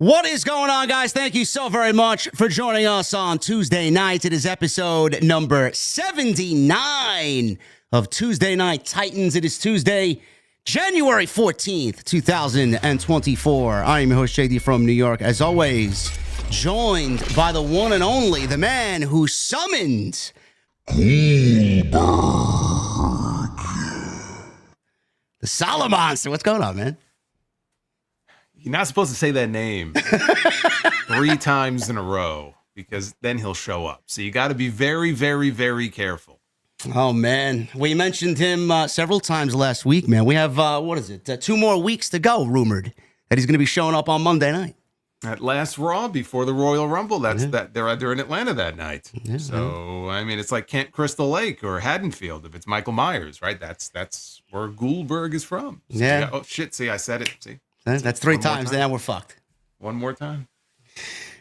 What is going on, guys? Thank you so very much for joining us on Tuesday night. It is episode number 79 of Tuesday Night Titans. It is Tuesday, January 14th, 2024. I am your host, JD from New York. As always, joined by the one and only, the man who summoned the Salamonster. What's going on, man? You're not supposed to say that name 3 times in a row because then he'll show up. So you got to be very, very, very careful. Oh, man. We mentioned him several times last week, man. We have, 2 more weeks to go, rumored, that he's going to be showing up on Monday night. At last Raw before the Royal Rumble, that they're in Atlanta that night. Yeah, so, I mean, it's like Kent Crystal Lake or Haddonfield if it's Michael Myers, right? That's where Goldberg is from. So yeah. See, I said it. See? That's 3 times. Now we're fucked. One more time.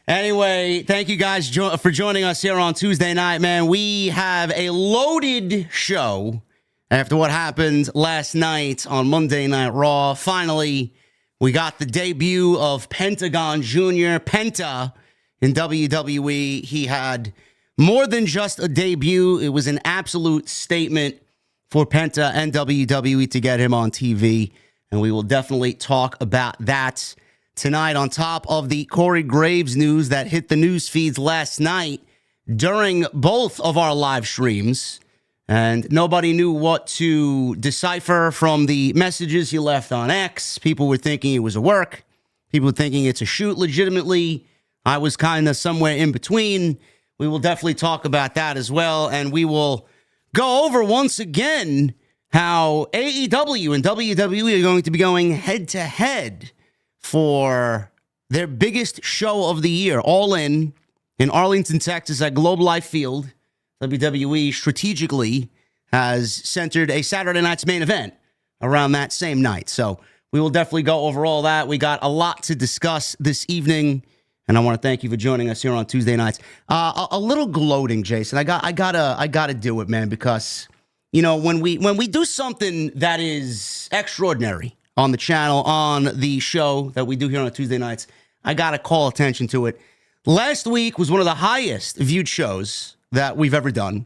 Anyway, thank you guys for joining us here on Tuesday night, man. We have a loaded show after what happened last night on Monday Night Raw. Finally, we got the debut of Pentagon Jr., Penta, in WWE. He had more than just a debut. It was an absolute statement for Penta and WWE to get him on TV. And we will definitely talk about that tonight on top of the Corey Graves news that hit the news feeds last night during both of our live streams. And nobody knew what to decipher from the messages he left on X. People were thinking it was a work. People were thinking it's a shoot legitimately. I was kind of somewhere in between. We will definitely talk about that as well. And we will go over once again how AEW and WWE are going to be going head-to-head for their biggest show of the year, All In Arlington, Texas at Globe Life Field. WWE strategically has centered a Saturday night's main event around that same night. So we will definitely go over all that. We got a lot to discuss this evening, and I want to thank you for joining us here on Tuesday nights. A little gloating, Jason. I gotta do it, man, because you know, when we do something that is extraordinary on the channel, on the show that we do here on Tuesday nights, I got to call attention to it. Last week was one of the highest viewed shows that we've ever done.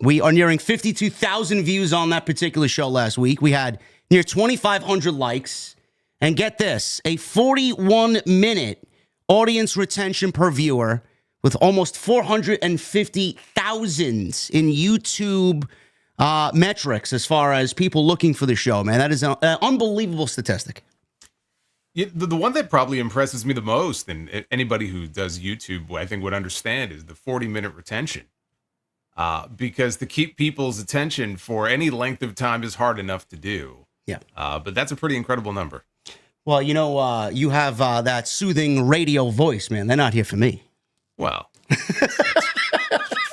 We are nearing 52,000 views on that particular show last week. We had near 2,500 likes. And get this, a 41-minute audience retention per viewer with almost 450,000 in YouTube metrics as far as people looking for the show, man. That is an unbelievable statistic. Yeah, the one that probably impresses me the most, and anybody who does YouTube, I think, would understand, is the 40-minute retention. Because to keep people's attention for any length of time is hard enough to do. Yeah. But that's a pretty incredible number. Well, you know, you have that soothing radio voice, man. They're not here for me. Well,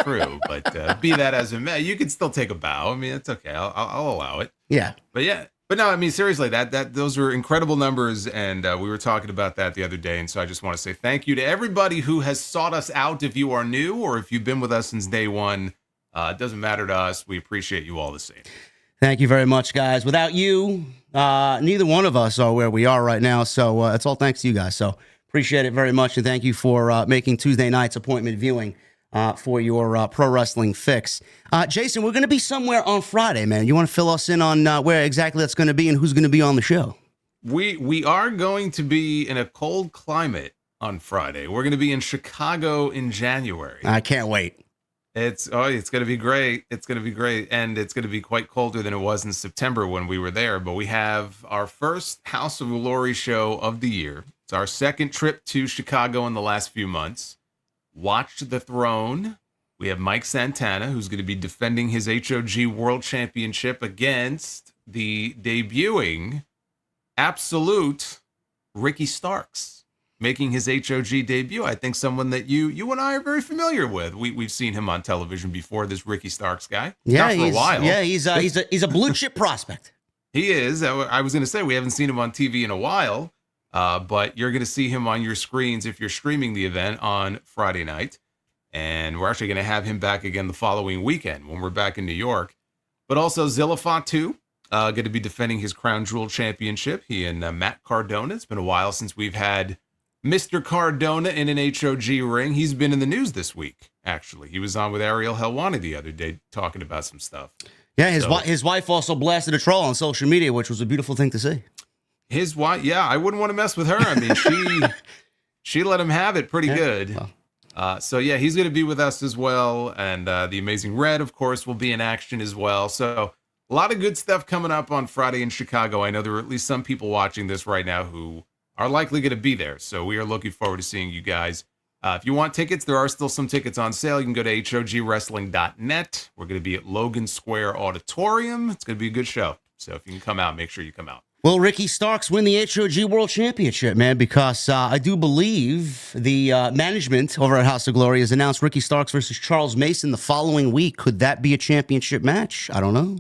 true, but be that as it may, you can still take a bow. I mean, it's okay. I'll allow it. Yeah. But no, I mean, seriously, those are incredible numbers, and we were talking about that the other day, and so I just want to say thank you to everybody who has sought us out. If you are new or if you've been with us since day one, it doesn't matter to us. We appreciate you all the same. Thank you very much, guys. Without you, neither one of us are where we are right now, so it's all thanks to you guys. So appreciate it very much, and thank you for making Tuesday night's appointment viewing for your pro wrestling fix. Jason, we're going to be somewhere on Friday, man. You want to fill us in on where exactly that's going to be and who's going to be on the show? We are going to be in a cold climate on Friday. We're going to be in Chicago in January. I can't wait. It's going to be great. It's going to be great. And it's going to be quite colder than it was in September when we were there. But we have our first House of Glory show of the year. It's our second trip to Chicago in the last few months. Watch the Throne. We have Mike Santana, who's going to be defending his HOG World Championship against the debuting absolute Ricky Starks, making his HOG debut. I think someone that you and I are very familiar with. We've seen him on television before, this Ricky Starks guy. Yeah, not for a while. Yeah, he's a blue chip prospect. He is. I was going to say, we haven't seen him on TV in a while. But you're going to see him on your screens if you're streaming the event on Friday night. And we're actually going to have him back again the following weekend when we're back in New York. But also Zilla Fatu, going to be defending his Crown Jewel Championship. He and Matt Cardona. It's been a while since we've had Mr. Cardona in an HOG ring. He's been in the news this week, actually. He was on with Ariel Helwani the other day talking about some stuff. Yeah, his wife also blasted a troll on social media, which was a beautiful thing to see. His wife, yeah, I wouldn't want to mess with her. I mean, she let him have it pretty good. Well. So, yeah, he's going to be with us as well. And the Amazing Red, of course, will be in action as well. So a lot of good stuff coming up on Friday in Chicago. I know there are at least some people watching this right now who are likely going to be there. So we are looking forward to seeing you guys. If you want tickets, there are still some tickets on sale. You can go to hogwrestling.net. We're going to be at Logan Square Auditorium. It's going to be a good show. So if you can come out, make sure you come out. Will Ricky Starks win the HOG World Championship, man? Because I do believe the management over at House of Glory has announced Ricky Starks versus Charles Mason the following week. Could that be a championship match? I don't know.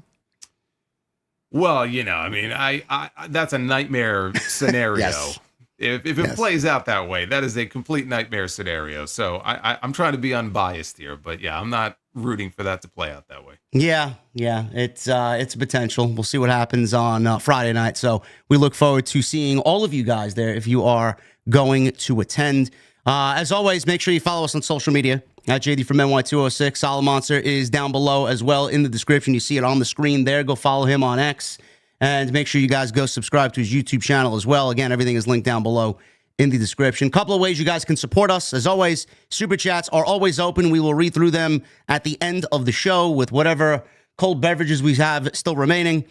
Well, you know, I mean, I that's a nightmare scenario. Yes. If it plays out that way, that is a complete nightmare scenario. So I'm trying to be unbiased here, but yeah, I'm not rooting for that to play out that way. Yeah, it's a potential. We'll see what happens on Friday night. So we look forward to seeing all of you guys there if you are going to attend. As always, make sure you follow us on social media at JD from NY206. Solid Monster is down below as well in the description. You see it on the screen there. Go follow him on X. And make sure you guys go subscribe to his YouTube channel as well. Again, everything is linked down below in the description. Couple of ways you guys can support us. As always, super chats are always open. We will read through them at the end of the show with whatever cold beverages we have still remaining.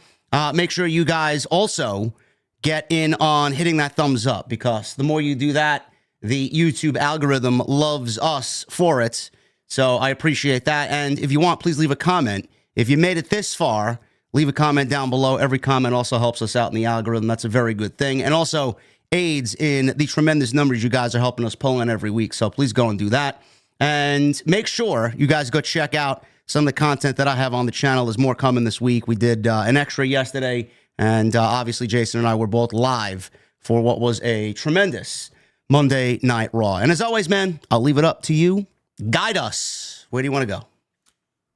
Make sure you guys also get in on hitting that thumbs up, because the more you do that, the YouTube algorithm loves us for it. So I appreciate that. And if you want, please leave a comment. If you made it this far, leave a comment down below. Every comment also helps us out in the algorithm. That's a very good thing. And also aids in the tremendous numbers you guys are helping us pull in every week. So please go and do that. And make sure you guys go check out some of the content that I have on the channel. There's more coming this week. We did an extra yesterday. And obviously, Jason and I were both live for what was a tremendous Monday Night Raw. And as always, man, I'll leave it up to you. Guide us. Where do you want to go?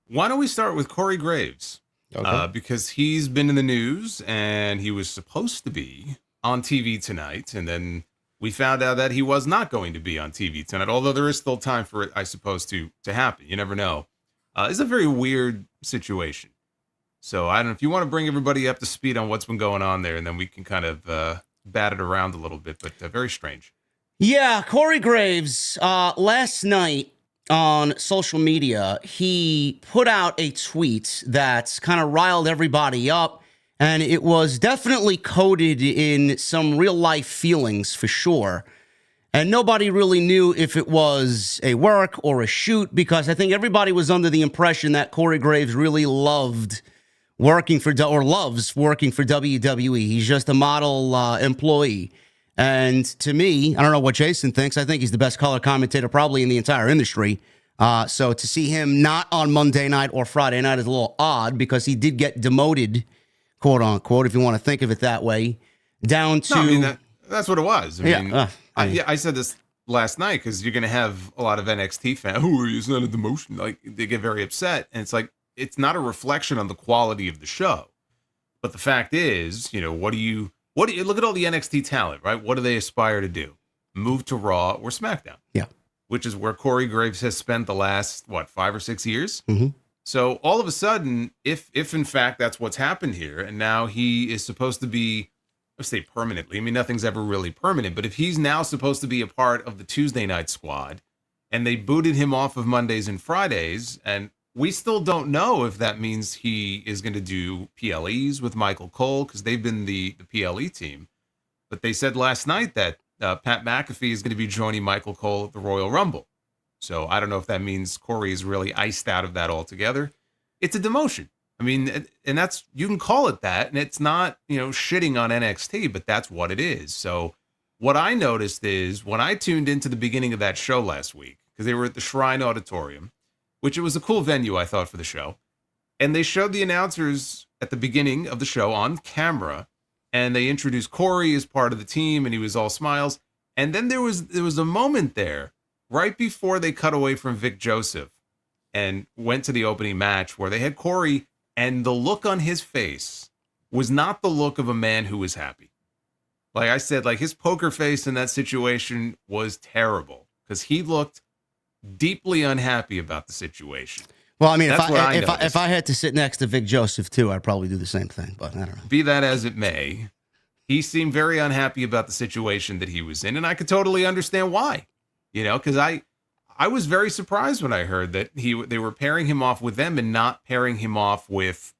Why don't we start with Corey Graves? Okay. Because he's been in the news and he was supposed to be on TV tonight. And then we found out that he was not going to be on TV tonight, although there is still time for it, I suppose, to happen. You never know. It's a very weird situation. So I don't know if you want to bring everybody up to speed on what's been going on there, and then we can kind of bat it around a little bit, but very strange. Yeah, Corey Graves, last night on social media, he put out a tweet that's kind of riled everybody up, and it was definitely coded in some real life feelings for sure. And nobody really knew if it was a work or a shoot, because I think everybody was under the impression that Corey Graves really loves working for WWE. He's just a model employee. And to me, I don't know what Jason thinks. I think he's the best color commentator probably in the entire industry. So to see him not on Monday night or Friday night is a little odd, because he did get demoted, quote unquote, if you want to think of it that way, down to... No, I mean, that's what it was. I said this last night, because you're going to have a lot of NXT fans. Oh, he's not a demotion. Like, they get very upset. And it's like, it's not a reflection on the quality of the show. But the fact is, you know, what do you look at all the NXT talent, right? What do they aspire to do? Move to Raw or SmackDown. Yeah. Which is where Corey Graves has spent the last, 5 or 6 years? Mm-hmm. So all of a sudden, if in fact that's what's happened here, and now he is supposed to be, let's say permanently, I mean, nothing's ever really permanent, but if he's now supposed to be a part of the Tuesday night squad, and they booted him off of Mondays and Fridays, and we still don't know if that means he is going to do PLEs with Michael Cole, because they've been the PLE team. But they said last night that Pat McAfee is going to be joining Michael Cole at the Royal Rumble. So I don't know if that means Corey is really iced out of that altogether. It's a demotion. I mean, and that's, you can call it that, and it's not, shitting on NXT, but that's what it is. So what I noticed is when I tuned into the beginning of that show last week, because they were at the Shrine Auditorium, which it was a cool venue, I thought, for the show. And they showed the announcers at the beginning of the show on camera, and they introduced Corey as part of the team, and he was all smiles. And then there was a moment there right before they cut away from Vic Joseph and went to the opening match where they had Corey, and the look on his face was not the look of a man who was happy. Like I said, like his poker face in that situation was terrible because he looked deeply unhappy about the situation. Well, I mean, That's if I had to sit next to Vic Joseph too, I'd probably do the same thing. But I don't know. Be that as it may, he seemed very unhappy about the situation that he was in, and I could totally understand why. You know, because I was very surprised when I heard that they were pairing him off with them and not pairing him off with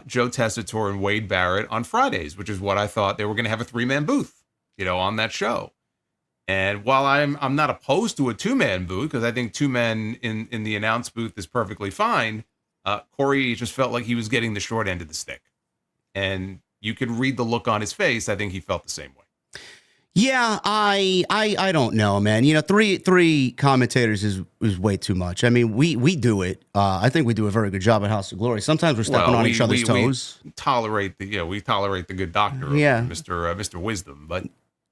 Joe Tessitore and Wade Barrett on Fridays, which is what I thought they were going to have a 3-man booth, you know, on that show. And while I'm not opposed to a 2-man booth, because I think 2 men in the announce booth is perfectly fine, Corey just felt like he was getting the short end of the stick. And you could read the look on his face. I think he felt the same way. Yeah, I don't know, man. You know, three commentators is way too much. I mean, we do it. I think we do a very good job at House of Glory. Sometimes we're stepping on each other's toes. We tolerate the good doctor, Mr. Wisdom, but.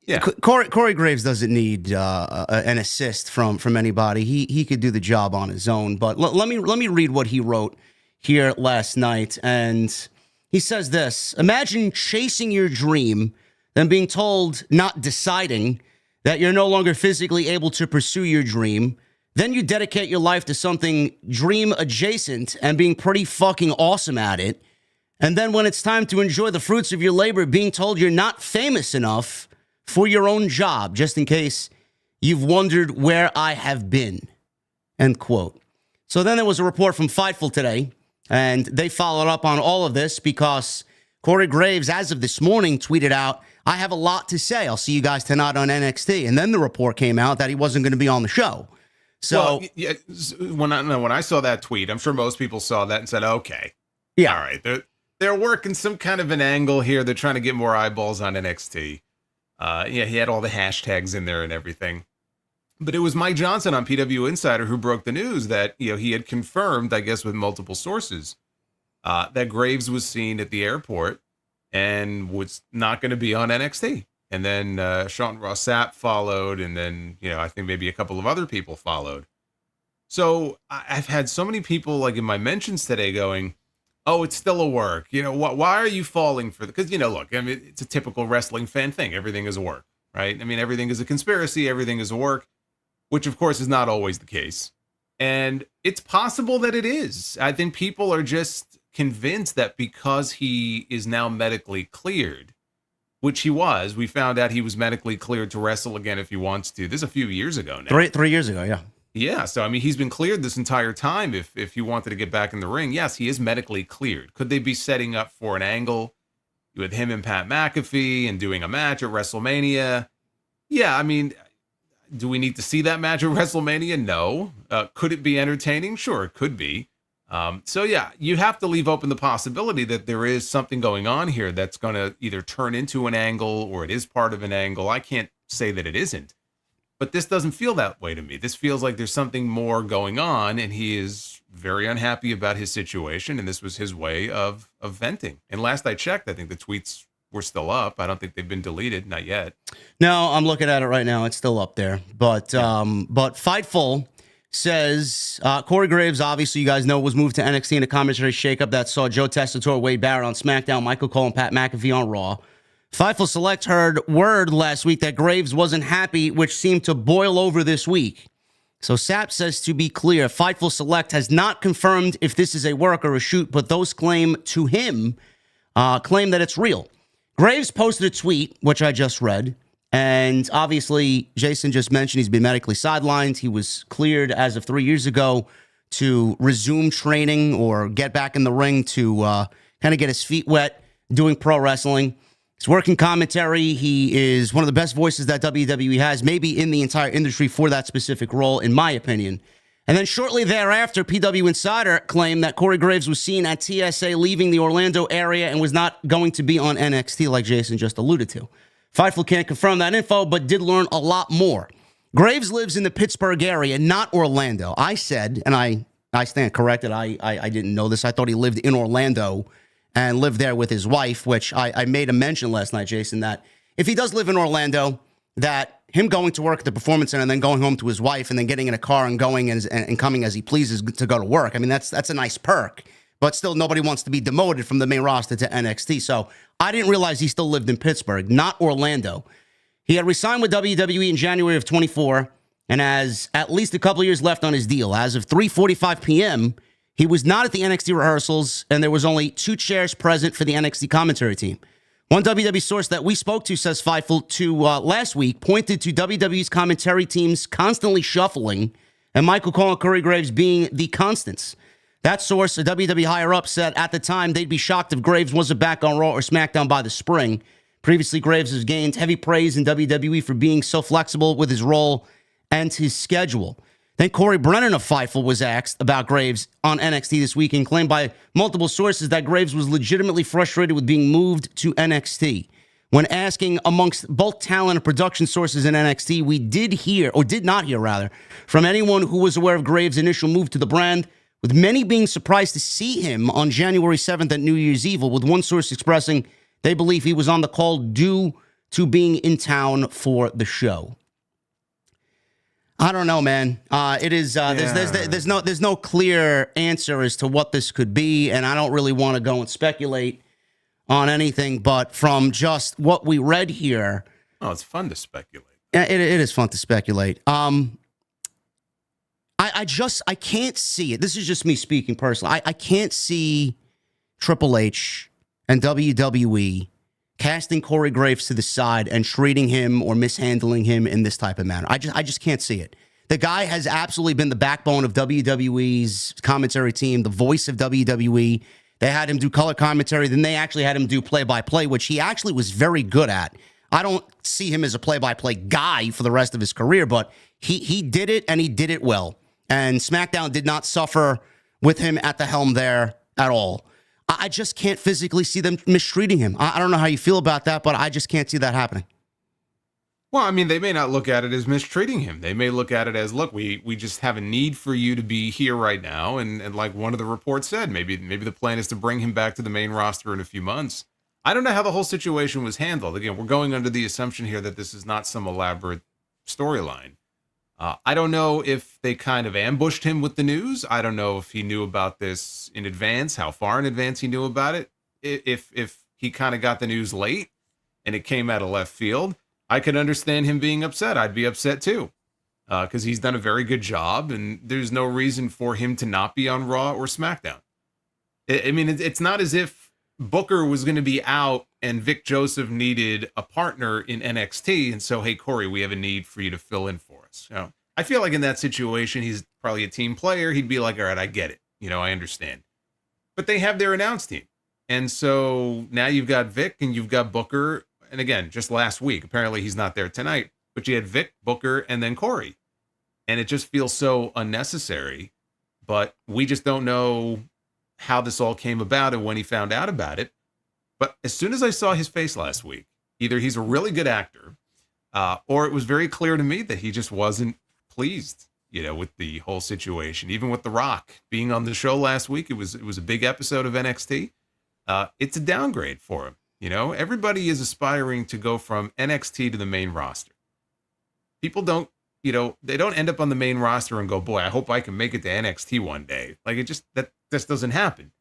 Yeah, Corey Graves doesn't need an assist from anybody. He could do the job on his own. But let me read what he wrote here last night, and he says this: imagine chasing your dream, then being told, not deciding, that you're no longer physically able to pursue your dream. Then you dedicate your life to something dream adjacent and being pretty fucking awesome at it. And then when it's time to enjoy the fruits of your labor, being told you're not famous enough for your own job, just in case you've wondered where I have been, end quote. So then there was a report from Fightful today, and they followed up on all of this because Corey Graves, as of this morning, tweeted out, I have a lot to say. I'll see you guys tonight on NXT. And then the report came out that he wasn't going to be on the show. So when I saw that tweet, I'm sure most people saw that and said, okay, yeah, all right, they're working some kind of an angle here. They're trying to get more eyeballs on NXT. He had all the hashtags in there and everything. But it was Mike Johnson on PW Insider who broke the news that, you know, he had confirmed, I guess, with multiple sources, that Graves was seen at the airport and was not going to be on NXT. And then Sean Ross Sapp followed, and then, you know, I think maybe a couple of other people followed. So I've had so many people, like in my mentions today, going, oh, it's still a work. You know, why are you falling for because, you know, look, I mean, it's a typical wrestling fan thing. Everything is a work, right? I mean, everything is a conspiracy. Everything is a work, which, of course, is not always the case. And it's possible that it is. I think people are just convinced that because he is now medically cleared, which he was, we found out he was medically cleared to wrestle again if he wants to. This is a few years ago now. 3 years ago, yeah. Yeah, so I mean, he's been cleared this entire time. If he wanted to get back in the ring, yes, he is medically cleared. Could they be setting up for an angle with him and Pat McAfee and doing a match at WrestleMania? Yeah, I mean, do we need to see that match at WrestleMania? No. Could it be entertaining? Sure, it could be. So yeah, you have to leave open the possibility that there is something going on here that's going to either turn into an angle or it is part of an angle. I can't say that it isn't. But this doesn't feel that way to me. This feels like there's something more going on, and he is very unhappy about his situation, and this was his way of venting. And last I checked, I think the tweets were still up. I don't think they've been deleted, not yet. No, I'm looking at it right now. It's still up there. But Fightful says Corey Graves, obviously, you guys know, was moved to NXT in a commentary shakeup that saw Joe Tessitore, Wade Barrett on SmackDown, Michael Cole and Pat McAfee on Raw. Fightful Select heard word last week that Graves wasn't happy, which seemed to boil over this week. So Sapp says, to be clear, Fightful Select has not confirmed if this is a work or a shoot, but those claim to him claim that it's real. Graves posted a tweet, which I just read, and obviously Jason just mentioned he's been medically sidelined. He was cleared as of 3 years ago to resume training or get back in the ring to kind of get his feet wet doing pro wrestling. He's working commentary. He is one of the best voices that WWE has, maybe in the entire industry for that specific role, in my opinion. And then shortly thereafter, PW Insider claimed that Corey Graves was seen at TSA leaving the Orlando area and was not going to be on NXT, like Jason just alluded to. Fightful can't confirm that info, but did learn a lot more. Graves lives in the Pittsburgh area, not Orlando. I said, and I stand corrected, I didn't know this. I thought he lived in Orlando and lived there with his wife, which I made a mention last night, Jason, that if he does live in Orlando, that him going to work at the Performance Center and then going home to his wife and then getting in a car and going and coming as he pleases to go to work. I mean, that's a nice perk. but still nobody wants to be demoted from the main roster to NXT. So I didn't realize he still lived in Pittsburgh, not Orlando. He had resigned with WWE in January of 24 and has at least a couple years left on his deal. As of 3:45 p.m., he was not at the NXT rehearsals, and there was only 2 chairs present for the NXT commentary team. One WWE source that we spoke to, says Fightful, last week pointed to WWE's commentary teams constantly shuffling and Michael Cole and Corey Graves being the constants. That source, a WWE higher-up, said at the time they'd be shocked if Graves wasn't back on Raw or SmackDown by the spring. Previously, Graves has gained heavy praise in WWE for being so flexible with his role and his schedule. Then Corey Brennan of Fightful was asked about Graves on NXT this week and claimed by multiple sources that Graves was legitimately frustrated with being moved to NXT. When asking amongst both talent and production sources in NXT, we did not hear from anyone who was aware of Graves' initial move to the brand, with many being surprised to see him on January 7th at New Year's Eve, with one source expressing they believe he was on the call due to being in town for the show. I don't know, man. It is there's no clear answer as to what this could be, and I don't really want to go and speculate on anything. But from just what we read here, it's fun to speculate. It is fun to speculate. I can't see it. This is just me speaking personally. I can't see Triple H and WWE casting Corey Graves to the side and treating him or mishandling him in this type of manner. I just can't see it. The guy has absolutely been the backbone of WWE's commentary team, the voice of WWE. They had him do color commentary. Then they actually had him do play-by-play, which he actually was very good at. I don't see him as a play-by-play guy for the rest of his career, but he did it, and he did it well. And SmackDown did not suffer with him at the helm there at all. I just can't physically see them mistreating him. I don't know how you feel about that, but I just can't see that happening. Well, I mean, they may not look at it as mistreating him. They may look at it as, look, we just have a need for you to be here right now. And like one of the reports said, maybe the plan is to bring him back to the main roster in a few months. I don't know how the whole situation was handled. Again, we're going under the assumption here that this is not some elaborate storyline. I don't know if they kind of ambushed him with the news. I don't know if he knew about this in advance, how far in advance he knew about it. If he kind of got the news late and it came out of left field, I could understand him being upset. I'd be upset too, because he's done a very good job and there's no reason for him to not be on Raw or SmackDown. I mean, it's not as if Booker was going to be out and Vic Joseph needed a partner in NXT. And so, hey, Corey, we have a need for you to fill in for us. You know, I feel like in that situation, he's probably a team player. He'd be like, all right, I get it. You know, I understand. But they have their announced team. And so now you've got Vic and you've got Booker. And again, just last week, apparently he's not there tonight, but you had Vic, Booker, and then Corey. And it just feels so unnecessary. But we just don't know how this all came about and when he found out about it. But as soon as I saw his face last week, either he's a really good actor, or it was very clear to me that he just wasn't pleased, you know, with the whole situation. Even with The Rock being on the show last week, it was a big episode of NXT. It's a downgrade for him. You know, everybody is aspiring to go from NXT to the main roster. People don't, you know, they don't end up on the main roster and go, boy, I hope I can make it to NXT one day. Like that just doesn't happen.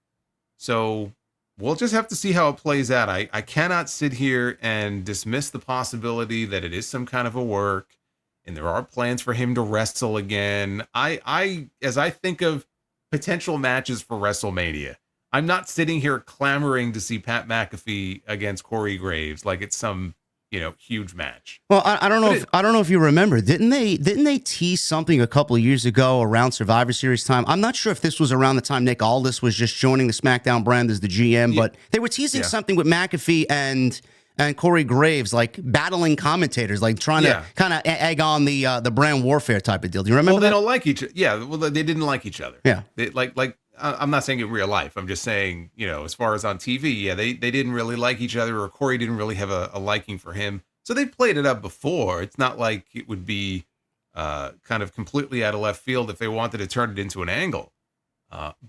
So we'll just have to see how it plays out. I cannot sit here and dismiss the possibility that it is some kind of a work and there are plans for him to wrestle again. As I think of potential matches for WrestleMania, I'm not sitting here clamoring to see Pat McAfee against Corey Graves like it's some, you know, huge match. Well, I don't know if you remember, didn't they tease something a couple of years ago around Survivor Series time? I'm not sure if this was around the time Nick Aldis was just joining the SmackDown brand as the GM, but they were teasing something with McAfee and Corey Graves, like battling commentators, like trying to kind of egg on the brand warfare type of deal. Do you remember? Well, they don't like each other. Yeah, well, they didn't like each other. Yeah, they, like I'm not saying in real life. I'm just saying, you know, as far as on TV, yeah, they didn't really like each other, or Corey didn't really have a liking for him. So they played it up before. It's not like it would be kind of completely out of left field if they wanted to turn it into an angle.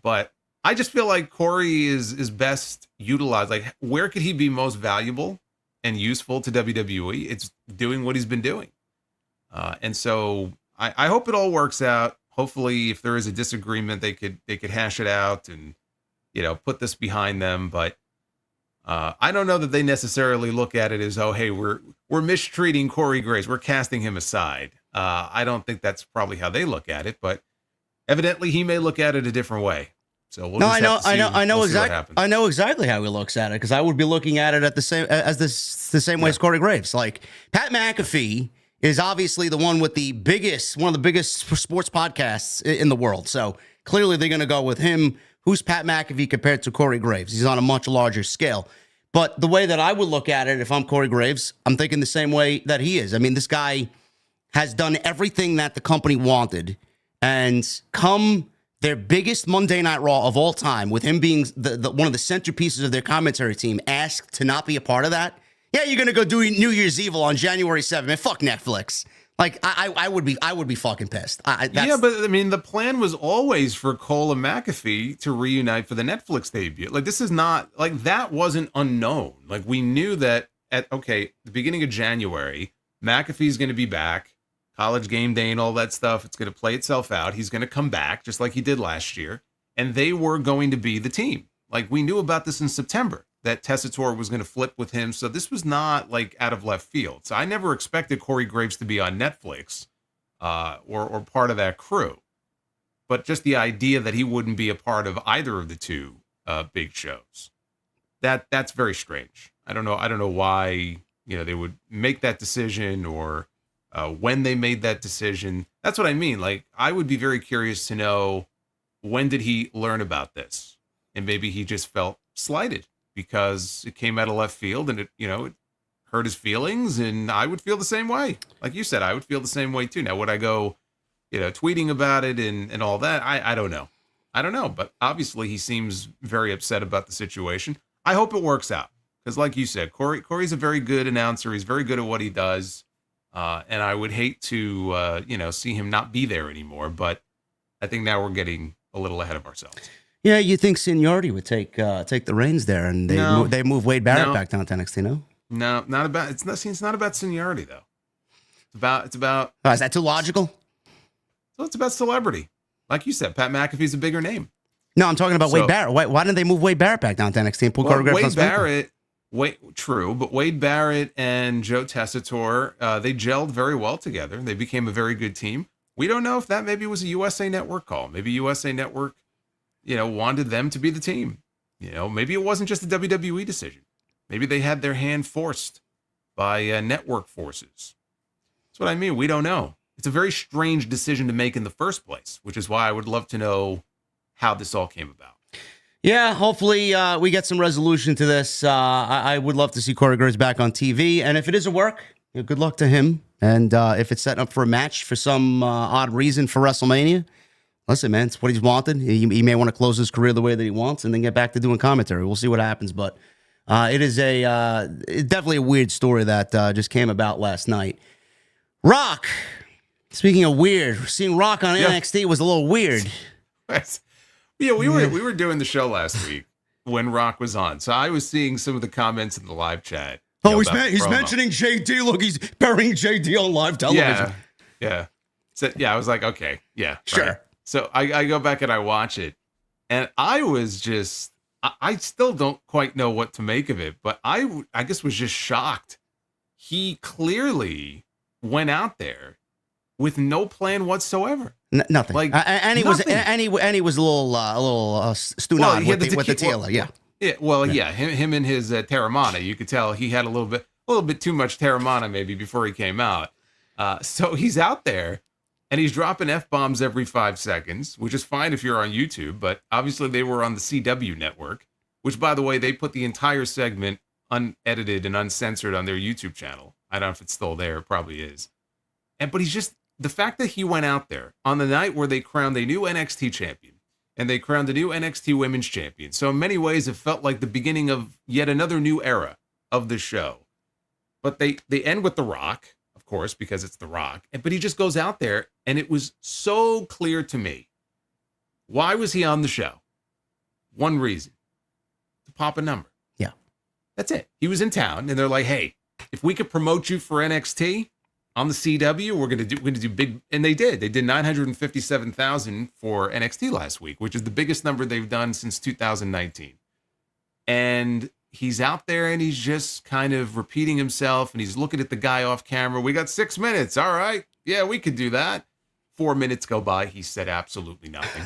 But I just feel like Corey is best utilized. Like, where could he be most valuable and useful to WWE? It's doing what he's been doing. And so I hope it all works out. Hopefully, if there is a disagreement, they could hash it out and, put this behind them. But I don't know that they necessarily look at it as, oh, hey, we're mistreating Corey Graves. We're casting him aside. I don't think that's probably how they look at it, but evidently he may look at it a different way. So we'll I know exactly how he looks at it, because I would be looking at it at the same way as Corey Graves. Like, Pat McAfee is obviously the one with one of the biggest sports podcasts in the world. So clearly they're going to go with him. Who's Pat McAfee compared to Corey Graves? He's on a much larger scale. But the way that I would look at it, if I'm Corey Graves, I'm thinking the same way that he is. I mean, this guy has done everything that the company wanted, and come their biggest Monday Night Raw of all time, with him being the one of the centerpieces of their commentary team, asked to not be a part of that. Yeah, you're gonna go do New Year's Evil on January 7th. Man, fuck Netflix. Like, I would be fucking pissed. Yeah, but I mean, the plan was always for Cole and McAfee to reunite for the Netflix debut. Like, this is not like that wasn't unknown. Like, we knew that at the beginning of January, McAfee's going to be back. College Game Day and all that stuff. It's going to play itself out. He's going to come back just like he did last year. And they were going to be the team. Like, we knew about this in September, that Tessitore was going to flip with him. So this was not like out of left field. So I never expected Corey Graves to be on Netflix or part of that crew. But just the idea that he wouldn't be a part of either of the two big shows, that's very strange. I don't know why, they would make that decision, or when they made that decision. That's what I mean. Like, I would be very curious to know, when did he learn about this? And maybe he just felt slighted because it came out of left field, and it hurt his feelings. And I would feel the same way. Like you said, I would feel the same way too. Now, would I go, tweeting about it and all that? I don't know. I don't know. But obviously he seems very upset about the situation. I hope it works out. Because like you said, Corey's a very good announcer. He's very good at what he does. And I would hate to, see him not be there anymore. But I think now we're getting a little ahead of ourselves. Yeah, you think seniority would take the reins there, and they move Wade Barrett back down to NXT? No, not about. It's not about seniority though. It's about. Oh, is that too logical? So it's about celebrity, like you said. Pat McAfee's a bigger name. No, I'm talking about Wade Barrett. Why didn't they move Wade Barrett back down to NXT and pull Corey Graves? Wade Barrett. True, but Wade Barrett and Joe Tessitore, they gelled very well together. They became a very good team. We don't know if that maybe was a USA Network call. Maybe USA Network, wanted them to be the team. Maybe it wasn't just a WWE decision. Maybe they had their hand forced by network forces. That's what I mean. We don't know. It's a very strange decision to make in the first place, which is why I would love to know how this all came about. Yeah, hopefully we get some resolution to this. I would love to see Corey Graves back on TV. And if it doesn't work, good luck to him. And if it's setting up for a match for some odd reason for WrestleMania, listen, man, it's what he's wanted. He may want to close his career the way that he wants and then get back to doing commentary. We'll see what happens. But it is definitely a weird story that just came about last night. Rock, speaking of weird, seeing Rock on NXT was a little weird. Yeah, we were doing the show last week when Rock was on. So I was seeing some of the comments in the live chat. Oh, he's mentioning JD. Look, he's burying JD on live television. Yeah. So, I was like, okay, yeah. Sure. Right. So I go back and I watch it. And I was just, I still don't quite know what to make of it. But I guess was just shocked. He clearly went out there with no plan whatsoever. Nothing. Like, and he nothing. was a little stunad with the tequila. Yeah. Him and his Terramana. You could tell he had a little bit too much Terramana maybe before he came out. So he's out there and he's dropping F-bombs every 5 seconds, which is fine if you're on YouTube, but obviously they were on the CW network, which, by the way, they put the entire segment unedited and uncensored on their YouTube channel. I don't know if it's still there. It probably is. But he's just, the fact that he went out there on the night where they crowned a new NXT champion and they crowned a new NXT women's champion. So in many ways, it felt like the beginning of yet another new era of the show. But they end with The Rock, of course, because it's The Rock. But he just goes out there, and it was so clear to me. Why was he on the show? One reason. To pop a number. Yeah. That's it. He was in town, and they're like, hey, if we could promote you for NXT, on the CW, we're gonna do big, and they did. They did 957,000 for NXT last week, which is the biggest number they've done since 2019. And he's out there and he's just kind of repeating himself, and he's looking at the guy off camera. We got 6 minutes. All right, yeah, we could do that. 4 minutes go by. He said absolutely nothing.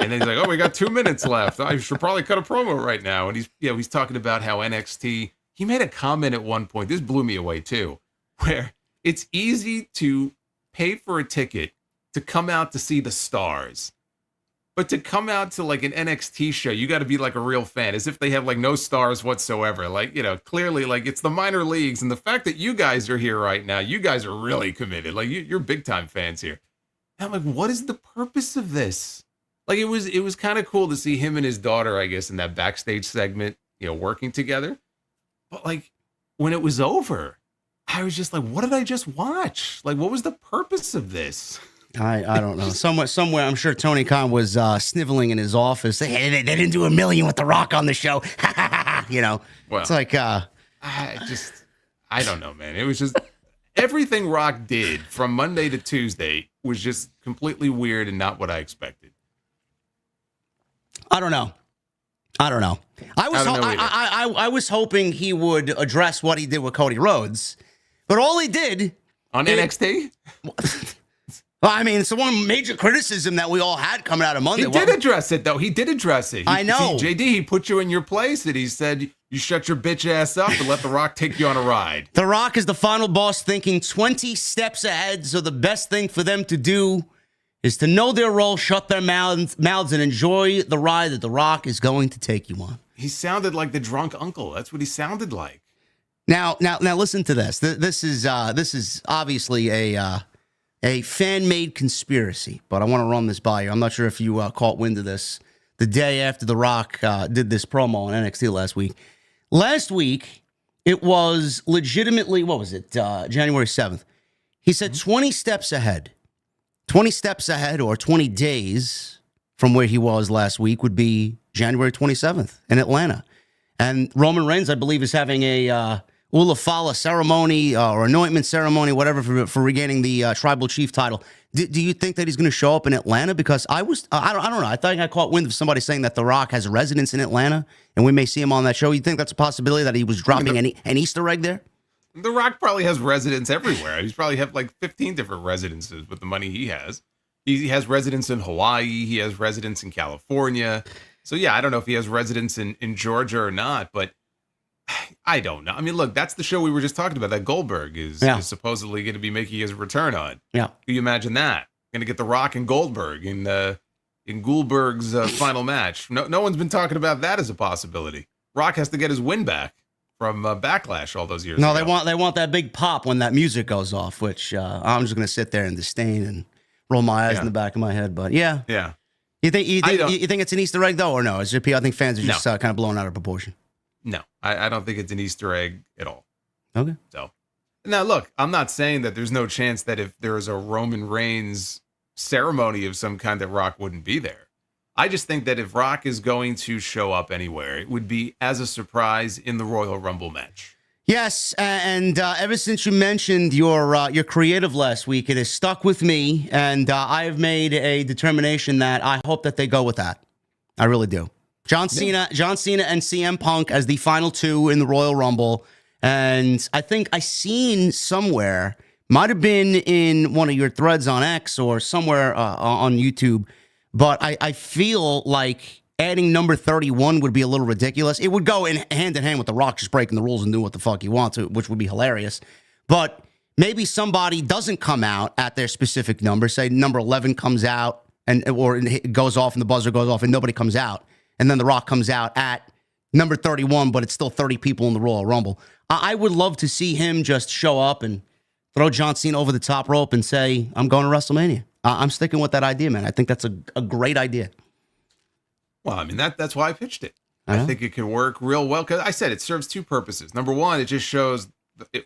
And then he's like, "Oh, we got 2 minutes left. I should probably cut a promo right now." And he's talking about how NXT. He made a comment at one point. This blew me away too, where it's easy to pay for a ticket to come out to see the stars, but to come out to like an NXT show, you got to be like a real fan, as if they have like no stars whatsoever. Like, clearly like it's the minor leagues, and the fact that you guys are here right now, you guys are really committed. Like you're big time fans here. And I'm like, what is the purpose of this? Like it was kind of cool to see him and his daughter, I guess, in that backstage segment, working together. But like when it was over, I was just like, what did I just watch? Like, what was the purpose of this? I don't know. Somewhere, I'm sure Tony Khan was sniveling in his office. Hey, they didn't do $1 million with The Rock on the show. Well, it's like, I don't know, man. It was just everything Rock did from Monday to Tuesday was just completely weird and not what I expected. I don't know. I was hoping he would address what he did with Cody Rhodes, but all he did on NXT. Well, I mean, it's the one major criticism that we all had coming out of Monday. He did address it, though. He did address it. I know. JD, he put you in your place, and he said, you shut your bitch ass up and let The Rock take you on a ride. The Rock is the final boss, thinking 20 steps ahead, so the best thing for them to do is to know their role, shut their mouths, and enjoy the ride that The Rock is going to take you on. He sounded like the drunk uncle. That's what he sounded like. Now, listen to this. This is obviously a fan-made conspiracy, but I want to run this by you. I'm not sure if you caught wind of this the day after The Rock did this promo on NXT last week. Last week, it was legitimately, January 7th. He said 20 steps ahead. 20 steps ahead, or 20 days from where he was last week, would be January 27th in Atlanta. And Roman Reigns, I believe, is having a Ulafala ceremony or anointment ceremony, whatever, for regaining the tribal chief title. Do you think that he's going to show up in Atlanta? Because I don't know. I thought I caught wind of somebody saying that The Rock has a residence in Atlanta, and we may see him on that show. You think that's a possibility, that he was dropping an Easter egg there? The Rock probably has residence everywhere. He's probably have like 15 different residences with the money he has. He has residence in Hawaii. He has residence in California. So yeah, I don't know if he has residence in Georgia or not, but I don't know. I mean, look, that's the show we were just talking about that Goldberg is supposedly going to be making his return on. Yeah. Can you imagine that? Going to get The Rock and Goldberg in Goldberg's final match. No one's been talking about that as a possibility. Rock has to get his win back from Backlash all those years ago. No, they want that big pop when that music goes off, which I'm just going to sit there in disdain and roll my eyes in the back of my head. But yeah. You think it's an Easter egg though, or no? I think fans are just kind of blown out of proportion. No, I don't think it's an Easter egg at all. Okay. So now look, I'm not saying that there's no chance that if there is a Roman Reigns ceremony of some kind that Rock wouldn't be there. I just think that if Rock is going to show up anywhere, it would be as a surprise in the Royal Rumble match. Yes, and ever since you mentioned your creative last week, it has stuck with me, and I have made a determination that I hope that they go with that. I really do. John Cena and CM Punk as the final two in the Royal Rumble, and I think I seen somewhere, might have been in one of your threads on X or somewhere on YouTube, but I feel like adding number 31 would be a little ridiculous. It would go hand in hand with The Rock just breaking the rules and doing what the fuck he wants, which would be hilarious. But maybe somebody doesn't come out at their specific number. Say number 11 comes out or it goes off and the buzzer goes off and nobody comes out. And then The Rock comes out at number 31, but it's still 30 people in the Royal Rumble. I would love to see him just show up and throw John Cena over the top rope and say, I'm going to WrestleMania. I'm sticking with that idea, man. I think that's a great idea. Well, I mean, that's why I pitched it. I think it can work real well. Because I said it serves two purposes. Number one, it just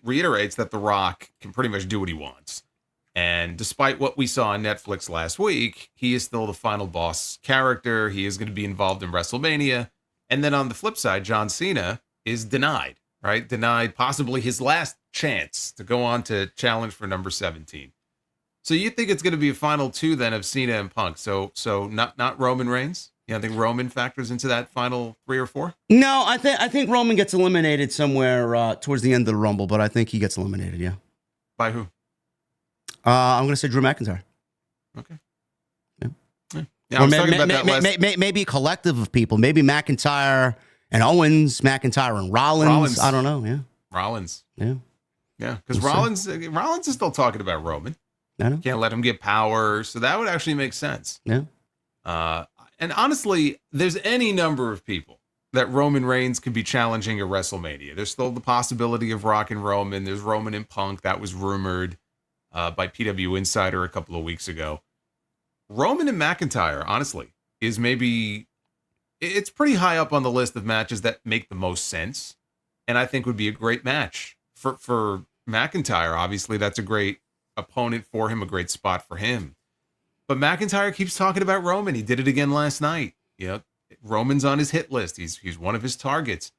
reiterates that The Rock can pretty much do what he wants. And despite what we saw on Netflix last week, he is still the final boss character. He is going to be involved in WrestleMania. And then on the flip side, John Cena is denied. right? Denied possibly his last chance to go on to challenge for number 17. So you think it's going to be a final 2 then of Cena and Punk? So not Roman Reigns? I think Roman factors into that final 3 or 4? No, I think Roman gets eliminated somewhere towards the end of the Rumble, but I think he gets eliminated, yeah. By who? I'm going to say Drew McIntyre. Okay. Yeah, I was talking about that maybe a collective of people. Maybe McIntyre and Owens, McIntyre and Rollins. I don't know, yeah. Rollins. Yeah. Yeah, because Rollins is still talking about Roman. I know. Can't let him get power, so that would actually make sense. Yeah. And honestly, there's any number of people that Roman Reigns could be challenging at WrestleMania. There's still the possibility of Rock and Roman. There's Roman and Punk. That was rumored by PW Insider a couple of weeks ago. Roman and McIntyre, honestly, is it's pretty high up on the list of matches that make the most sense. And I think would be a great match for McIntyre. Obviously, that's a great opponent for him, a great spot for him. But McIntyre keeps talking about Roman. He did it again last night. Roman's on his hit list. He's one of his targets.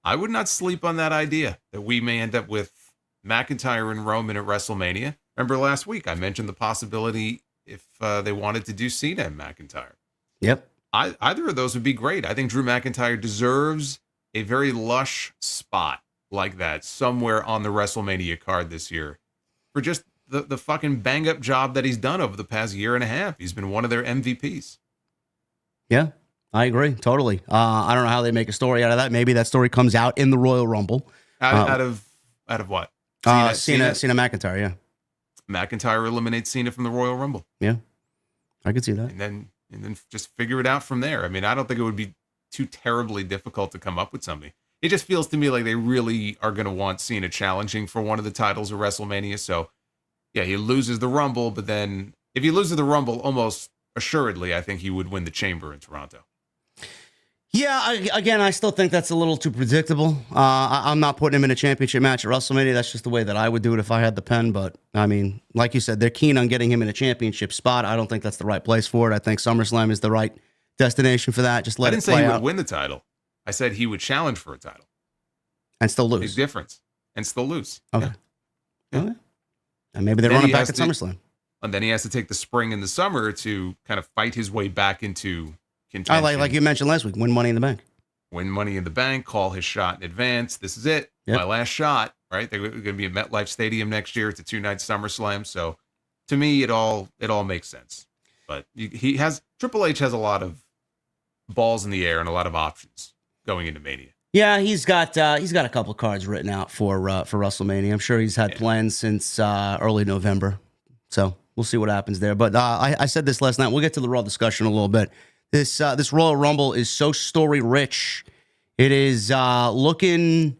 I would not sleep on that idea that we may end up with McIntyre and Roman at WrestleMania. Remember last week I mentioned the possibility if they wanted to do Cena and McIntyre. Yep. Either of those would be great. I think Drew McIntyre deserves a very lush spot like that somewhere on the WrestleMania card this year for just the fucking bang up job that he's done over the past year and a half. He's been one of their MVPs. Yeah, I agree. Totally. I don't know how they make a story out of that. Maybe that story comes out in the Royal Rumble. Out of what? Cena McIntyre, yeah. McIntyre eliminates Cena from the Royal Rumble. Yeah, I could see that. And then just figure it out from there. I mean, I don't think it would be too terribly difficult to come up with something. It just feels to me like they really are going to want Cena challenging for one of the titles of WrestleMania. So, yeah, he loses the Rumble, but then if he loses the Rumble, almost assuredly, I think he would win the Chamber in Toronto. Yeah, I still think that's a little too predictable. I'm not putting him in a championship match at WrestleMania. That's just the way that I would do it if I had the pen. But, I mean, like you said, they're keen on getting him in a championship spot. I don't think that's the right place for it. I think SummerSlam is the right destination for that. Just let it play out. I didn't say he would win the title. I said he would challenge for a title. And still lose. Big difference. And still lose. Okay. Yeah. Okay. And maybe they run it back at SummerSlam. And then he has to take the spring and the summer to kind of fight his way back into contention. Like you mentioned last week, win Money in the Bank. Win Money in the Bank, call his shot in advance. This is it. Yep. My last shot, right? They're going to be at MetLife Stadium next year. It's a 2-night SummerSlam. So to me, it all makes sense. But Triple H has a lot of balls in the air and a lot of options going into Mania. Yeah, he's got a couple cards written out for WrestleMania. I'm sure he's had plans since early November. So we'll see what happens there. But I said this last night. We'll get to the Raw discussion a little bit. This Royal Rumble is so story rich. It is looking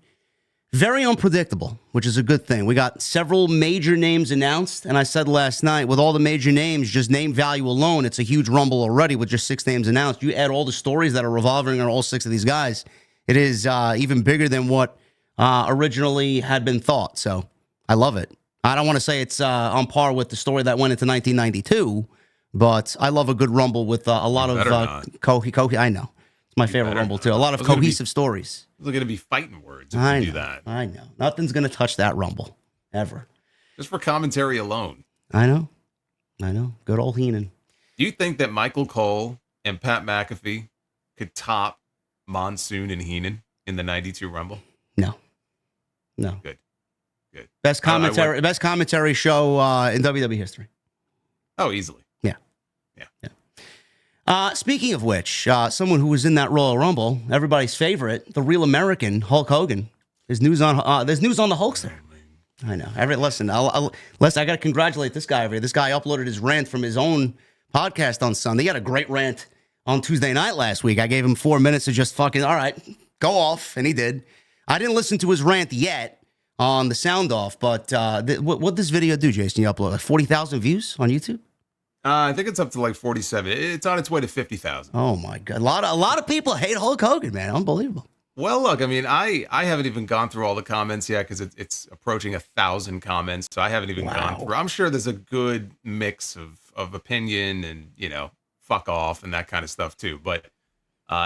very unpredictable, which is a good thing. We got several major names announced, and I said last night, with all the major names, just name value alone, it's a huge Rumble already with just 6 names announced. You add all the stories that are revolving around all 6 of these guys, it is even bigger than what originally had been thought. So I love it. I don't want to say it's on par with the story that went into 1992, but I love a good Rumble with a lot of I know. It's my favorite Rumble, too. A lot of cohesive stories. They're going to be fighting words if you do that. I know. Nothing's going to touch that Rumble, ever. Just for commentary alone. I know. Good old Heenan. Do you think that Michael Cole and Pat McAfee could top Monsoon and Heenan in the 92 Rumble? No. Good. Best commentary show in WWE history. Oh, easily. Yeah. Speaking of which, someone who was in that Royal Rumble, everybody's favorite, the real American Hulk Hogan. There's news on the Hulkster. I know. Listen, I got to congratulate this guy over here. This guy uploaded his rant from his own podcast on Sunday. He had a great rant on Tuesday night last week. I gave him 4 minutes to just fucking, all right, go off, and he did. I didn't listen to his rant yet on the sound off, but what this video do, Jason? You upload like 40,000 views on YouTube? I think it's up to like 47. It's on its way to 50,000. Oh my God. A lot of people hate Hulk Hogan, man. Unbelievable. Well, look, I mean, I haven't even gone through all the comments yet because it's approaching 1,000 comments. So I haven't even gone through. I'm sure there's a good mix of opinion and, fuck off and that kind of stuff too. But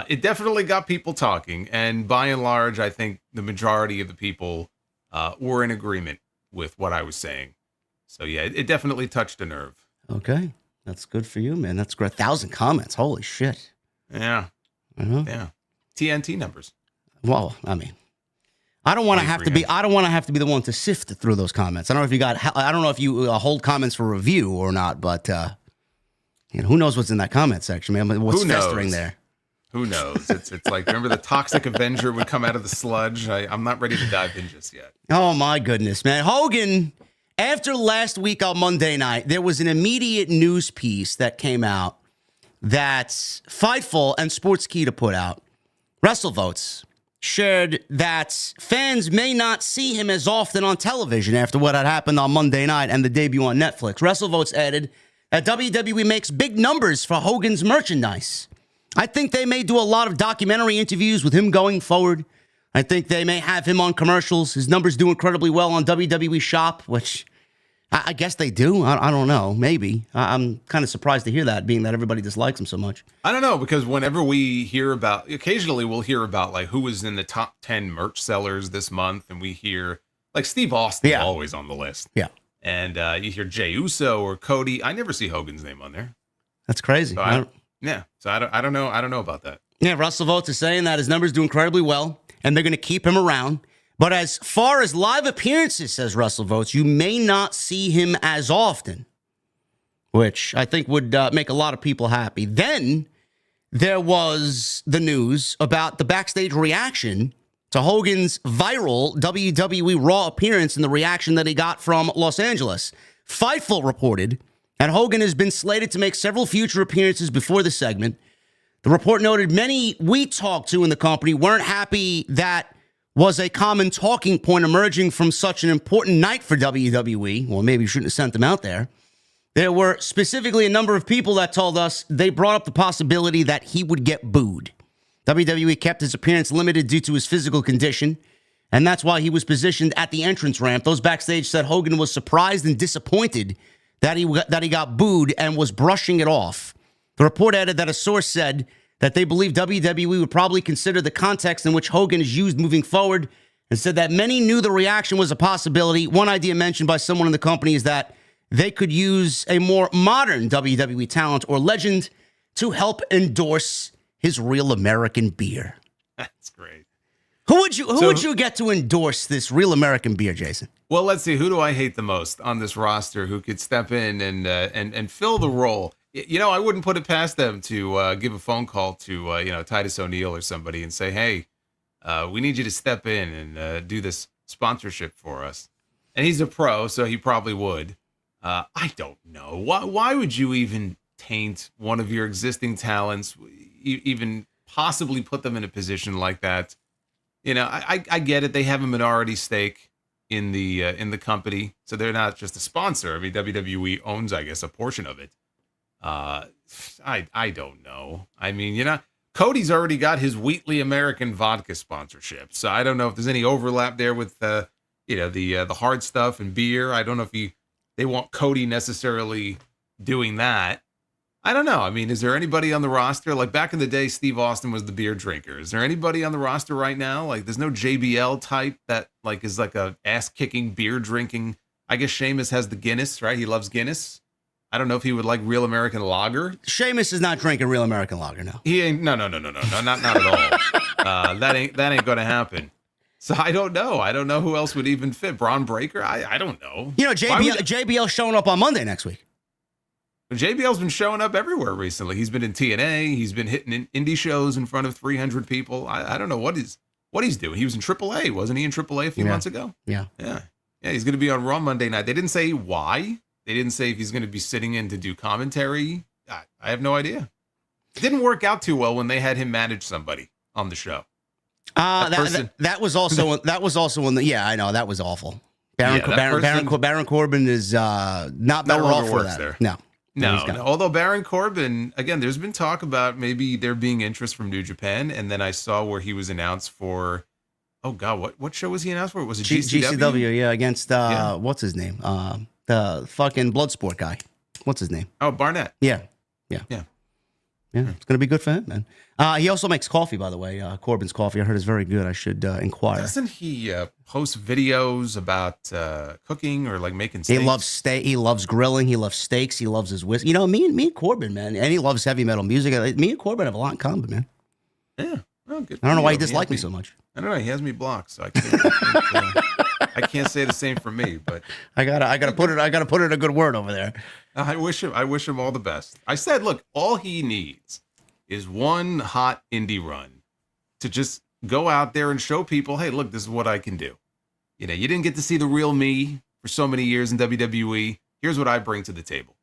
It definitely got people talking, and by and large, I think the majority of the people were in agreement with what I was saying. So yeah, it definitely touched a nerve. Okay, that's good for you, man. That's great. 1,000 comments. Holy shit. Yeah. Yeah. TNT numbers. Well, I mean, I don't want to have to be. I don't want to have to be the one to sift through those comments. I don't know if you got. I don't know if you hold comments for review or not, but who knows what's in that comment section, man? What's festering there? Who knows? It's like, remember the Toxic Avenger would come out of the sludge? I'm not ready to dive in just yet. Oh, my goodness, man. Hogan, after last week on Monday night, there was an immediate news piece that came out that Fightful and Sportskeeda put out. WrestleVotes shared that fans may not see him as often on television after what had happened on Monday night and the debut on Netflix. WrestleVotes added that WWE makes big numbers for Hogan's merchandise. I think they may do a lot of documentary interviews with him going forward. I think they may have him on commercials. His numbers do incredibly well on WWE Shop, which I guess they do. I don't know. Maybe. I'm kind of surprised to hear that, being that everybody dislikes him so much. I don't know, because whenever we hear about, occasionally we'll hear about like who was in the top 10 merch sellers this month, and we hear like Steve Austin always on the list. Yeah. And you hear Jey Uso or Cody. I never see Hogan's name on there. That's crazy. So I don't know. I don't know about that. Yeah, WrestleVotes is saying that his numbers do incredibly well, and they're going to keep him around. But as far as live appearances, says WrestleVotes, you may not see him as often, which I think would make a lot of people happy. Then there was the news about the backstage reaction to Hogan's viral WWE Raw appearance and the reaction that he got from Los Angeles. Fightful reported that Hogan has been slated to make several future appearances before the segment. The report noted many we talked to in the company weren't happy that was a common talking point emerging from such an important night for WWE. Well, maybe you shouldn't have sent them out there. There were specifically a number of people that told us they brought up the possibility that he would get booed. WWE kept his appearance limited due to his physical condition, and that's why he was positioned at the entrance ramp. Those backstage said Hogan was surprised and disappointed that he got booed and was brushing it off. The report added that a source said that they believe WWE would probably consider the context in which Hogan is used moving forward, and said that many knew the reaction was a possibility. One idea mentioned by someone in the company is that they could use a more modern WWE talent or legend to help endorse his Real American beer. That's great. Who would you get to endorse this Real American beer, Jason? Well, let's see. Who do I hate the most on this roster who could step in and fill the role? You know, I wouldn't put it past them to give a phone call to Titus O'Neil or somebody and say, hey, we need you to step in and do this sponsorship for us. And he's a pro, so he probably would. I don't know. Why would you even taint one of your existing talents, even possibly put them in a position like that? You know, I get it. They have a minority stake in the company, so they're not just a sponsor. I mean, WWE owns, I guess, a portion of it. I don't know. I mean, Cody's already got his Wheatley American vodka sponsorship, so I don't know if there's any overlap there with the hard stuff and beer. I don't know if they want Cody necessarily doing that. I don't know. I mean, is there anybody on the roster? Like back in the day, Steve Austin was the beer drinker. Is there anybody on the roster right now? Like there's no JBL type that like is like a ass kicking beer drinking. I guess Sheamus has the Guinness, right? He loves Guinness. I don't know if he would like Real American Lager. Sheamus is not drinking Real American Lager, no. He ain't. No, not at all. That ain't going to happen. So I don't know. I don't know who else would even fit. Braun Breaker? I don't know. JBL showing up on Monday next week. JBL's been showing up everywhere recently. He's been in TNA. He's been hitting indie shows in front of 300 people. I don't know what he's doing. He was in AAA, wasn't he? In AAA a few months ago. Yeah. He's going to be on Raw Monday night. They didn't say why. They didn't say if he's going to be sitting in to do commentary. I have no idea. It didn't work out too well when they had him manage somebody on the show. That was also when I know that was awful. Baron Corbin is not better off for that. There. No. Although Baron Corbin, again, there's been talk about maybe there being interest from New Japan, and then I saw where he was announced for. Oh God, what show was he announced for? Was it GCW? GCW, yeah, against what's his name? The fucking Bloodsport guy. What's his name? Oh, Barnett. Yeah. Yeah, it's going to be good for him, man. He also makes coffee, by the way. Corbin's coffee, I heard, is very good. I should inquire. Doesn't he post videos about cooking or like making steaks? He loves steak. He loves grilling. He loves steaks. He loves his whiskey. You know, me and Corbin, man, and he loves heavy metal music. Me and Corbin have a lot in common, man. Yeah. Oh, good. I don't know why he disliked me so much. I don't know. He has me blocked, so I can't say the same for me. But I gotta put in a good word over there. I wish him all the best. I said, look, all he needs is one hot indie run to just go out there and show people, hey, look, this is what I can do. You know, you didn't get to see the real me for so many years in WWE. Here's what I bring to the table.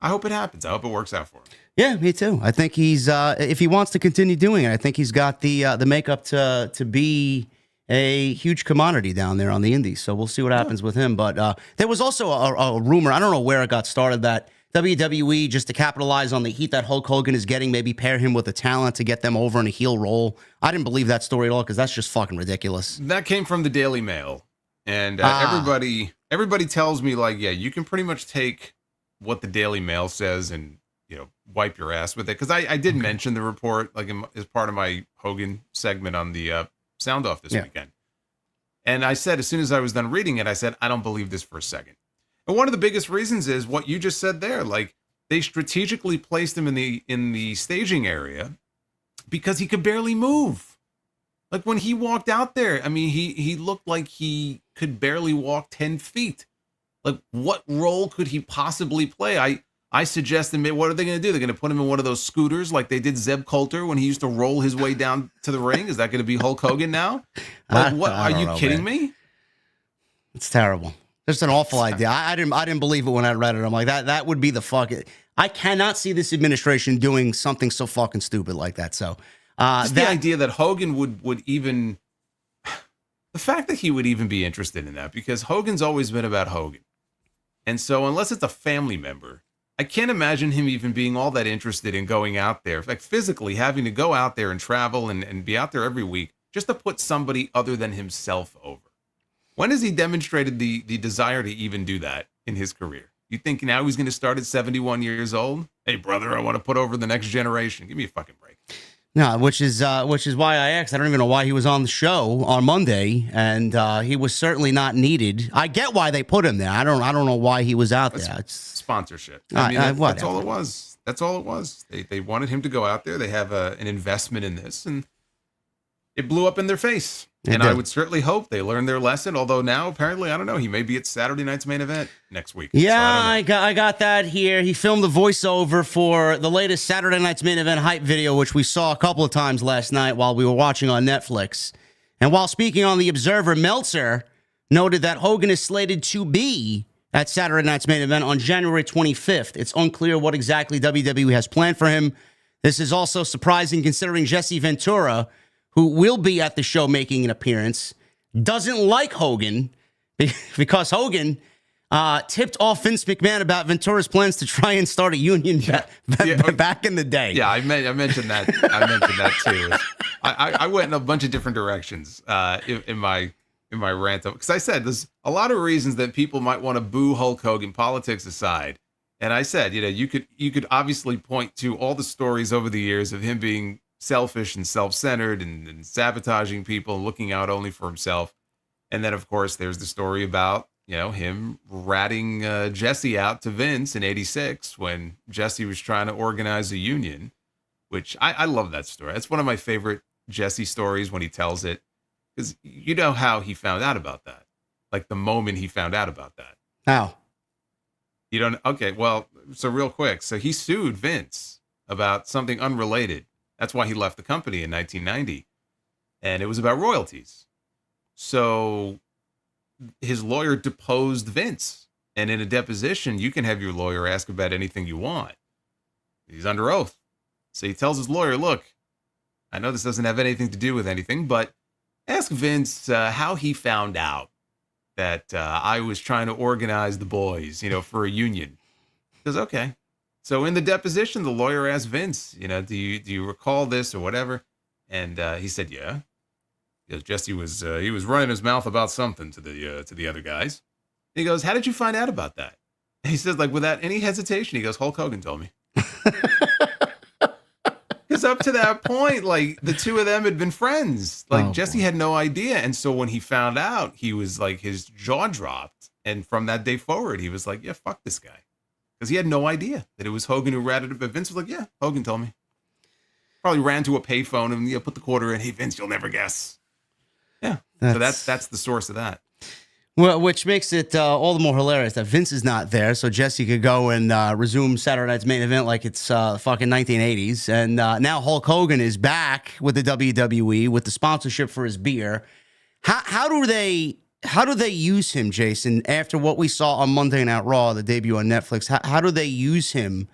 I hope it happens. I hope it works out for him. Yeah, me too. I think he's if he wants to continue doing it, I think he's got the makeup to be a huge commodity down there on the indies. So we'll see what happens with him. But there was also a rumor, I don't know where it got started, that WWE, just to capitalize on the heat that Hulk Hogan is getting, maybe pair him with a talent to get them over in a heel role. I didn't believe that story at all because that's just fucking ridiculous. That came from the Daily Mail. And everybody tells me, like, yeah, you can pretty much take what the Daily Mail says and, you know, wipe your ass with it. Because I did mention the report, like, as part of my Hogan segment on the Sound Off this weekend. And I said, as soon as I was done reading it, I said, I don't believe this for a second. And one of the biggest reasons is what you just said there. Like, they strategically placed him in the staging area because he could barely move. Like, when he walked out there, I mean, he looked like he could barely walk 10 feet. Like, what role could he possibly play? I suggested, what are they going to do? They're going to put him in one of those scooters like they did Zeb Coulter when he used to roll his way down to the ring. Is that going to be Hulk Hogan now? Like, what? Are you kidding me? It's terrible. Just an awful idea. I didn't believe it when I read it. I'm like, that would be the fuck. I cannot see this administration doing something so fucking stupid like that. So the idea that Hogan would even, the fact that he would even be interested in that, because Hogan's always been about Hogan. And so unless it's a family member, I can't imagine him even being all that interested in going out there, like physically having to go out there and travel and be out there every week just to put somebody other than himself over. When has he demonstrated the desire to even do that in his career? You think now he's going to start at 71 years old? Hey, brother, I want to put over the next generation. Give me a fucking break. No, which is why I asked. I don't even know why he was on the show on Monday, and he was certainly not needed. I get why they put him there. I don't know why he was out there. It's sponsorship. I mean, that's all it was. That's all it was. They wanted him to go out there. They have an investment in this, and it blew up in their face. I would certainly hope they learned their lesson. Although now, apparently, I don't know, he may be at Saturday night's main event next week. Yeah, so I got that here. He filmed the voiceover for the latest Saturday night's main event hype video, which we saw a couple of times last night while we were watching on Netflix. And while speaking on The Observer, Meltzer noted that Hogan is slated to be at Saturday night's main event on January 25th. It's unclear what exactly WWE has planned for him. This is also surprising considering Jesse Ventura, who will be at the show making an appearance, doesn't like Hogan because Hogan tipped off Vince McMahon about Ventura's plans to try and start a union back in the day. Yeah, I mentioned that. I mentioned that too. I went in a bunch of different directions in my rant, because I said there's a lot of reasons that people might want to boo Hulk Hogan, politics aside. And I said, you could obviously point to all the stories over the years of him being selfish and self-centered and sabotaging people and looking out only for himself. And then, of course, there's the story about, him ratting Jesse out to Vince in '86 when Jesse was trying to organize a union, which I love that story. That's one of my favorite Jesse stories when he tells it, because you know how he found out about that. Like the moment he found out about that. How? You don't? Okay, well, so real quick. So he sued Vince about something unrelated. That's why he left the company in 1990. And it was about royalties. So his lawyer deposed Vince. And in a deposition, you can have your lawyer ask about anything you want. He's under oath. So he tells his lawyer, look, I know this doesn't have anything to do with anything, but ask Vince how he found out that I was trying to organize the boys, for a union. He goes, okay. So in the deposition, the lawyer asked Vince, do you recall this or whatever? And he said, yeah. Because Jesse was he was running his mouth about something to the other guys. He goes, how did you find out about that? And he says, like, without any hesitation, he goes, Hulk Hogan told me. because up to that point, like the two of them had been friends. Like Jesse boy. had no idea. And so when he found out, he was like, his jaw dropped. And from that day forward, he was like, yeah, fuck this guy. Because he had no idea that it was Hogan who ratted it. But Vince was like, yeah, Hogan told me. Probably ran to a payphone and put the quarter in. Hey, Vince, you'll never guess. Yeah. So that's the source of that. Well, which makes it all the more hilarious that Vince is not there, so Jesse could go and resume Saturday Night's Main Event like it's fucking 1980s. And now Hulk Hogan is back with the WWE with the sponsorship for his beer. How do they use him, Jason? After what we saw on Monday Night Raw, the debut on Netflix, how do they use him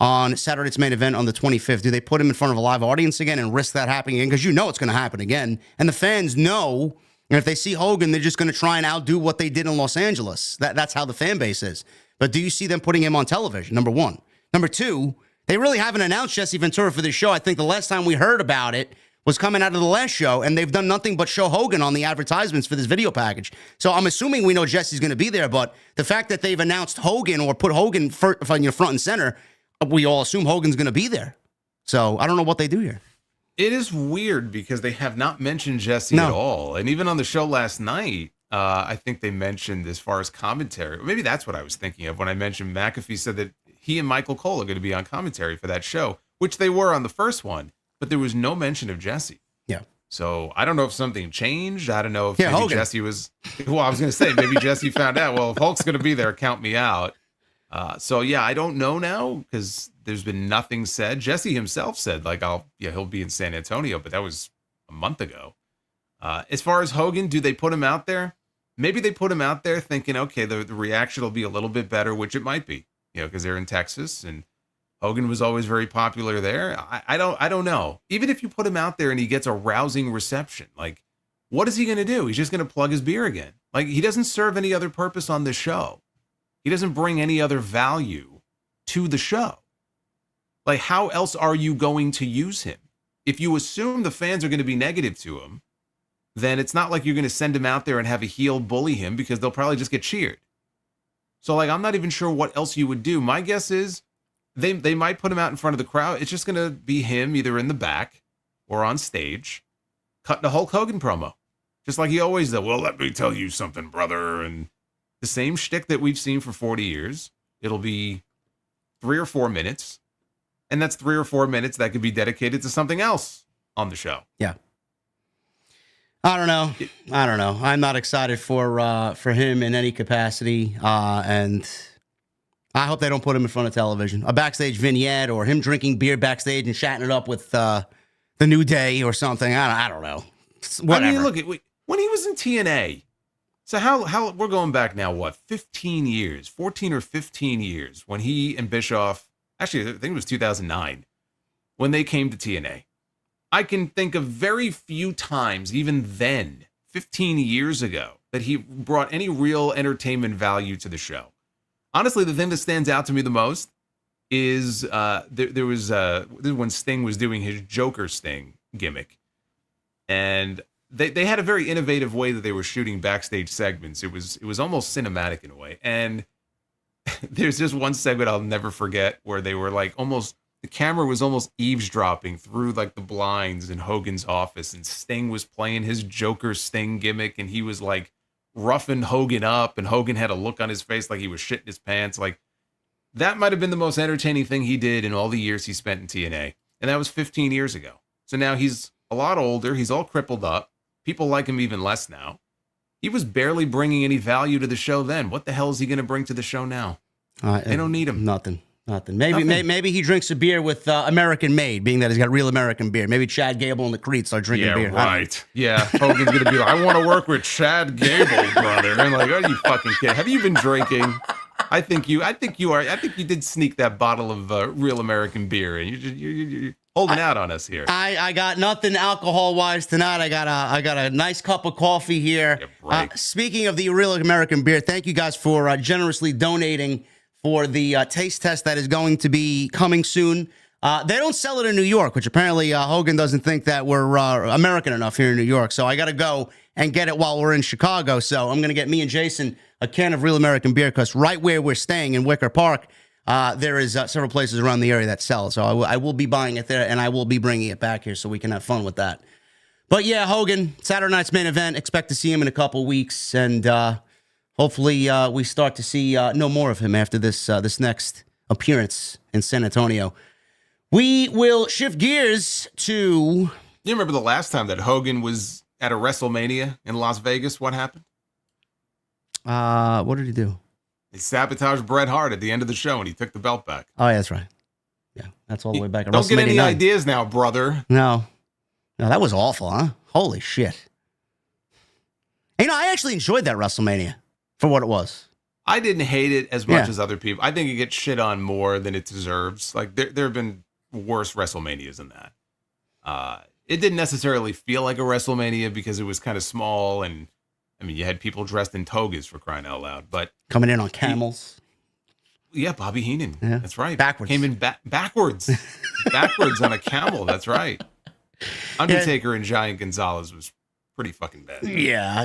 on Saturday Night's Main Event on the 25th? Do they put him in front of a live audience again and risk that happening again? Because you know it's going to happen again, and the fans know. And if they see Hogan, they're just going to try and outdo what they did in Los Angeles. That's how the fan base is. But do you see them putting him on television? Number one. Number two, they really haven't announced Jesse Ventura for this show. I think the last time we heard about it was coming out of the last show, and they've done nothing but show Hogan on the advertisements for this video package. So I'm assuming we know Jesse's going to be there, but the fact that they've announced Hogan or put Hogan front and center, we all assume Hogan's going to be there. So I don't know what they do here. It is weird because they have not mentioned Jesse at all. And even on the show last night, I think they mentioned as far as commentary. Maybe that's what I was thinking of when I mentioned McAfee said that he and Michael Cole are going to be on commentary for that show, which they were on the first one, but there was no mention of Jesse. Yeah. So I don't know if something changed. I don't know if maybe Hogan. Jesse was, well, I was going to say, maybe Jesse found out, well, if Hulk's going to be there, count me out. So yeah, I don't know now because there's been nothing said. Jesse himself said like, he'll be in San Antonio, but that was a month ago. As far as Hogan, do they put him out there? Maybe they put him out there thinking, okay, the reaction will be a little bit better, which it might be, because they're in Texas and Hogan was always very popular there. I don't know. Even if you put him out there and he gets a rousing reception, like what is he going to do? He's just going to plug his beer again. Like he doesn't serve any other purpose on this show. He doesn't bring any other value to the show. Like, how else are you going to use him? If you assume the fans are going to be negative to him, then it's not like you're going to send him out there and have a heel bully him because they'll probably just get cheered. So, like, I'm not even sure what else you would do. My guess is they might put him out in front of the crowd. It's just going to be him either in the back or on stage, cutting a Hulk Hogan promo. Just like he always does. Well, let me tell you something, brother. And the same shtick that we've seen for 40 years. It'll be 3 or 4 minutes. And that's 3 or 4 minutes that could be dedicated to something else on the show. Yeah. I don't know. I'm not excited for him in any capacity. And I hope they don't put him in front of television. A backstage vignette or him drinking beer backstage and chatting it up with the New Day or something. I don't know. Whatever. I mean, look, when he was in TNA, so how we're going back now, what, 15 years, 14 or 15 years when he and Bischoff, actually, I think it was 2009, when they came to TNA. I can think of very few times, even then, 15 years ago, that he brought any real entertainment value to the show. Honestly, the thing that stands out to me the most is there was when Sting was doing his Joker Sting gimmick. And they had a very innovative way that they were shooting backstage segments. It was almost cinematic in a way. And there's just one segment I'll never forget where they were like the camera was almost eavesdropping through like the blinds in Hogan's office, and Sting was playing his Joker Sting gimmick, and he was like roughing Hogan up, and Hogan had a look on his face like he was shitting his pants. Like that might have been the most entertaining thing he did in all the years he spent in TNA. And that was 15 years ago. So now he's a lot older. He's all crippled up. People like him even less now. He was barely bringing any value to the show then. What the hell is he going to bring to the show now? They don't need him. Nothing. Maybe he drinks a beer with American Made, being that he's got real American beer. Maybe Chad Gable and the Creeds are drinking beer. Right. Yeah, Hogan's going to be like, I want to work with Chad Gable, brother. And like, are you fucking kidding? Have you been drinking? I think you did sneak that bottle of real American beer, and you're holding out on us here. I got nothing alcohol-wise tonight. I got a nice cup of coffee here. Speaking of the real American beer, thank you guys for generously donating for the taste test that is going to be coming soon. They don't sell it in New York, which apparently Hogan doesn't think that we're American enough here in New York. So I got to go and get it while we're in Chicago. So I'm going to get me and Jason a can of real American beer, because right where we're staying in Wicker Park, there is several places around the area that sell. So I will be buying it there, and I will be bringing it back here so we can have fun with that. But yeah, Hogan, Saturday night's main event. Expect to see him in a couple weeks, and hopefully we start to see no more of him after this next appearance in San Antonio. We will shift gears to... You remember the last time that Hogan was at a WrestleMania in Las Vegas? What happened? What did he do? He sabotaged Bret Hart at the end of the show, and he took the belt back. Oh, yeah, that's right. Yeah, that's all the way back at Don't WrestleMania get any 9. ideas now, brother. No, that was awful, huh? Holy shit. I actually enjoyed that WrestleMania for what it was. I didn't hate it as much as other people. I think it gets shit on more than it deserves. Like, there have been worse WrestleManias than that. It didn't necessarily feel like a WrestleMania because it was kind of small, and I mean, you had people dressed in togas, for crying out loud. But coming in on camels. Yeah, Bobby Heenan. Yeah. That's right. Backwards. Came in backwards. Backwards on a camel. That's right. Undertaker and Giant Gonzalez was pretty fucking bad. Yeah.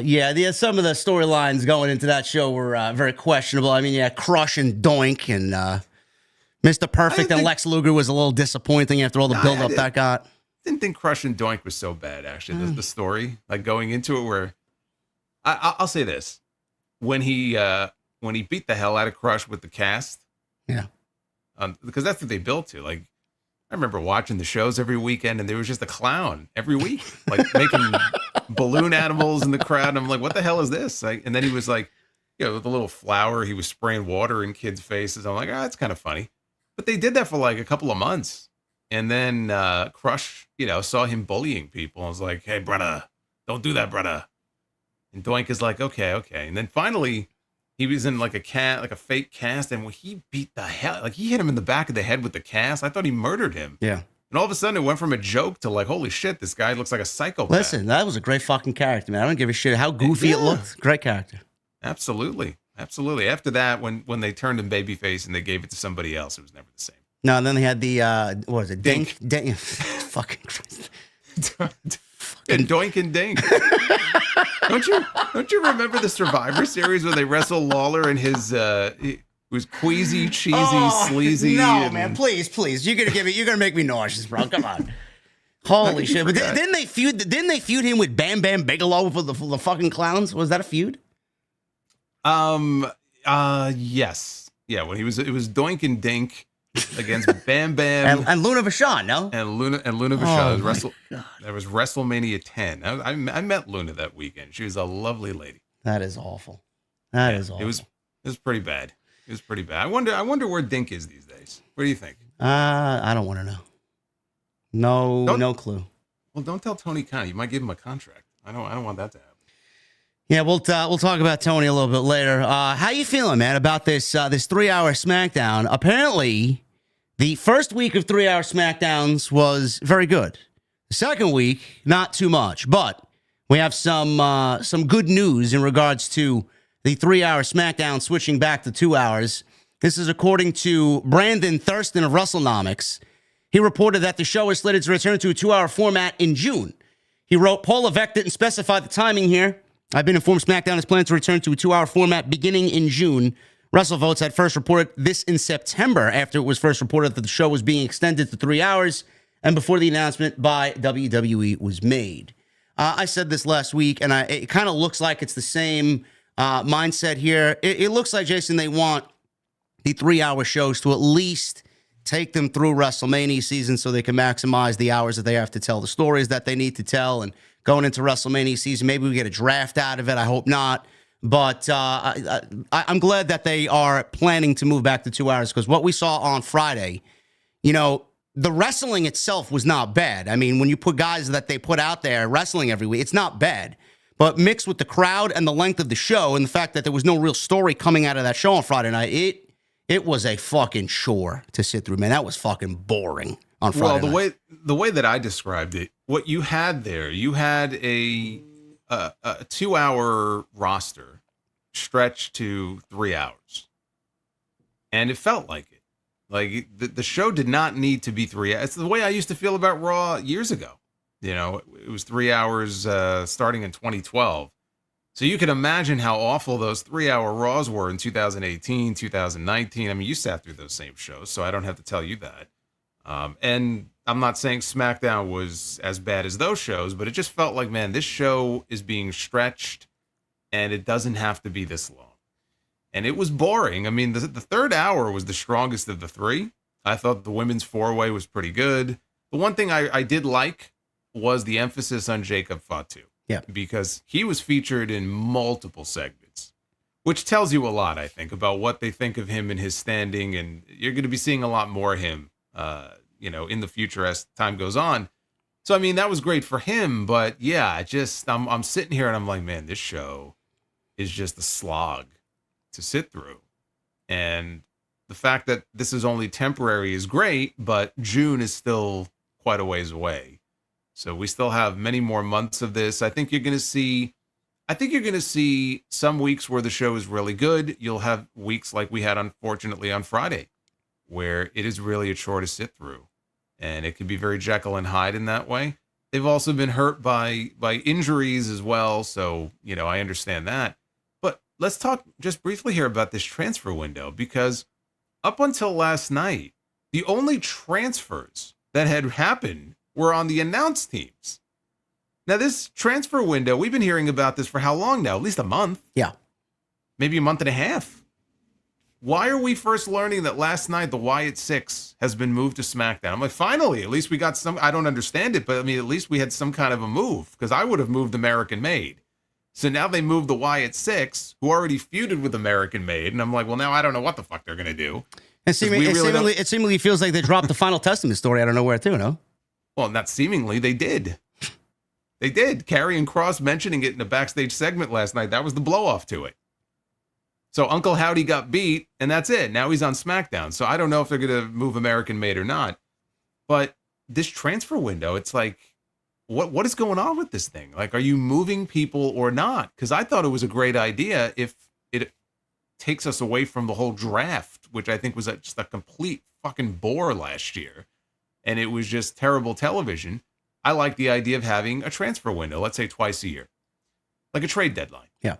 Some of the storylines going into that show were very questionable. I mean, Crush and Doink and Mr. Perfect and Lex Luger was a little disappointing after all the build-up that got. Didn't think Crush and Doink was so bad, actually. The story, like going into it, where I'll say this: when he beat the hell out of Crush with the cast, because that's what they built to. Like, I remember watching the shows every weekend, and there was just a clown every week, like making balloon animals in the crowd. And I'm like, what the hell is this? And then he was like, with a little flower, he was spraying water in kids' faces. I'm like, that's kind of funny. But they did that for like a couple of months. And then Crush, saw him bullying people. I was like, hey, brother, don't do that, brother. And Doink is like, okay. And then finally, he was in like a fake cast. And when he beat the hell, like he hit him in the back of the head with the cast. I thought he murdered him. Yeah. And all of a sudden, it went from a joke to like, holy shit, this guy looks like a psychopath. Listen, that was a great fucking character, man. I don't give a shit how goofy it looked. Great character. Absolutely. After that, when they turned him babyface and they gave it to somebody else, it was never the same. No, and then they had the what was it? Dink. Fucking Christ. And Doink and Dink. Don't you remember the Survivor Series where they wrestled Lawler and his he was queasy, cheesy, sleazy? No, man, please. You're gonna make me nauseous, bro. Come on. Holy shit. But didn't they feud him with Bam Bam Bigelow for the fucking clowns? Was that a feud? Yes. Yeah, when it was Doink and Dink against Bam Bam and Luna Vachon, no? And Luna Vachon. That was WrestleMania 10. I met Luna that weekend. She was a lovely lady. That is awful. That is awful. It was pretty bad. I wonder where Dink is these days. What do you think? I don't want to know. No clue. Well, don't tell Tony Khan. You might give him a contract. I don't want that to happen. Yeah, we'll talk about Tony a little bit later. How you feeling, man, about this 3-hour SmackDown? Apparently, the first week of 3-hour SmackDowns was very good. The second week, not too much, but we have some good news in regards to the 3-hour SmackDown switching back to 2 hours. This is according to Brandon Thurston of WrestleNomics. He reported that the show is slated to return to a 2-hour format in June. He wrote, Paul Levesque didn't specify the timing here. I've been informed SmackDown is planned to return to a 2-hour format beginning in June. WrestleVotes had first reported this in September after it was first reported that the show was being extended to 3 hours and before the announcement by WWE was made. I said this last week, and it kind of looks like it's the same mindset here. It looks like, Jason, they want the 3-hour shows to at least take them through WrestleMania season so they can maximize the hours that they have to tell the stories that they need to tell. And going into WrestleMania season, maybe we get a draft out of it. I hope not. But I'm glad that they are planning to move back to 2 hours, because what we saw on Friday, the wrestling itself was not bad. I mean, when you put guys that they put out there wrestling every week, it's not bad. But mixed with the crowd and the length of the show and the fact that there was no real story coming out of that show on Friday night, it was a fucking chore to sit through, man. That was fucking boring on Friday night. Well, the way that I described it, what you had there, you had a 2-hour roster stretched to 3 hours. And it felt like it. Like the show did not need to be 3 hours. It's the way I used to feel about Raw years ago. It was 3 hours starting in 2012. So you can imagine how awful those 3-hour Raws were in 2018, 2019. I mean, you sat through those same shows, so I don't have to tell you that. And I'm not saying SmackDown was as bad as those shows, but it just felt like, man, this show is being stretched and it doesn't have to be this long. And it was boring. I mean, the third hour was the strongest of the three. I thought the women's four-way was pretty good. The one thing I did like was the emphasis on Jacob Fatu. Yeah. Because he was featured in multiple segments, which tells you a lot, I think, about what they think of him and his standing. And you're going to be seeing a lot more of him, in the future as time goes on. So, I mean, that was great for him. But yeah, I'm sitting here and I'm like, man, this show is just a slog to sit through. And the fact that this is only temporary is great, but June is still quite a ways away. So we still have many more months of this. I think you're going to see some weeks where the show is really good. You'll have weeks like we had, unfortunately, on Friday, where it is really a chore to sit through. And it can be very Jekyll and Hyde in that way. They've also been hurt by injuries as well. So, I understand that. But let's talk just briefly here about this transfer window, because up until last night, the only transfers that had happened were on the announced teams. Now, this transfer window, we've been hearing about this for how long now? At least a month. Yeah. Maybe a month and a half. Why are we first learning that last night the Wyatt Six has been moved to SmackDown? I'm like, finally, at least we got some. I don't understand it, but I mean, at least we had some kind of a move, because I would have moved American Made. So now they moved the Wyatt Six, who already feuded with American Made. And I'm like, well, now I don't know what the fuck they're going to do. And it seemingly feels like they dropped the Final Testament story out of nowhere too, no? Well, not seemingly, they did. They did. Karrion Kross mentioning it in a backstage segment last night. That was the blow-off to it. So Uncle Howdy got beat, and that's it. Now he's on SmackDown. So I don't know if they're going to move American Made or not. But this transfer window, it's like, what is going on with this thing? Like, are you moving people or not? Because I thought it was a great idea if it takes us away from the whole draft, which I think was just a complete fucking bore last year. And it was just terrible television. I like the idea of having a transfer window, let's say twice a year, like a trade deadline. Yeah.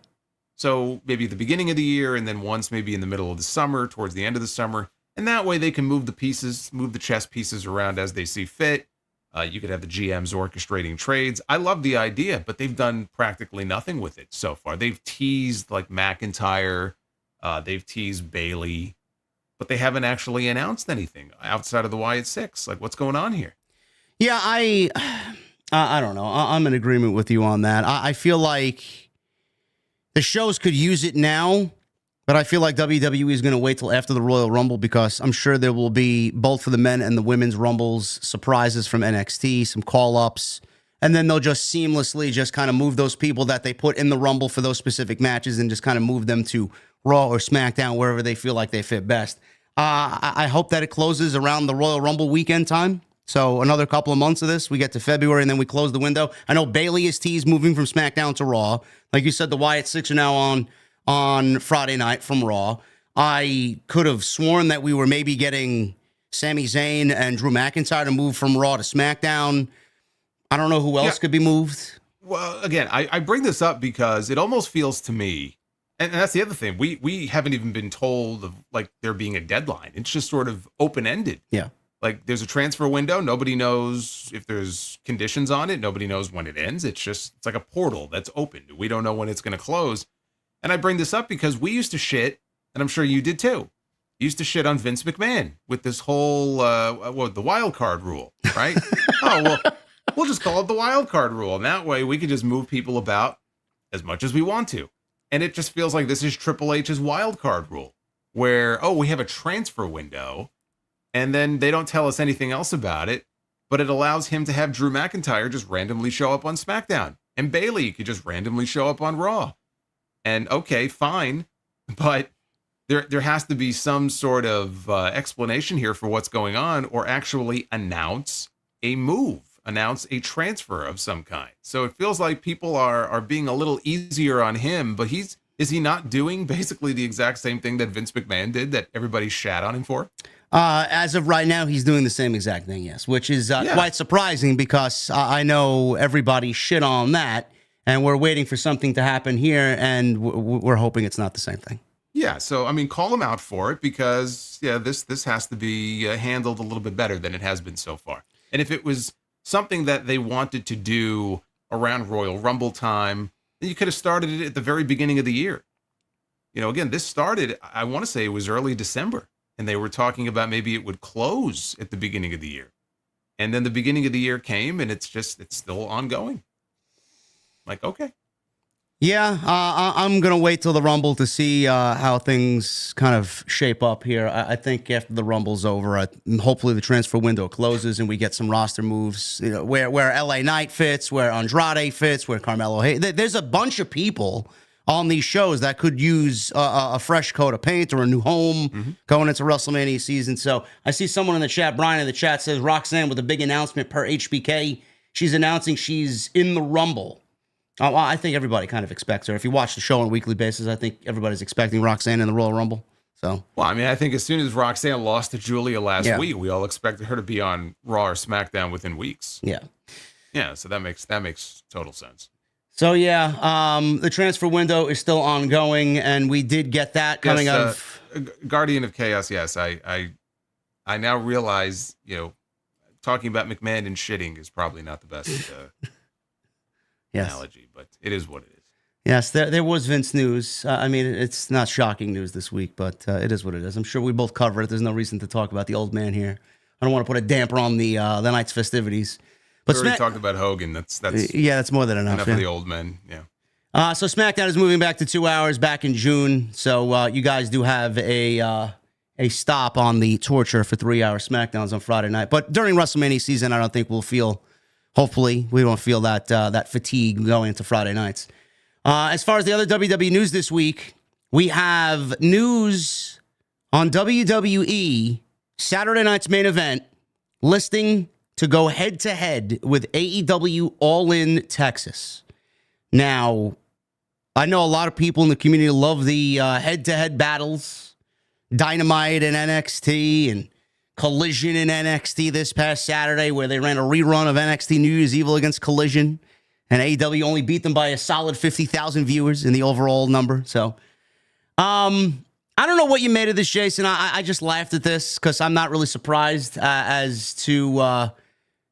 So maybe at the beginning of the year, and then once maybe in the middle of the summer, towards the end of the summer. And that way they can move the chess pieces around as they see fit. You could have the GMs orchestrating trades. I love the idea, but they've done practically nothing with it so far. They've teased like McIntyre. They've teased Bayley, but they haven't actually announced anything outside of the Wyatt Six. Like, what's going on here? Yeah, I don't know. I'm in agreement with you on that. I feel like the shows could use it now, but I feel like WWE is going to wait till after the Royal Rumble, because I'm sure there will be, both for the men and the women's Rumbles, surprises from NXT, some call-ups, and then they'll just seamlessly just kind of move those people that they put in the Rumble for those specific matches and just kind of move them to Raw or SmackDown, wherever they feel like they fit best. I hope that it closes around the Royal Rumble weekend time. So another couple of months of this, we get to February, and then we close the window. I know Bayley is teased moving from SmackDown to Raw. Like you said, the Wyatt Six are now on Friday night from Raw. I could have sworn that we were maybe getting Sami Zayn and Drew McIntyre to move from Raw to SmackDown. I don't know who else could be moved. Well, again, I bring this up because it almost feels to me, and that's the other thing, we haven't even been told of like there being a deadline. It's just sort of open-ended. Yeah. Like, there's a transfer window. Nobody knows if there's conditions on it. Nobody knows when it ends. It's like a portal that's opened. We don't know when it's going to close. And I bring this up because we used to shit, and I'm sure you did too. You used to shit on Vince McMahon with this whole, the wild card rule, right? Oh, well, we'll just call it the wild card rule. And that way we could just move people about as much as we want to. And it just feels like this is Triple H's wild card rule, where, we have a transfer window, and then they don't tell us anything else about it, but it allows him to have Drew McIntyre just randomly show up on SmackDown, and Bayley could just randomly show up on Raw. And okay, fine, but there has to be some sort of explanation here for what's going on, or actually announce a move, announce a transfer of some kind. So it feels like people are being a little easier on him, but is he not doing basically the exact same thing that Vince McMahon did that everybody shat on him for? As of right now, he's doing the same exact thing, yes, which is quite surprising, because I know everybody shit on that. and we're waiting for something to happen here, and we're hoping it's not the same thing. Yeah, so I mean, call them out for it because this has to be handled a little bit better than it has been so far. And if it was something that they wanted to do around Royal Rumble time, then you could have started it at the very beginning of the year. Again, this started, I want to say it was early December, and they were talking about maybe it would close at the beginning of the year. And then the beginning of the year came, and it's still ongoing. Like, okay. Yeah, I'm going to wait till the Rumble to see how things kind of shape up here. I think after the Rumble's over, hopefully the transfer window closes and we get some roster moves, where LA Knight fits, where Andrade fits, where Carmelo Hayes. There's a bunch of people on these shows that could use a fresh coat of paint or a new home going into WrestleMania season. So I see someone in the chat, Brian in the chat, says Roxanne with a big announcement per HBK. She's announcing she's in the Rumble. Well, I think everybody kind of expects her. If you watch the show on a weekly basis, I think everybody's expecting Roxanne in the Royal Rumble. So, well, I mean, I think as soon as Roxanne lost to Julia last week, we all expected her to be on Raw or SmackDown within weeks. Yeah. So that makes total sense. So the transfer window is still ongoing, and we did get that coming out of Guardian of Chaos. Yes, I now realize talking about McMahon and shitting is probably not the best analogy, but it is what it is. Yes, there was Vince news. I mean, it's not shocking news this week, but it is what it is. I'm sure we both cover it. There's no reason to talk about the old man here. I don't want to put a damper on the night's festivities. But we already talked about Hogan. That's more than enough. Enough of the old men. Yeah. So SmackDown is moving back to 2 hours back in June. So you guys do have a stop on the torture for 3-hour SmackDowns on Friday night. But during WrestleMania season, I don't think we'll feel. Hopefully, we don't feel that fatigue going into Friday nights. As far as the other WWE news this week, we have news on WWE Saturday night's main event listing to go head-to-head with AEW All In Texas. Now, I know a lot of people in the community love the head-to-head battles, Dynamite and NXT, and Collision in NXT this past Saturday, where they ran a rerun of NXT New Year's Evil against Collision, and AEW only beat them by a solid 50,000 viewers in the overall number. So, I don't know what you made of this, Jason. I just laughed at this because I'm not really surprised as to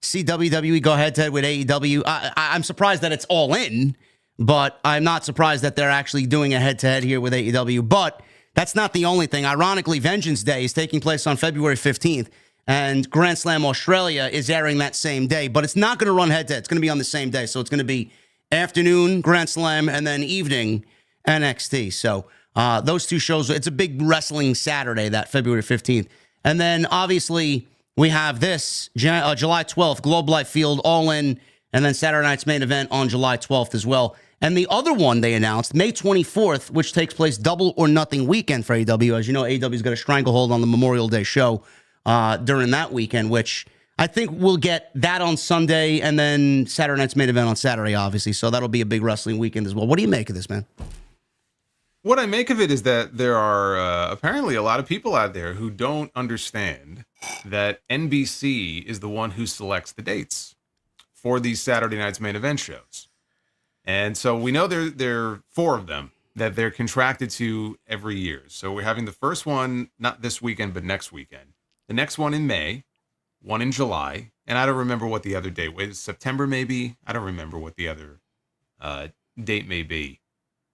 see WWE go head-to-head with AEW. I'm surprised that it's All In, but I'm not surprised that they're actually doing a head-to-head here with AEW. But that's not the only thing. Ironically, Vengeance Day is taking place on February 15th, and Grand Slam Australia is airing that same day. But it's not going to run head-to-head. It's going to be on the same day. So it's going to be afternoon Grand Slam and then evening NXT. So those two shows, it's a big wrestling Saturday, that February 15th. And then, obviously, we have this July 12th, Globe Life Field, All In, and then Saturday night's main event on July 12th as well. And the other one they announced, May 24th, which takes place double or nothing weekend for AEW. As you know, AEW's got a stranglehold on the Memorial Day show during that weekend, which I think we'll get that on Sunday and then Saturday night's main event on Saturday, obviously. So that'll be a big wrestling weekend as well. What do you make of this, man? What I make of it is that there are apparently a lot of people out there who don't understand that NBC is the one who selects the dates for these Saturday night's main event shows. And so we know there are 4 of them that they're contracted to every year. So we're having the first one, not this weekend, but next weekend. The next one in May, one in July, and I don't remember what the other date was. September, maybe? I don't remember what the other date may be.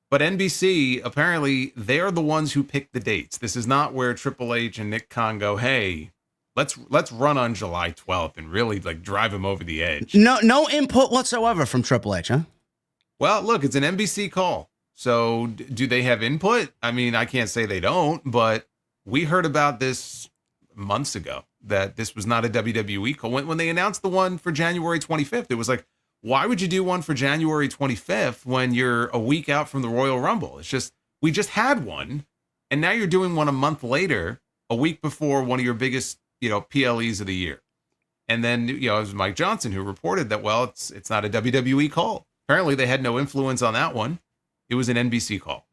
But NBC, apparently, they're the ones who pick the dates. This is not where Triple H and Nick Khan go, hey, let's run on July 12th and really drive them over the edge. No input whatsoever from Triple H, huh? Well, look, it's an NBC call. So do they have input? I mean, I can't say they don't, but we heard about this months ago, that this was not a WWE call. When they announced the one for January 25th, it was like, why would you do one for January 25th when you're a week out from the Royal Rumble? It's just, we just had one, and now you're doing one a month later, a week before one of your biggest, PLEs of the year. And then, it was Mike Johnson who reported that, well, it's not a WWE call. Apparently, they had no influence on that one. It was an NBC call.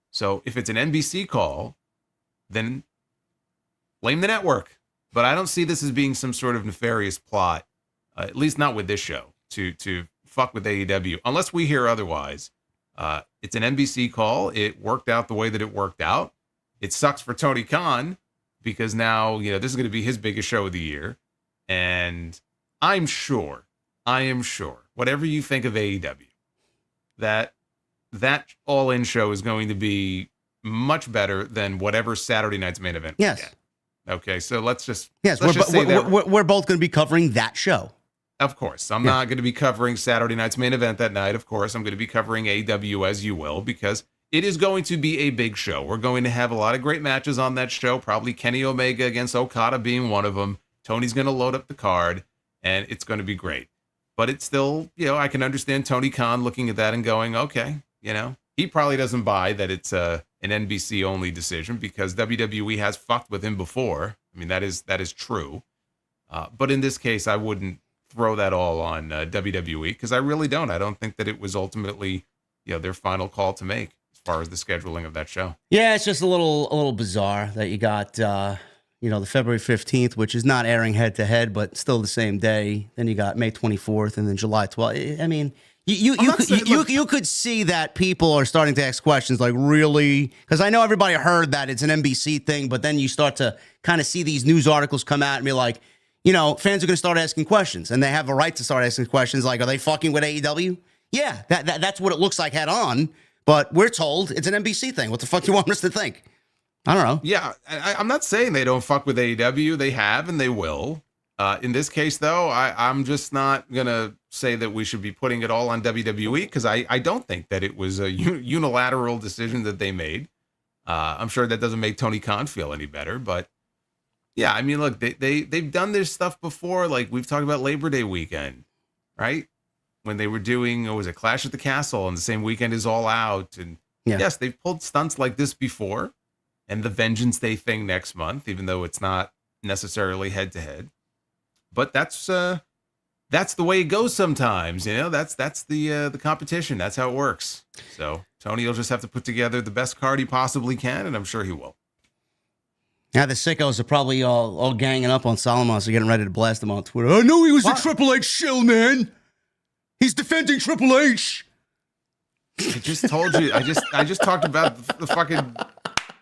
So if it's an NBC call, then blame the network. But I don't see this as being some sort of nefarious plot, at least not with this show, to fuck with AEW unless we hear otherwise. It's an NBC call. It worked out the way that it worked out. It sucks for Tony Khan because now, this is going to be his biggest show of the year. And I am sure, whatever you think of AEW, that all-in show is going to be much better than whatever Saturday night's main event. Yes. Get. Okay, so let's just we're both going to be covering that show. Of course. I'm not going to be covering Saturday night's main event that night. Of course, I'm going to be covering AEW as you will, because it is going to be a big show. We're going to have a lot of great matches on that show, probably Kenny Omega against Okada being one of them. Tony's going to load up the card, and it's going to be great. But it's still, I can understand Tony Khan looking at that and going, okay, he probably doesn't buy that it's an NBC-only decision because WWE has fucked with him before. I mean, that is true. But in this case, I wouldn't throw that all on WWE because I really don't. I don't think that it was ultimately, their final call to make as far as the scheduling of that show. Yeah, it's just a little bizarre that you got, the February 15th, which is not airing head to head, but still the same day. Then you got May 24th and then July 12th. I mean, you could see that people are starting to ask questions like, really? Because I know everybody heard that it's an NBC thing, but then you start to kind of see these news articles come out and be like, fans are going to start asking questions, and they have a right to start asking questions like, are they fucking with AEW? Yeah, that's what it looks like head on, but we're told it's an NBC thing. What the fuck do you want us to think? I don't know. Yeah, I'm not saying they don't fuck with AEW. They have, and they will. In this case, though, I'm just not going to say that we should be putting it all on WWE because I don't think that it was a unilateral decision that they made. I'm sure that doesn't make Tony Khan feel any better, but yeah, I mean, look, they've done this stuff before. Like we've talked about Labor Day weekend, right? When they were doing, was it Clash at the Castle on the same weekend as All Out? And yes, they've pulled stunts like this before. And the Vengeance Day thing next month, even though it's not necessarily head to head. But that's the way it goes sometimes. That's the competition. That's how it works. So Tony will just have to put together the best card he possibly can, and I'm sure he will. Now the sickos are probably all ganging up on Solomon, so getting ready to blast him on Twitter. I knew he was a Triple H shill, man. He's defending Triple H. I just told you. I just talked about the fucking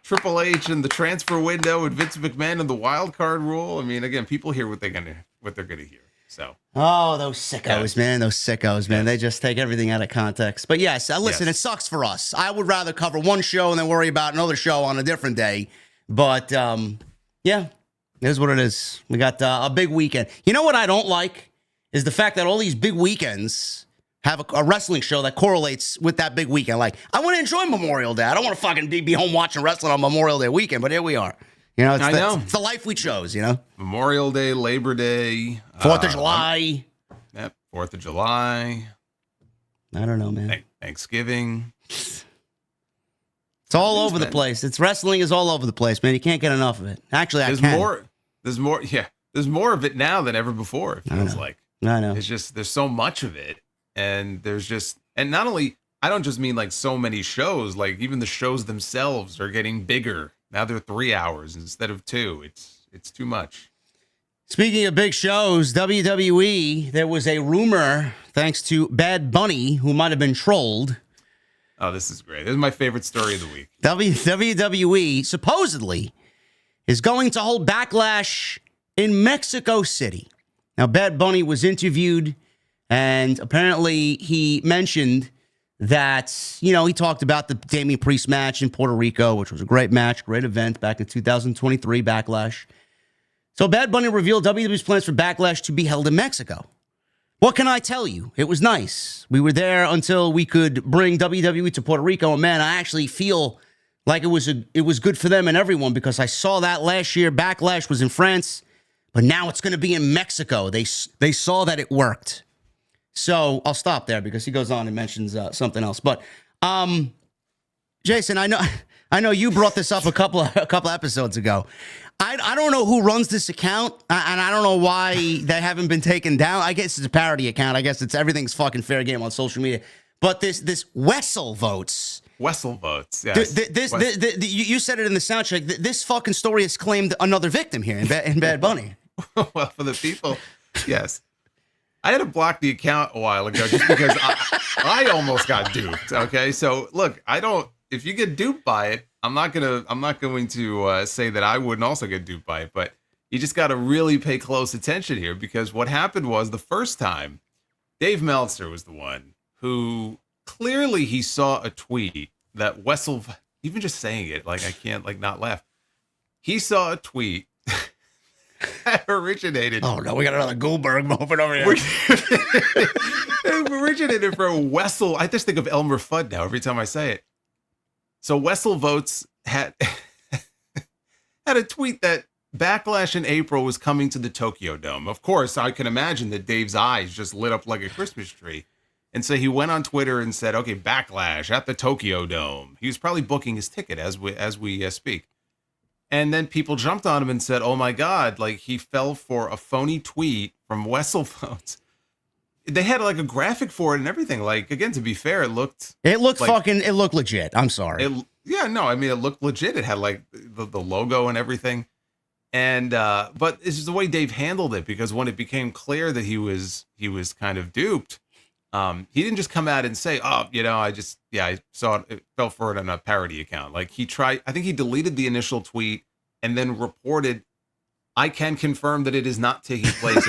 Triple H and the transfer window and Vince McMahon and the wild card rule. I mean, again, people hear what they're gonna hear. So. Oh, those sickos, man. Those sickos, man. They just take everything out of context. But yes, listen, It sucks for us. I would rather cover one show and then worry about another show on a different day. But, it is what it is. We got a big weekend. You know what I don't like is the fact that all these big weekends have a wrestling show that correlates with that big weekend. Like, I want to enjoy Memorial Day. I don't want to fucking be home watching wrestling on Memorial Day weekend, but here we are. It's the life we chose, Memorial Day, Labor Day. 4th of July. Yep, 4th of July. I don't know, man. Thanksgiving. It's all over the place. Wrestling is all over the place, man. You can't get enough of it. Actually, there's more. Yeah, there's more of it now than ever before. It feels like. I know. It's just there's so much of it, and and not only I don't just mean like so many shows. Like even the shows themselves are getting bigger now. They're 3 hours instead of 2. It's too much. Speaking of big shows, WWE. There was a rumor, thanks to Bad Bunny, who might have been trolled. Oh, this is great. This is my favorite story of the week. WWE supposedly is going to hold Backlash in Mexico City. Now, Bad Bunny was interviewed, and apparently he mentioned that, he talked about the Damian Priest match in Puerto Rico, which was a great match, great event back in 2023, Backlash. So Bad Bunny revealed WWE's plans for Backlash to be held in Mexico. What can I tell you? It was nice. We were there until we could bring WWE to Puerto Rico. And man, I actually feel like it was good for them and everyone because I saw that last year. Backlash was in France, but now it's going to be in Mexico. They saw that it worked. So I'll stop there because he goes on and mentions something else. But Jason, I know you brought this up a couple episodes ago. I don't know who runs this account, and I don't know why they haven't been taken down. I guess it's a parody account. I guess everything's fucking fair game on social media. But this Wessel votes. Wessel votes, yes. You said it in the soundtrack. This fucking story has claimed another victim here in Bad Bunny. Well, for the people, yes. I had to block the account a while ago just because I almost got duped. Okay, so look, if you get duped by it, I'm not going to say that I wouldn't also get duped by it, but you just got to really pay close attention here, because what happened was, the first time, Dave Meltzer was the one who clearly he saw a tweet that Wessel, even just saying it, like I can't like not laugh. He saw a tweet that originated. Oh no, we got another Goldberg moment over here. It originated from Wessel. I just think of Elmer Fudd now every time I say it. So Wessel Votes had a tweet that Backlash in April was coming to the Tokyo Dome. Of course, I can imagine that Dave's eyes just lit up like a Christmas tree. And so he went on Twitter and said, okay, Backlash at the Tokyo Dome. He was probably booking his ticket as we speak. And then people jumped on him and said, oh my God, like he fell for a phony tweet from Wessel Votes. They had like a graphic for it and everything. Like, again, to be fair, it looked legit. I'm sorry. It looked legit. It had like the logo and everything. And but it's just the way Dave handled it, because when it became clear that he was kind of duped, he didn't just come out and say, oh, I saw it fell for it on a parody account. Like I think he deleted the initial tweet and then reported, I can confirm that it is not taking place.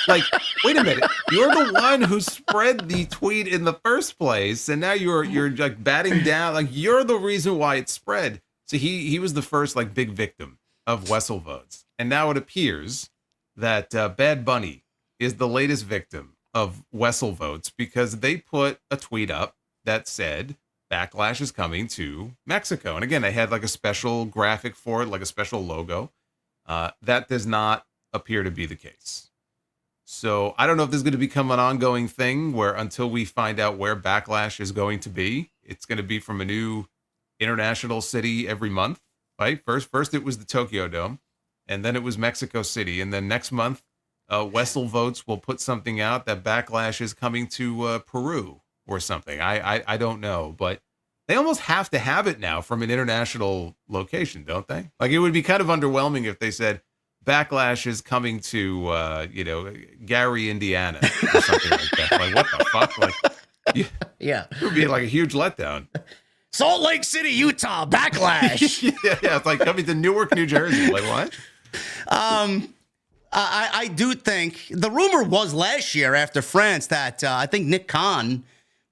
Like, wait a minute, you're the one who spread the tweet in the first place, and now you're like batting down. Like, you're the reason why it spread. So he was the first like big victim of Wessel Votes, and now it appears that Bad Bunny is the latest victim of Wessel Votes, because they put a tweet up that said Backlash is coming to Mexico, and again they had like a special graphic for it, like a special logo. That does not appear to be the case. So I don't know if this is going to become an ongoing thing where until we find out where Backlash is going to be, it's going to be from a new international city every month, right? First it was the Tokyo Dome, and then it was Mexico City. And then next month, Wessel Votes will put something out that Backlash is coming to Peru or something. I don't know, but they almost have to have it now from an international location, don't they? Like, it would be kind of underwhelming if they said Backlash is coming to, Gary, Indiana, or something like that. Like, what the fuck? Like, yeah, it would be like a huge letdown. Salt Lake City, Utah, Backlash. yeah, it's like coming to Newark, New Jersey. Like, what? I do think the rumor was last year after France that I think Nick Khan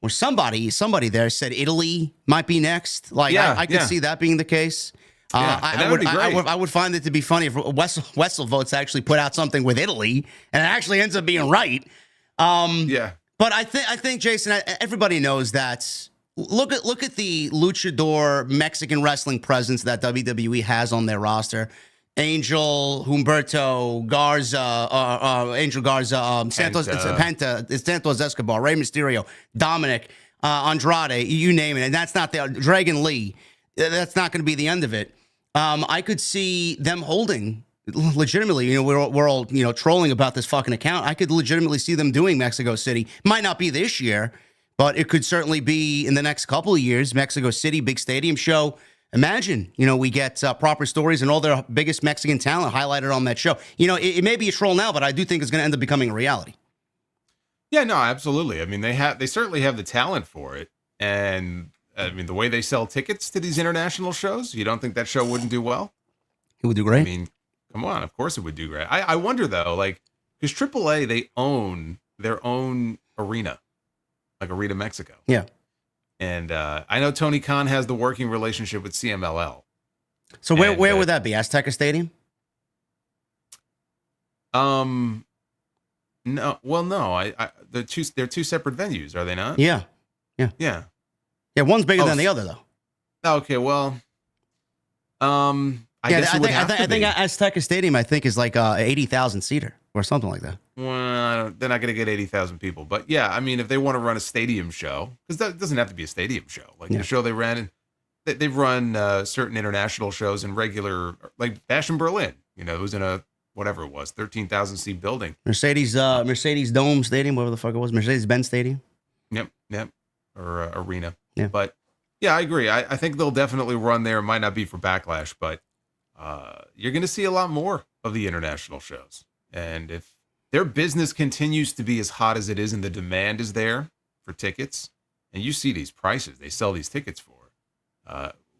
or somebody there said Italy might be next. Like, I could see that being the case. I would find it to be funny if Wessel Votes actually put out something with Italy and it actually ends up being right. But I think Jason, everybody knows that. Look at the luchador Mexican wrestling presence that WWE has on their roster. Angel, Humberto, Santos Penta, Santos Escobar, Rey Mysterio, Dominic, Andrade, you name it. And that's not the Dragon Lee. That's not going to be the end of it. I could see them holding legitimately, we're all, trolling about this fucking account. I could legitimately see them doing Mexico City. Might not be this year, but it could certainly be in the next couple of years. Mexico City, big stadium show. Imagine, we get proper stories and all their biggest Mexican talent highlighted on that show. It may be a troll now, but I do think it's going to end up becoming a reality. Yeah, no, absolutely. I mean, they certainly have the talent for it. And I mean, the way they sell tickets to these international shows, you don't think that show wouldn't do well? It would do great. I mean, come on, of course it would do great. I wonder though, like, because AAA, they own their own arena, like Arena Mexico. Yeah. And I know Tony Khan has the working relationship with CMLL. So where would that be? Azteca Stadium? No. Well, no. They're two separate venues, are they not? Yeah. One's bigger than the other, though. Okay. Well, I think Azteca Stadium, is like 80,000 seater or something like that. Well, they're not going to get 80,000 people, but yeah, I mean, if they want to run a stadium show, because that doesn't have to be a stadium show, like the show they ran, they've run certain international shows in regular, like Bash in Berlin. It was in a whatever it was, 13,000 seat building, Mercedes Dome Stadium, whatever the fuck it was, Mercedes-Benz Stadium. Yep, or arena. Yeah, but yeah, I agree. I think they'll definitely run there. It might not be for Backlash, but you're going to see a lot more of the international shows, and if their business continues to be as hot as it is, and the demand is there for tickets. And you see these prices they sell these tickets for.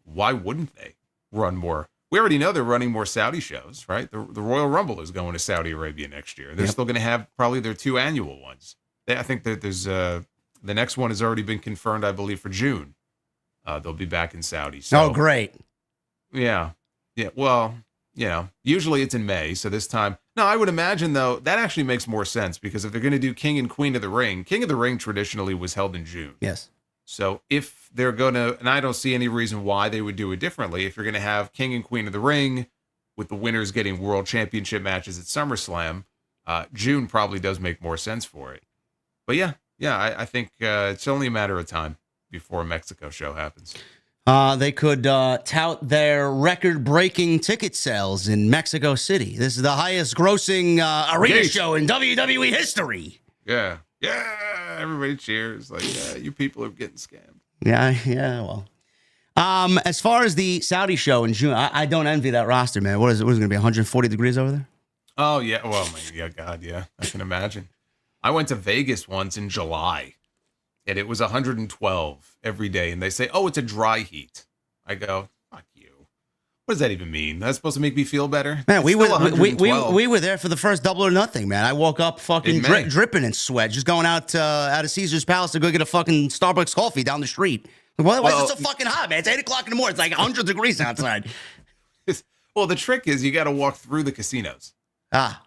Why wouldn't they run more? We already know they're running more Saudi shows, right? The Royal Rumble is going to Saudi Arabia next year. They're still going to have probably their 2 annual ones. I think that there's the next one has already been confirmed, I believe, for June. They'll be back in Saudi. So, oh, great. Yeah. Well, usually it's in May. So this time, no, I would imagine, though, that actually makes more sense because if they're going to do King and Queen of the Ring traditionally was held in June. Yes. So if they're going to, and I don't see any reason why they would do it differently, if you're going to have King and Queen of the Ring with the winners getting world championship matches at SummerSlam, June probably does make more sense for it. But I think it's only a matter of time before a Mexico show happens. They could tout their record-breaking ticket sales in Mexico City. This is the highest-grossing arena show in WWE history. Yeah. Everybody cheers. Like, yeah, you people are getting scammed. Yeah. Well, as far as the Saudi show in June, I don't envy that roster, man. What is it? What is it going to be? 140 degrees over there? Oh yeah. Well, God, yeah. I can imagine. I went to Vegas once in July, and it was 112 every day. And they say, "Oh, it's a dry heat." I go, "Fuck you." What does that even mean? That's supposed to make me feel better? Man, we were there for the first Double or Nothing, man. I woke up fucking dripping in sweat, just going out of Caesar's Palace to go get a fucking Starbucks coffee down the street. Why is it so fucking hot, man? It's 8 o'clock in the morning. It's like 100 degrees outside. Well, the trick is you got to walk through the casinos.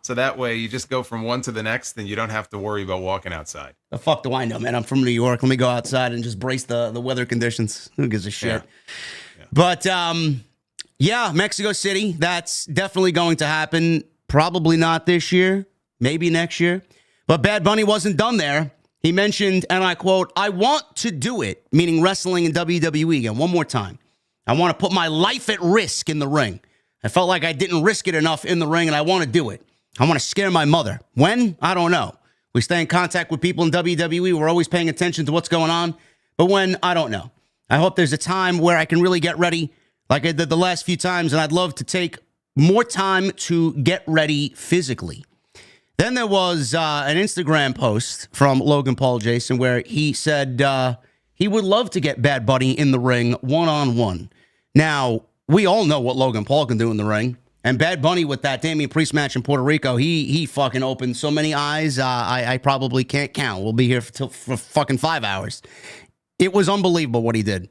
So that way you just go from one to the next, and you don't have to worry about walking outside. The fuck do I know, man? I'm from New York. Let me go outside and just brace the weather conditions. Who gives a shit? Yeah. But, yeah, Mexico City, that's definitely going to happen. Probably not this year, maybe next year. But Bad Bunny wasn't done there. He mentioned, and I quote, "I want to do it," meaning wrestling in WWE again, one more time. "I want to put my life at risk in the ring. I felt like I didn't risk it enough in the ring, and I want to do it. I want to scare my mother. When? I don't know. We stay in contact with people in WWE. We're always paying attention to what's going on. But when? I don't know. I hope there's a time where I can really get ready like I did the last few times, and I'd love to take more time to get ready physically." Then there was an Instagram post from Logan Paul Jason where he said he would love to get Bad Bunny in the ring one-on-one. Now, we all know what Logan Paul can do in the ring, and Bad Bunny with that Damian Priest match in Puerto Rico, he fucking opened so many eyes, I probably can't count. We'll be here for fucking 5 hours. It was unbelievable what he did.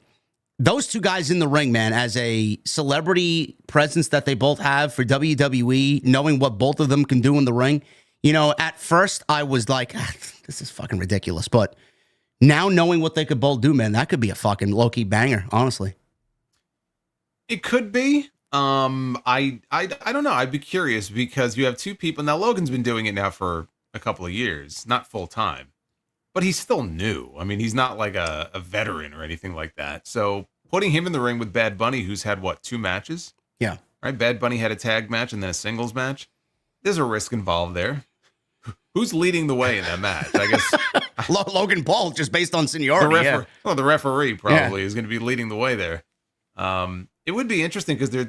Those two guys in the ring, man, as a celebrity presence that they both have for WWE, knowing what both of them can do in the ring, at first I was like, this is fucking ridiculous. But now knowing what they could both do, man, that could be a fucking low-key banger, honestly. It could be. I don't know. I'd be curious because you have two people. Now, Logan's been doing it now for a couple of years, not full-time. But he's still new. I mean, he's not like a veteran or anything like that. So putting him in the ring with Bad Bunny, who's had, 2 matches? Yeah. Right? Bad Bunny had a tag match and then a singles match. There's a risk involved there. Who's leading the way in that match? I guess Logan Paul, just based on seniority. The referee probably is going to be leading the way there. It would be interesting because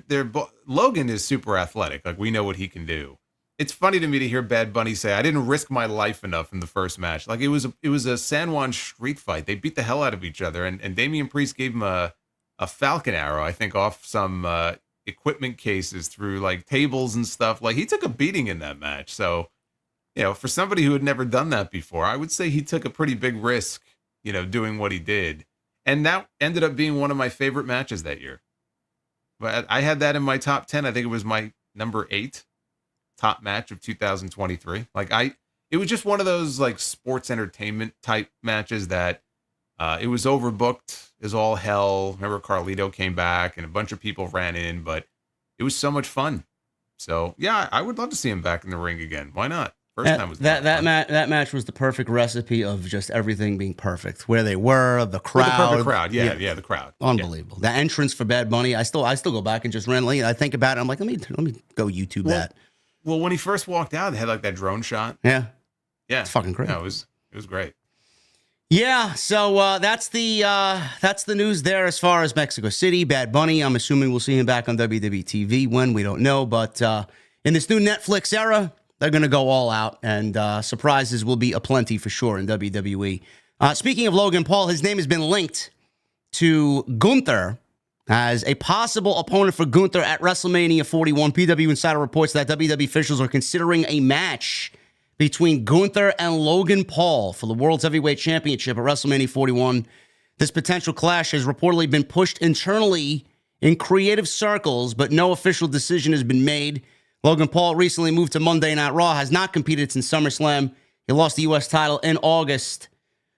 Logan is super athletic. Like, we know what he can do. It's funny to me to hear Bad Bunny say, "I didn't risk my life enough in the first match." Like, it was a San Juan street fight. They beat the hell out of each other, and Damian Priest gave him a falcon arrow, I think, off some equipment cases through like tables and stuff. Like, he took a beating in that match. So, for somebody who had never done that before, I would say he took a pretty big risk, doing what he did. And that ended up being one of my favorite matches that year. But I had that in my top 10. I think it was my number 8 top match of 2023. It was just one of those like sports entertainment type matches that it was overbooked as all hell. Remember, Carlito came back and a bunch of people ran in, but it was so much fun. So yeah, I would love to see him back in the ring again. Why not? First time was that match was the perfect recipe of just everything being perfect. Where they were, the crowd, the perfect crowd, yeah, the crowd, unbelievable. Yeah. The entrance for Bad Bunny, I still go back and just randomly I think about it. I'm like, let me go YouTube that. Well, when he first walked out, they had like that drone shot. Yeah, it's fucking great. No, it was great. Yeah, so that's the news there as far as Mexico City. Bad Bunny, I'm assuming we'll see him back on WWE TV when, we don't know, but in this new Netflix era, they're going to go all out, and surprises will be aplenty for sure in WWE. Speaking of Logan Paul, his name has been linked to Gunther as a possible opponent for Gunther at WrestleMania 41. PW Insider reports that WWE officials are considering a match between Gunther and Logan Paul for the World's Heavyweight Championship at WrestleMania 41. This potential clash has reportedly been pushed internally in creative circles, but no official decision has been made. Logan Paul recently moved to Monday Night Raw, has not competed since SummerSlam. He lost the U.S. title in August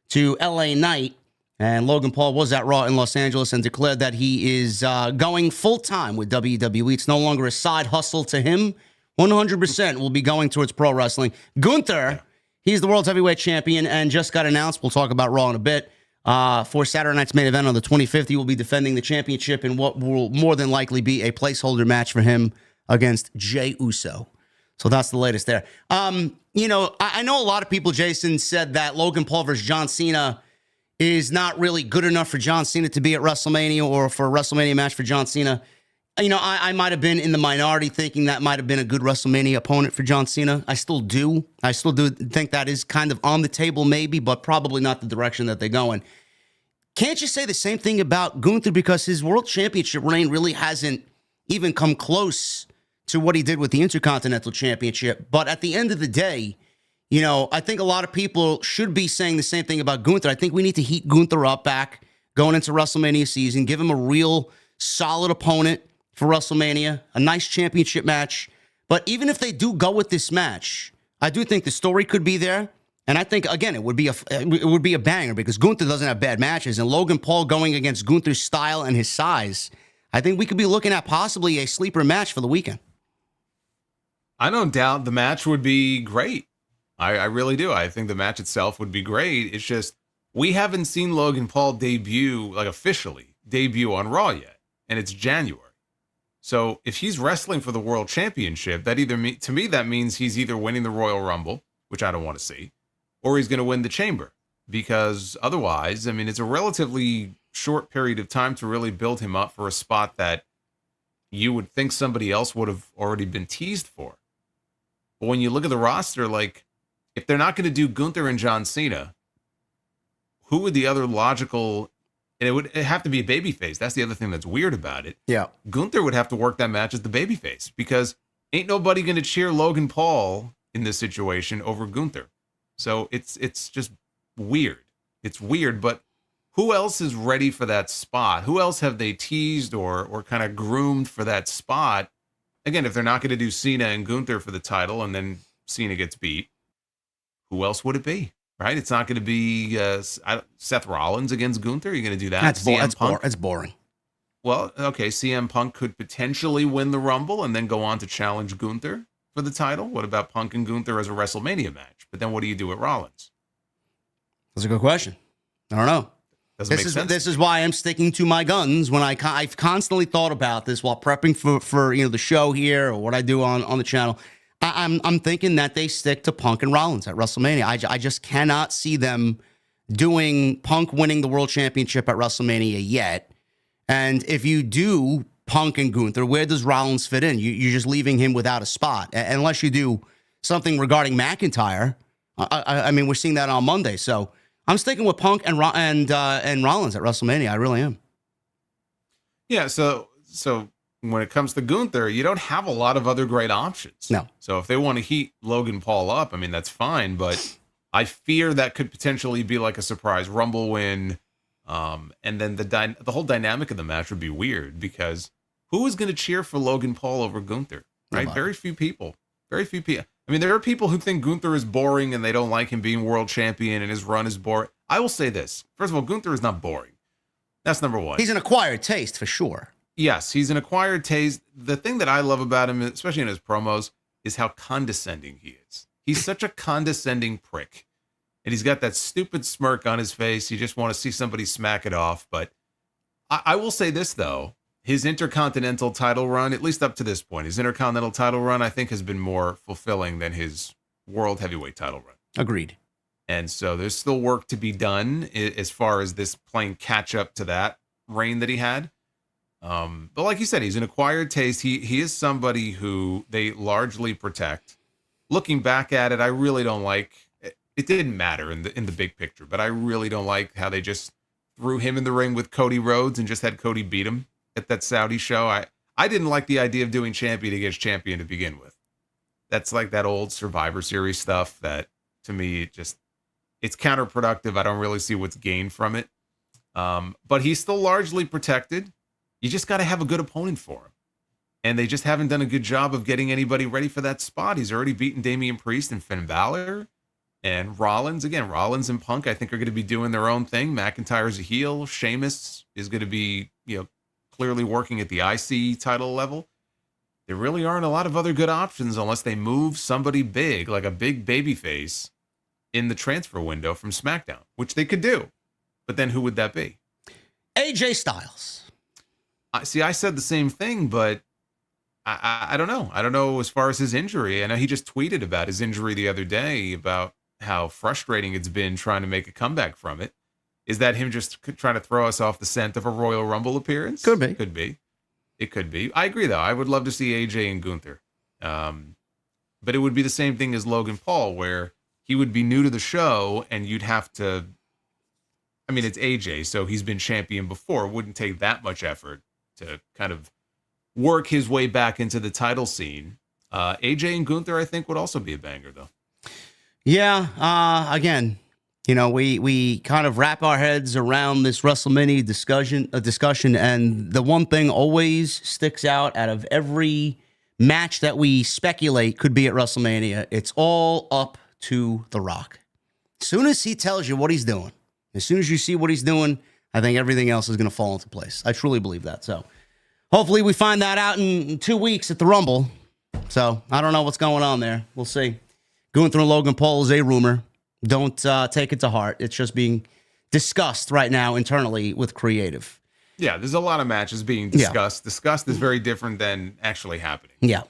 to L.A. Knight. And Logan Paul was at Raw in Los Angeles and declared that he is going full-time with WWE. It's no longer a side hustle to him. 100% will be going towards pro wrestling. Gunther, he's the World's Heavyweight Champion and just got announced. We'll talk about Raw in a bit. For Saturday night's main event on the 25th, he will be defending the championship in what will more than likely be a placeholder match for him against Jey Uso. So that's the latest there. I know a lot of people, Jason, said that Logan Paul versus John Cena is not really good enough for John Cena to be at WrestleMania or for a WrestleMania match for John Cena. I might have been in the minority thinking that might have been a good WrestleMania opponent for John Cena. I still do. I still do think that is kind of on the table maybe, but probably not the direction that they're going. Can't you say the same thing about Gunther? Because his world championship reign really hasn't even come close to what he did with the Intercontinental Championship. But at the end of the day, I think a lot of people should be saying the same thing about Gunther. I think we need to heat Gunther up back going into WrestleMania season, give him a real solid opponent for WrestleMania, a nice championship match. But even if they do go with this match, I do think the story could be there. And I think, again, it would be a banger because Gunther doesn't have bad matches. And Logan Paul going against Gunther's style and his size, I think we could be looking at possibly a sleeper match for the weekend. I don't doubt the match would be great. I really do. I think the match itself would be great. It's just we haven't seen Logan Paul officially debut on Raw yet, and it's January. So if he's wrestling for the World Championship, to me that means he's either winning the Royal Rumble, which I don't want to see, or he's going to win the Chamber. Because otherwise, it's a relatively short period of time to really build him up for a spot that you would think somebody else would have already been teased for. But when you look at the roster, if they're not going to do Gunther and John Cena, who would the other logical... And it'd have to be a babyface. That's the other thing that's weird about it. Yeah. Gunther would have to work that match as the babyface because ain't nobody going to cheer Logan Paul in this situation over Gunther. So it's just weird. It's weird, but who else is ready for that spot? Who else have they teased or kind of groomed for that spot? Again, if they're not going to do Cena and Gunther for the title and then Cena gets beat, who else would it be? Right? It's not going to be Seth Rollins against Gunther. You're going to do that? That's boring. Well, okay, CM Punk could potentially win the Rumble and then go on to challenge Gunther for the title. What about Punk and Gunther as a WrestleMania match? But then what do you do with Rollins? That's a good question. I don't know. Doesn't make sense. This is why I'm sticking to my guns when I've constantly thought about this while prepping for the show here or what I do on the channel. I'm thinking that they stick to Punk and Rollins at WrestleMania. I just cannot see them doing Punk winning the World Championship at WrestleMania yet. And if you do Punk and Gunther, where does Rollins fit in? You're just leaving him without a spot. Unless you do something regarding McIntyre. We're seeing that on Monday. So I'm sticking with Punk and Rollins at WrestleMania. I really am. Yeah, so when it comes to Gunther, you don't have a lot of other great options. No. So if they want to heat Logan Paul up, that's fine. But I fear that could potentially be like a surprise Rumble win. And then the whole dynamic of the match would be weird because who is going to cheer for Logan Paul over Gunther? Right? Very few people. Very few people. There are people who think Gunther is boring and they don't like him being world champion and his run is boring. I will say this. First of all, Gunther is not boring. That's number one. He's an acquired taste for sure. Yes, he's an acquired taste. The thing that I love about him, especially in his promos, is how condescending he is. He's such a condescending prick. And he's got that stupid smirk on his face. You just want to see somebody smack it off. But I will say this, though. His Intercontinental title run, at least up to this point, his Intercontinental title run, I think, has been more fulfilling than his World Heavyweight title run. Agreed. And so there's still work to be done as far as this playing catch up to that reign that he had. But like you said, he's an acquired taste. He is somebody who they largely protect. looking back at it, I really don't like it. It didn't matter in the big picture, but I really don't like how they just threw him in the ring with Cody Rhodes and just had Cody beat him at that Saudi show. I didn't like the idea of doing champion against champion to begin with. That's like that old Survivor Series stuff that, to me, it's counterproductive. I don't really see what's gained from it. But he's still largely protected. You just got to have a good opponent for him. And they just haven't done a good job of getting anybody ready for that spot. He's already beaten Damian Priest and Finn Balor and Rollins. Again, Rollins and Punk, I think, are going to be doing their own thing. McIntyre's a heel. Sheamus is going to be, clearly working at the IC title level. There really aren't a lot of other good options unless they move somebody big, like a big babyface, in the transfer window from SmackDown, which they could do. But then who would that be? AJ Styles. I said the same thing, but I don't know. I don't know as far as his injury. I know he just tweeted about his injury the other day, about how frustrating it's been trying to make a comeback from it. Is that him just trying to throw us off the scent of a Royal Rumble appearance? Could be. Could be. It could be. I agree, though. I would love to see AJ and Gunther. But it would be the same thing as Logan Paul, where he would be new to the show and you'd have to... I mean, it's AJ, so he's been champion before. It wouldn't take that much effort to kind of work his way back into the title scene. AJ and Gunther, I think, would also be a banger, though. Yeah, again... we kind of wrap our heads around this WrestleMania discussion, and the one thing always sticks out of every match that we speculate could be at WrestleMania. It's all up to The Rock. As soon as he tells you what he's doing, as soon as you see what he's doing, I think everything else is going to fall into place. I truly believe that. So hopefully we find that out in 2 weeks at the Rumble. So I don't know what's going on there. We'll see. Gunther and Logan Paul is a rumor. Don't take it to heart. It's just being discussed right now internally with creative. Yeah, there's a lot of matches being discussed. Yeah. Discussed is very different than actually happening. Yeah.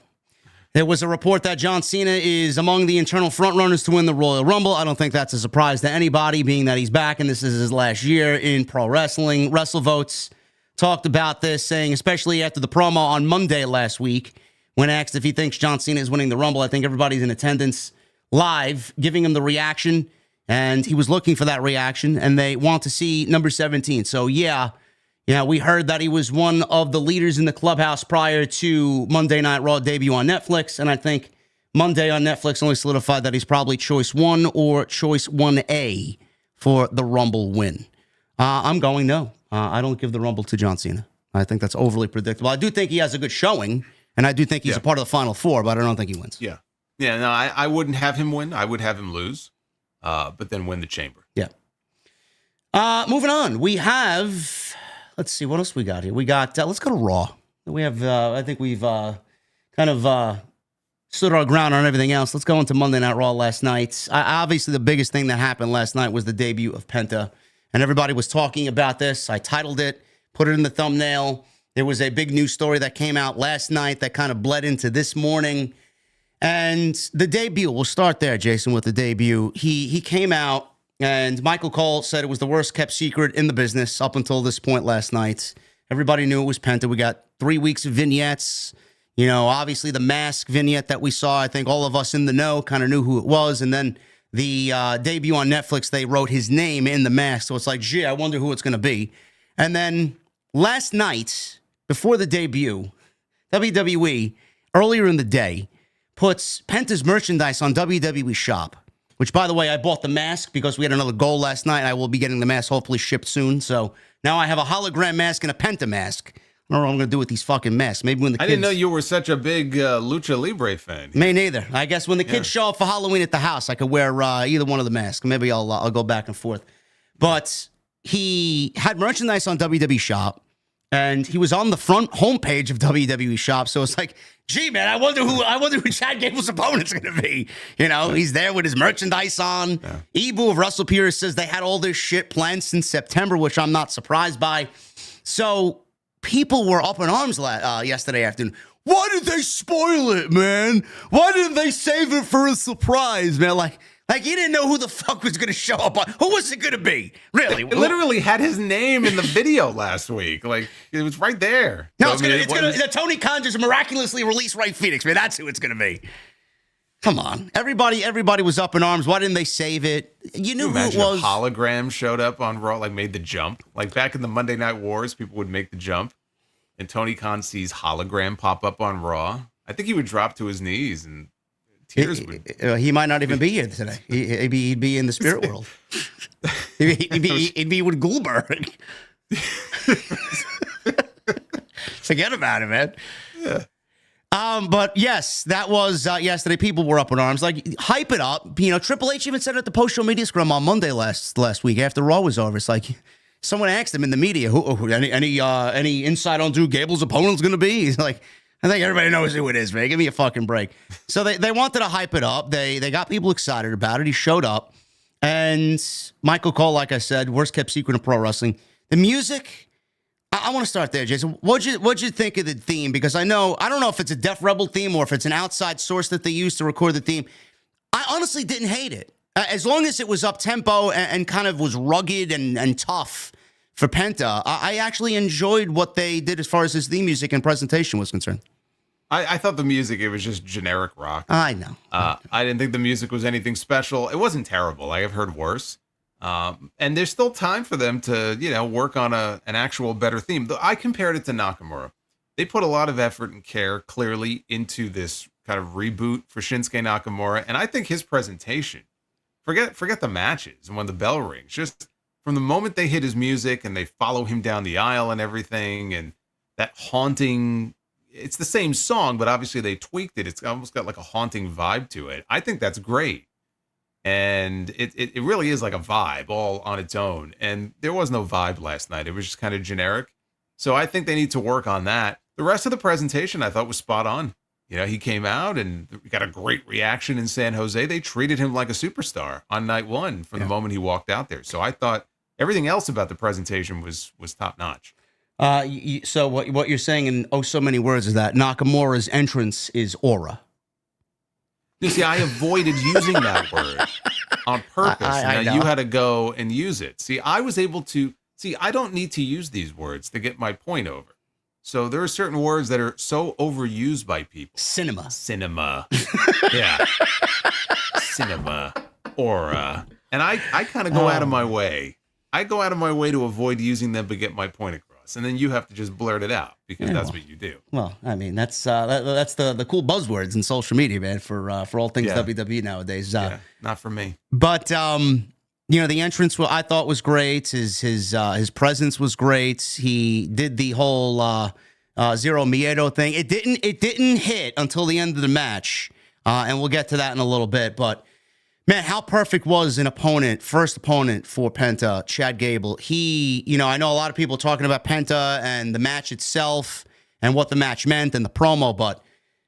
There was a report that John Cena is among the internal frontrunners to win the Royal Rumble. I don't think that's a surprise to anybody, being that he's back and this is his last year in pro wrestling. WrestleVotes talked about this, saying, especially after the promo on Monday last week, when asked if he thinks John Cena is winning the Rumble, I think everybody's in attendance live, giving him the reaction, and he was looking for that reaction, and they want to see number 17. So, yeah, we heard that he was one of the leaders in the clubhouse prior to Monday Night Raw debut on Netflix, and I think Monday on Netflix only solidified that he's probably choice 1 or choice 1A for the Rumble win. I'm going no. I don't give the Rumble to John Cena. I think that's overly predictable. I do think he has a good showing, and I do think he's a part of the Final Four, but I don't think he wins. Yeah. Yeah, no, I wouldn't have him win. I would have him lose, but then win the chamber. Yeah. Moving on, we have, let's see, what else we got here? We got, let's go to Raw. We have, I think we've kind of stood our ground on everything else. Let's go into Monday Night Raw last night. Obviously, the biggest thing that happened last night was the debut of Penta, and everybody was talking about this. I titled it, put it in the thumbnail. There was a big news story that came out last night that kind of bled into this morning. And the debut, we'll start there, Jason, with the debut. He came out, and Michael Cole said it was the worst kept secret in the business up until this point last night. Everybody knew it was Penta. We got 3 weeks of vignettes. Obviously the mask vignette that we saw, I think all of us in the know kind of knew who it was. And then the debut on Netflix, they wrote his name in the mask. So it's like, gee, I wonder who it's going to be. And then last night, before the debut, WWE, earlier in the day, puts Penta's merchandise on WWE Shop, which, by the way, I bought the mask because we had another goal last night. I will be getting the mask hopefully shipped soon. So now I have a hologram mask and a Penta mask. I don't know what I'm going to do with these fucking masks. Maybe when the kids... I didn't know you were such a big Lucha Libre fan. Me neither. I guess when the kids show up for Halloween at the house, I could wear either one of the masks. Maybe I'll go back and forth. But he had merchandise on WWE Shop, and he was on the front homepage of WWE Shop. So it's like, gee, man, I wonder who Chad Gable's opponent's going to be. He's there with his merchandise on. Yeah. Ibu of WrestlePure says they had all this shit planned since September, which I'm not surprised by. So people were up in arms yesterday afternoon. Why did they spoil it, man? Why didn't they save it for a surprise, man? Like you didn't know who the fuck was going to show up. Who was it going to be? Really? It literally had his name in the video last week. Like, it was right there. No, it's gonna Tony Khan just miraculously release Ray Phoenix, man. That's who it's going to be. Come on. Everybody was up in arms. Why didn't they save it? You knew who it was. If hologram showed up on Raw, like made the jump. Like back in the Monday Night Wars, people would make the jump. And Tony Khan sees hologram pop up on Raw. I think he would drop to his knees and tears would... He might not even be here today. He'd be in the spirit world. He'd be with Goldberg. Forget about it, man. Yeah. But yes, that was yesterday. People were up in arms. Like, hype it up. You know, Triple H even said it at the post-show media scrum on Monday last week after Raw was over. It's like someone asked him in the media, any insight on Drew Gable's opponent's going to be? He's like, I think everybody knows who it is, man. Give me a fucking break. So they wanted to hype it up. They got people excited about it. He showed up. And Michael Cole, like I said, worst kept secret of pro wrestling. The music... I want to start there, Jason. What'd you think of the theme? Because I don't know if it's a Def Rebel theme or if it's an outside source that they used to record the theme. I honestly didn't hate it. As long as it was up-tempo and kind of was rugged and tough for Penta, I actually enjoyed what they did as far as his theme music and presentation was concerned. I thought the music, it was just generic rock. I know. I didn't think the music was anything special. It wasn't terrible. I've heard worse. And there's still time for them to, work on an actual better theme. I compared it to Nakamura. They put a lot of effort and care clearly into this kind of reboot for Shinsuke Nakamura. And I think his presentation, forget the matches and when the bell rings, just from the moment they hit his music and they follow him down the aisle and everything, and that haunting, it's the same song, but obviously they tweaked it. It's almost got like a haunting vibe to it. I think that's great. And it really is like a vibe all on its own. And there was no vibe last night. It was just kind of generic. So I think they need to work on that. The rest of the presentation I thought was spot on. He came out and got a great reaction in San Jose. They treated him like a superstar on night one from the moment he walked out there. So I thought everything else about the presentation was top notch. So what you're saying in so many words is that Nakamura's entrance is aura. You see, I avoided using that word on purpose. I know. You had to go and use it. See, I was able to... See, I don't need to use these words to get my point over. So there are certain words that are so overused by people. Cinema. Yeah. Cinema. Aura. And I kind of go out of my way. I go out of my way to avoid using them to get my point across. And then you have to just blurt it out because that's what you do. Well, I mean, that's the cool buzzwords in social media, man, for all things WWE nowadays. Not for me. But the entrance I thought was great. His presence was great. He did the whole Zero Miedo thing. It didn't hit until the end of the match, and we'll get to that in a little bit. But man, how perfect was first opponent for Penta, Chad Gable. I know a lot of people talking about Penta and the match itself and what the match meant and the promo, but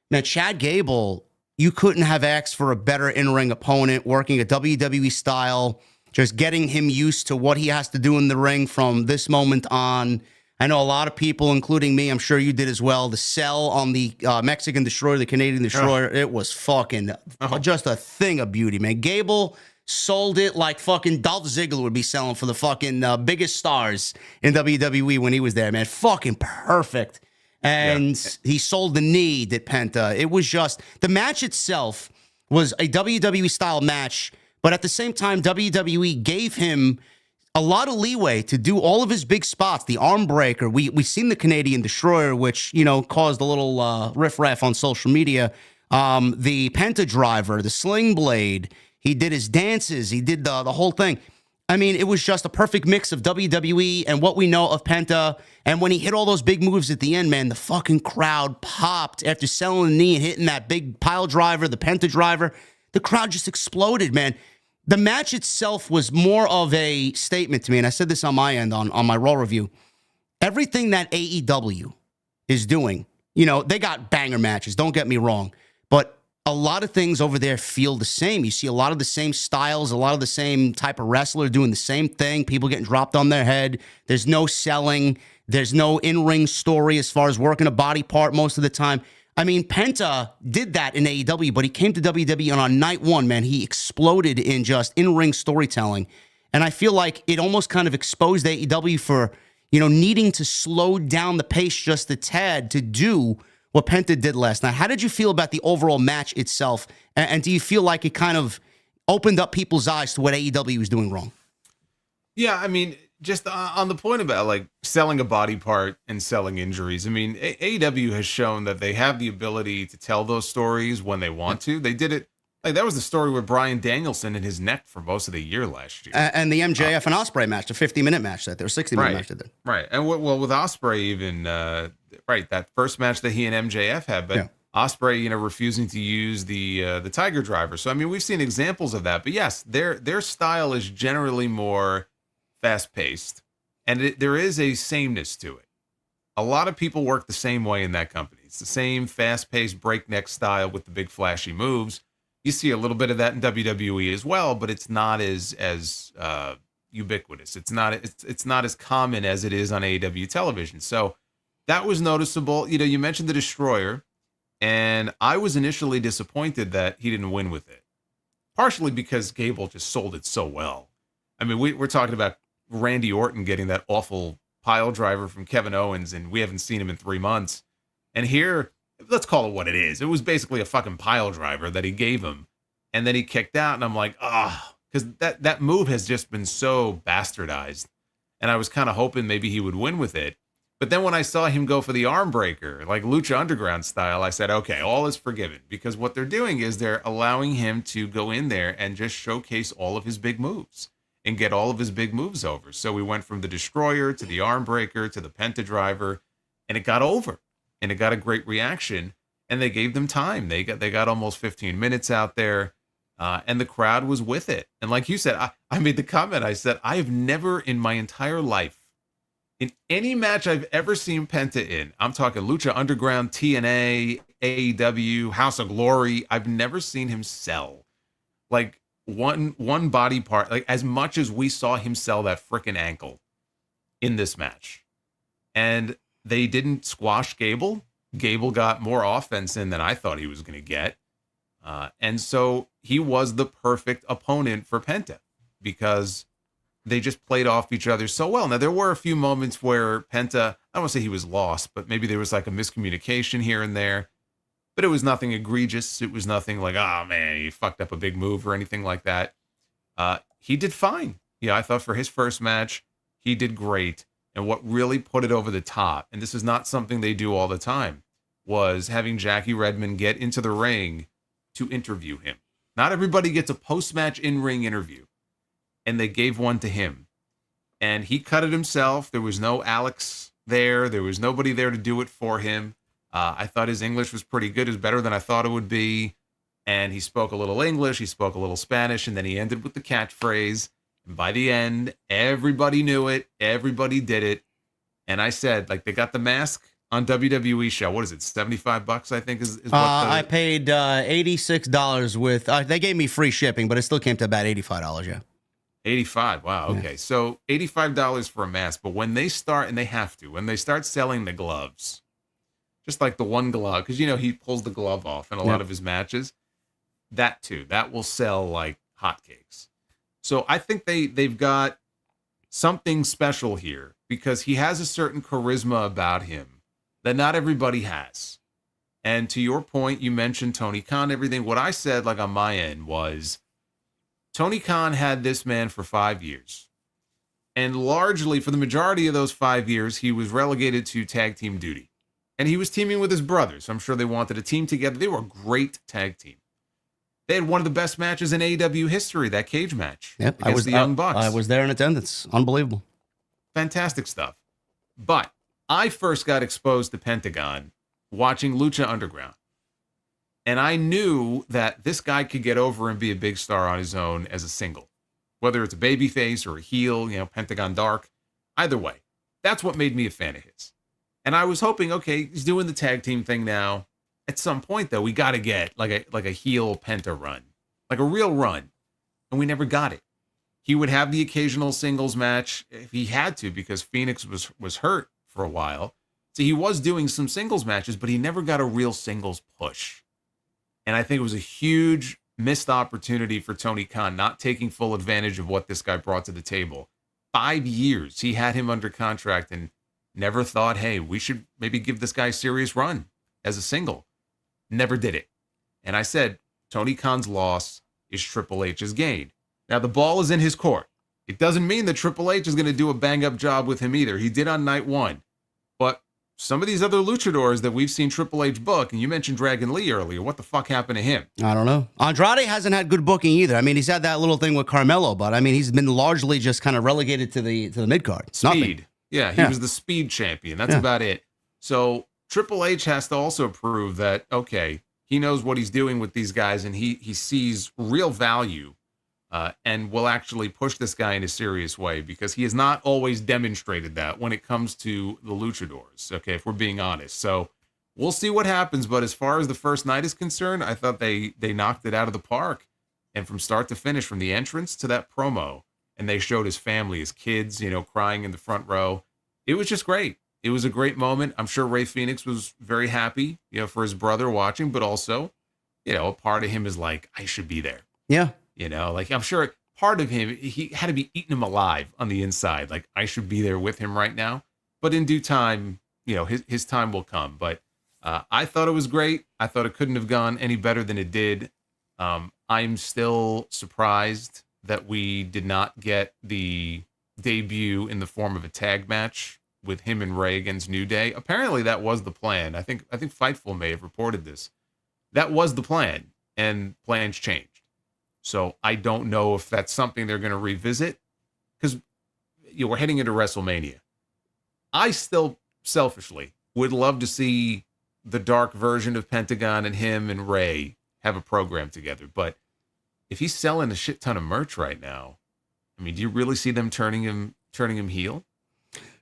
man, Chad Gable, you couldn't have asked for a better in-ring opponent, working a WWE style, just getting him used to what he has to do in the ring from this moment on. I know a lot of people, including me, I'm sure you did as well, the sell on the Mexican Destroyer, the Canadian Destroyer, it was fucking just a thing of beauty, man. Gable sold it like fucking Dolph Ziggler would be selling for the fucking biggest stars in WWE when he was there, man. Fucking perfect. And he sold the need at Penta. It was just, the match itself was a WWE-style match, but at the same time, WWE gave him a lot of leeway to do all of his big spots. The arm breaker, we seen the Canadian Destroyer, which caused a little riffraff on social media. The Penta driver, the sling blade. He did his dances. He did the whole thing. I mean, it was just a perfect mix of WWE and what we know of Penta. And when he hit all those big moves at the end, man, the fucking crowd popped after selling the knee and hitting that big pile driver, the Penta driver. The crowd just exploded, man. The match itself was more of a statement to me, and I said this on my end on my Raw review. Everything that AEW is doing, they got banger matches, don't get me wrong, but a lot of things over there feel the same. You see a lot of the same styles, a lot of the same type of wrestler doing the same thing, people getting dropped on their head. There's no selling. There's no in-ring story as far as working a body part most of the time. I mean, Penta did that in AEW, but he came to WWE, and on night one, man, he exploded in just in-ring storytelling. And I feel like it almost kind of exposed AEW for, needing to slow down the pace just a tad to do what Penta did last night. How did you feel about the overall match itself? And do you feel like it kind of opened up people's eyes to what AEW was doing wrong? Yeah, I mean, just on the point about like selling a body part and selling injuries. I mean, AEW has shown that they have the ability to tell those stories when they want to. They did it. Like that was the story with Bryan Danielson and his neck for most of the year last year. And the MJF and Ospreay match, the 50-minute match that there, 60-minute match that there. Right. And well, with Ospreay even, that first match that he and MJF had, but Ospreay, refusing to use the Tiger Driver. So, I mean, we've seen examples of that. But yes, their style is generally more fast-paced. And there is a sameness to it. A lot of people work the same way in that company. It's the same fast-paced breakneck style with the big flashy moves. You see a little bit of that in WWE as well, but it's not as ubiquitous. It's not as common as it is on AEW television. So that was noticeable. You mentioned the Destroyer, and I was initially disappointed that he didn't win with it, partially because Gable just sold it so well. I mean, we're talking about Randy Orton getting that awful pile driver from Kevin Owens, and we haven't seen him in 3 months. And here, let's call it what it is. It was basically a fucking pile driver that he gave him, and then he kicked out, and I'm like, because that move has just been so bastardized, and I was kind of hoping maybe he would win with it. But then when I saw him go for the arm breaker, like Lucha Underground style, I said, okay, all is forgiven, because what they're doing is they're allowing him to go in there and just showcase all of his big moves and get all of his big moves over. So we went from the Destroyer to the arm breaker to the Penta driver, and it got over. And it got a great reaction, and they gave them time. They got almost 15 minutes out there, and the crowd was with it. And like you said, I made the comment. I said, I have never in my entire life, in any match I've ever seen Penta in, I'm talking Lucha Underground, TNA, AEW, House of Glory, I've never seen him sell like one body part, like as much as we saw him sell that freaking ankle in this match. And they didn't squash Gable. Gable got more offense in than I thought he was going to get. And so he was the perfect opponent for Penta because they just played off each other so well. Now, there were a few moments where Penta, I don't want to say he was lost, but maybe there was like a miscommunication here and there. But it was nothing egregious. It was nothing like, oh, man, he fucked up a big move or anything like that. He did fine. Yeah, I thought for his first match, he did great. And what really put it over the top, and this is not something they do all the time, was having Jackie Redmond get into the ring to interview him. Not everybody gets a post-match in-ring interview, and they gave one to him. And he cut it himself. There was no Alex there. There was nobody there to do it for him. I thought his English was pretty good. It was better than I thought it would be. And he spoke a little English. He spoke a little Spanish. And then he ended with the catchphrase. And by the end, everybody knew it. Everybody did it. And I said, like, they got the mask on WWE show. What is it? $75, I think is what I paid $86 with, they gave me free shipping, but it still came to about $85. Yeah. 85. Wow. Okay. Yeah. So $85 for a mask. But when they start, and they have to, when they start selling the gloves, just like the one glove, because, he pulls the glove off in a lot of his matches, that too, that will sell like hotcakes. So I think they've got something special here because he has a certain charisma about him that not everybody has. And to your point, you mentioned Tony Khan, everything. What I said, like on my end, was Tony Khan had this man for 5 years. And largely for the majority of those 5 years, he was relegated to tag team duty. And he was teaming with his brothers. I'm sure they wanted a team together. They were a great tag team. They had one of the best matches in AEW history, that cage match. Yep, against the Young Bucks. I was there in attendance. Unbelievable. Fantastic stuff. But I first got exposed to Pentagon watching Lucha Underground. And I knew that this guy could get over and be a big star on his own as a single. Whether it's a babyface or a heel, Pentagon Dark. Either way, that's what made me a fan of his. And I was hoping, okay, he's doing the tag team thing now. At some point, though, we got to get like a heel Penta run, like a real run. And we never got it. He would have the occasional singles match if he had to, because Phoenix was hurt for a while. So he was doing some singles matches, but he never got a real singles push. And I think it was a huge missed opportunity for Tony Khan, not taking full advantage of what this guy brought to the table. 5 years he had him under contract and never thought, hey, we should maybe give this guy a serious run as a single. Never did it. And I said, Tony Khan's loss is Triple H's gain. Now, the ball is in his court. It doesn't mean that Triple H is going to do a bang-up job with him either. He did on night one. But some of these other luchadors that we've seen Triple H book, and you mentioned Dragon Lee earlier, what the fuck happened to him? I don't know. Andrade hasn't had good booking either. I mean, he's had that little thing with Carmelo, but I mean, he's been largely just kind of relegated to the mid-card. Speed. Nothing. Yeah, he was the speed champion. That's about it. So Triple H has to also prove that, okay, he knows what he's doing with these guys, and he sees real value and will actually push this guy in a serious way, because he has not always demonstrated that when it comes to the luchadors, okay, if we're being honest. So we'll see what happens, but as far as the first night is concerned, I thought they knocked it out of the park. And from start to finish, from the entrance to that promo, and they showed his family, his kids, crying in the front row. It was just great. It was a great moment. I'm sure Rey Fenix was very happy, for his brother watching, but also, a part of him is like, I should be there. Yeah. Like, I'm sure part of him, he had to be eating him alive on the inside. Like, I should be there with him right now. But in due time, his time will come. But I thought it was great. I thought it couldn't have gone any better than it did. I'm still surprised that we did not get the debut in the form of a tag match with him and Ray against New Day. Apparently that was the plan. I think Fightful may have reported this. That was the plan, and plans changed. So I don't know if that's something they're going to revisit, because we're heading into WrestleMania. I still selfishly would love to see the dark version of Pentagon and him and Ray have a program together. But if he's selling a shit ton of merch right now, I mean, do you really see them turning him heel?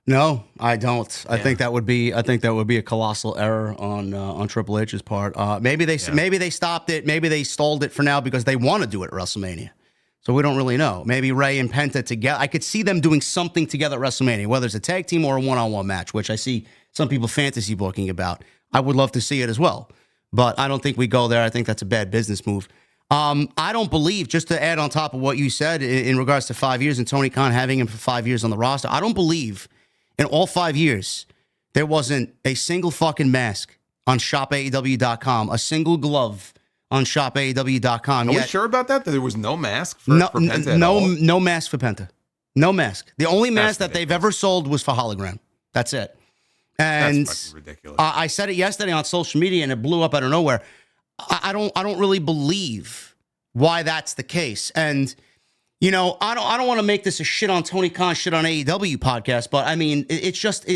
No, I don't. I think that would be a colossal error on Triple H's part. Maybe they stopped it. Maybe they stalled it for now because they want to do it at WrestleMania. So we don't really know. Maybe Ray and Penta together. I could see them doing something together at WrestleMania, whether it's a tag team or a one-on-one match, which I see some people fantasy booking about. I would love to see it as well, but I don't think we go there. I think that's a bad business move. I don't believe, just to add on top of what you said in regards to 5 years and Tony Khan having him for 5 years on the roster, I don't believe in all 5 years there wasn't a single fucking mask on shopaew.com, a single glove on shopaew.com. Are we sure about that? That there was no mask for Penta at all? No mask for Penta. No mask. The only mask that they've ever sold was for hologram. That's it. And that's fucking ridiculous. I said it yesterday on social media, and it blew up out of nowhere. I don't really believe why that's the case. And I don't want to make this a shit on Tony Khan, shit on AEW podcast, but I mean, it's just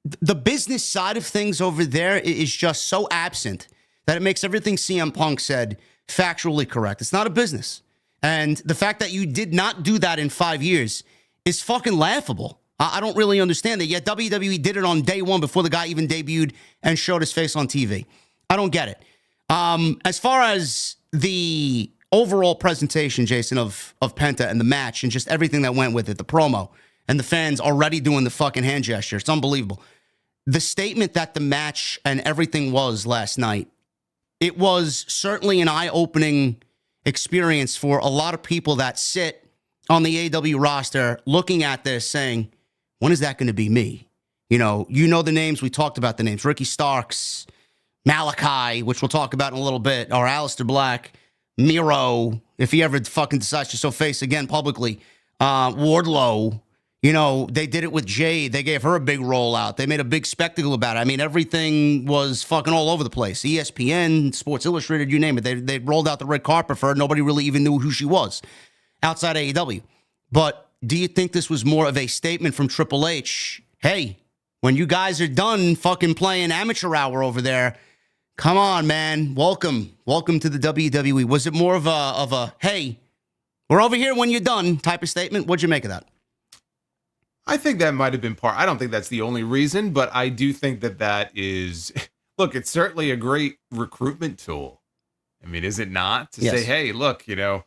the business side of things over there is just so absent that it makes everything CM Punk said factually correct. It's not a business. And the fact that you did not do that in 5 years is fucking laughable. I don't really understand that. Yet WWE did it on day one before the guy even debuted and showed his face on TV. I don't get it. As far as the overall presentation, Jason, of Penta and the match and just everything that went with it, the promo and the fans already doing the fucking hand gesture, it's unbelievable. The statement that the match and everything was last night, it was certainly an eye-opening experience for a lot of people that sit on the AEW roster looking at this saying, when is that going to be me? You know the names. We talked about the names. Ricky Starks, Malakai, which we'll talk about in a little bit, or Aleister Black, Miro, if he ever fucking decides to show face again publicly, Wardlow. They did it with Jade. They gave her a big rollout. They made a big spectacle about it. I mean, everything was fucking all over the place. ESPN, Sports Illustrated, you name it. They rolled out the red carpet for her. Nobody really even knew who she was outside AEW. But do you think this was more of a statement from Triple H? Hey, when you guys are done fucking playing amateur hour over there, come on, man. Welcome to the WWE. Was it more of a hey, we're over here when you're done type of statement? What'd you make of that? I think that might have been part. I don't think that's the only reason, but I do think that is, look, it's certainly a great recruitment tool. I mean, is it not? To say, hey, look, the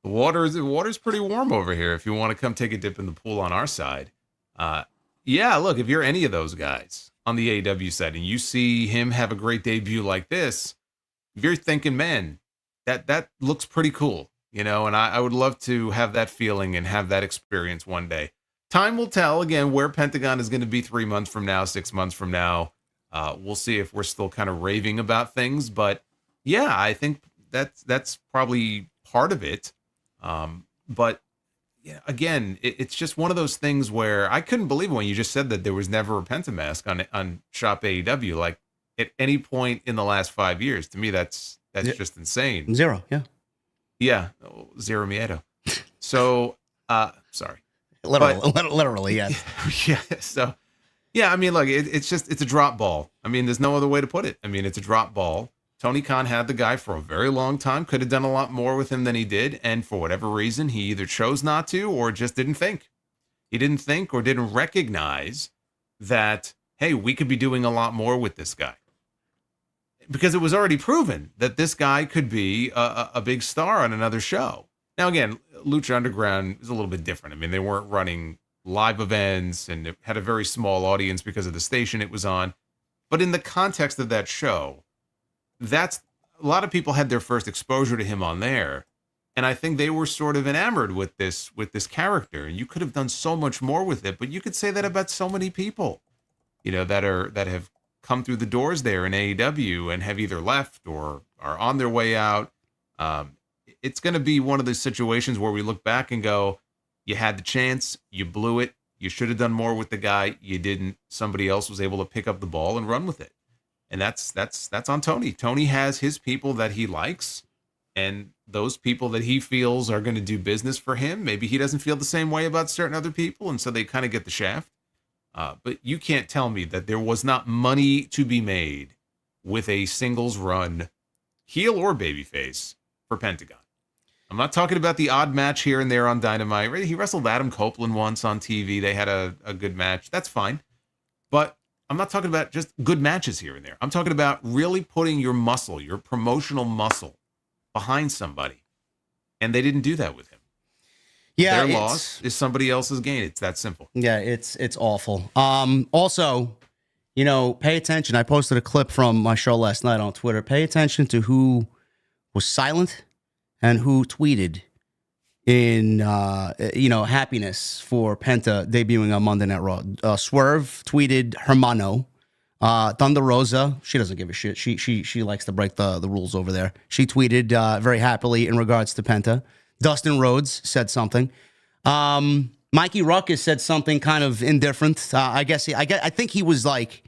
water's pretty warm over here if you want to come take a dip in the pool on our side. Look, if you're any of those guys on the AEW side and you see him have a great debut like this, you're thinking, man, that looks pretty cool, and I would love to have that feeling and have that experience one day. Time will tell, again, where Pentagon is going to be 3 months from now, 6 months from now. We'll see if we're still kind of raving about things, but yeah, I think that's probably part of it. But yeah, again, it's just one of those things where I couldn't believe it when you just said that there was never a Penta mask on Shop AEW. Like at any point in the last 5 years, to me, that's just insane. Zero, yeah. Yeah, zero miedo. So, sorry. Literally, yes. Yeah, so, yeah, I mean, look, it's a drop ball. I mean, there's no other way to put it. I mean, it's a drop ball. Tony Khan had the guy for a very long time, could have done a lot more with him than he did, and for whatever reason, he either chose not to or just didn't think. He didn't think or didn't recognize that, hey, we could be doing a lot more with this guy. Because it was already proven that this guy could be a big star on another show. Now, again, Lucha Underground is a little bit different. I mean, they weren't running live events, and it had a very small audience because of the station it was on. But in the context of that show, that's a lot of people had their first exposure to him on there. And I think they were sort of enamored with this character. And you could have done so much more with it, but you could say that about so many people, that have come through the doors there in AEW and have either left or are on their way out. It's going to be one of those situations where we look back and go, you had the chance, you blew it, you should have done more with the guy, you didn't. Somebody else was able to pick up the ball and run with it. And that's on Tony. Tony has his people that he likes, and those people that he feels are going to do business for him. Maybe he doesn't feel the same way about certain other people, and so they kind of get the shaft. But you can't tell me that there was not money to be made with a singles run, heel or babyface, for Pentagon. I'm not talking about the odd match here and there on Dynamite. Right? He wrestled Adam Copeland once on TV. They had a good match. That's fine. But I'm not talking about just good matches here and there. I'm talking about really putting your muscle, your promotional muscle, behind somebody. And they didn't do that with him. Yeah, their loss is somebody else's gain. It's that simple. Yeah, it's awful. Also, pay attention. I posted a clip from my show last night on Twitter. Pay attention to who was silent and who tweeted in happiness for Penta debuting on Monday Night Raw. Swerve tweeted Hermano. Thunder Rosa, she doesn't give a shit. She likes to break the rules over there. She tweeted very happily in regards to Penta. Dustin Rhodes said something. Mikey Ruckus said something kind of indifferent. I think he was like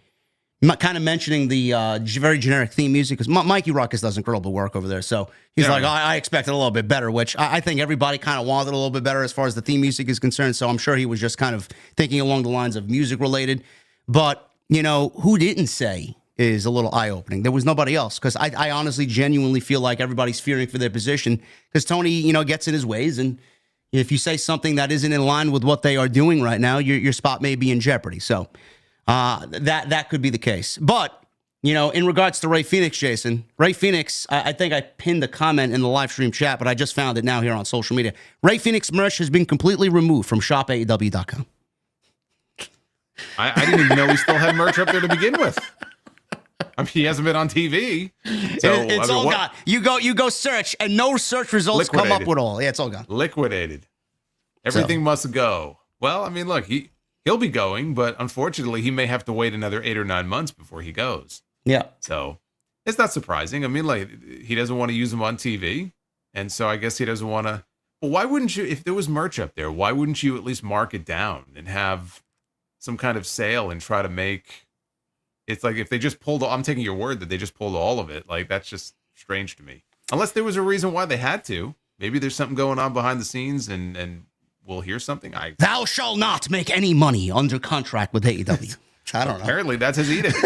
kind of mentioning the very generic theme music, because Mikey Ruckus does incredible work over there. So he's I expected a little bit better, which I think everybody kind of wanted a little bit better as far as the theme music is concerned. So I'm sure he was just kind of thinking along the lines of music related. But, who didn't say is a little eye-opening. There was nobody else, because I honestly, genuinely feel like everybody's fearing for their position, because Tony, gets in his ways, and if you say something that isn't in line with what they are doing right now, your spot may be in jeopardy. So that could be the case. But, in regards to Ray Phoenix, Jason, Ray Phoenix, I think I pinned a comment in the live stream chat, but I just found it now here on social media. Ray Phoenix merch has been completely removed from shopaew.com. I didn't even know we still had merch up there to begin with. I mean, he hasn't been on TV. So, it's all gone. You go search, and no search results come up with all. Yeah, it's all gone. Liquidated. Everything must go. Well, I mean, look, he'll be going, but unfortunately, he may have to wait another 8 or 9 months before he goes. Yeah. So it's not surprising. I mean, like, he doesn't want to use them on TV, and so I guess he doesn't want to. But why wouldn't you, if there was merch up there, why wouldn't you at least mark it down and have some kind of sale and try to make? It's like if they just pulled, I'm taking your word that they just pulled all of it. Like, that's just strange to me. Unless there was a reason why they had to. Maybe there's something going on behind the scenes and we'll hear something. Thou shall not make any money under contract with AEW. I don't know. Apparently that's his edict.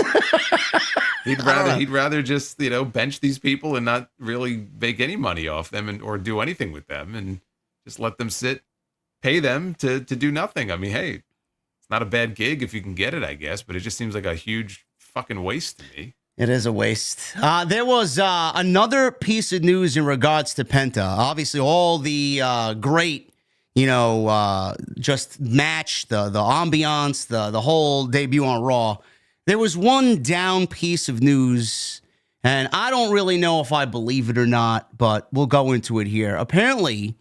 He'd rather just, bench these people and not really make any money off them or do anything with them and just let them sit, pay them to do nothing. I mean, hey, it's not a bad gig if you can get it, I guess, but it just seems like a huge fucking waste to me. It is a waste. There was another piece of news in regards to Penta. Obviously, all the great, just match, the ambiance, the whole debut on Raw. There was one down piece of news, and I don't really know if I believe it or not, but we'll go into it here. Apparently,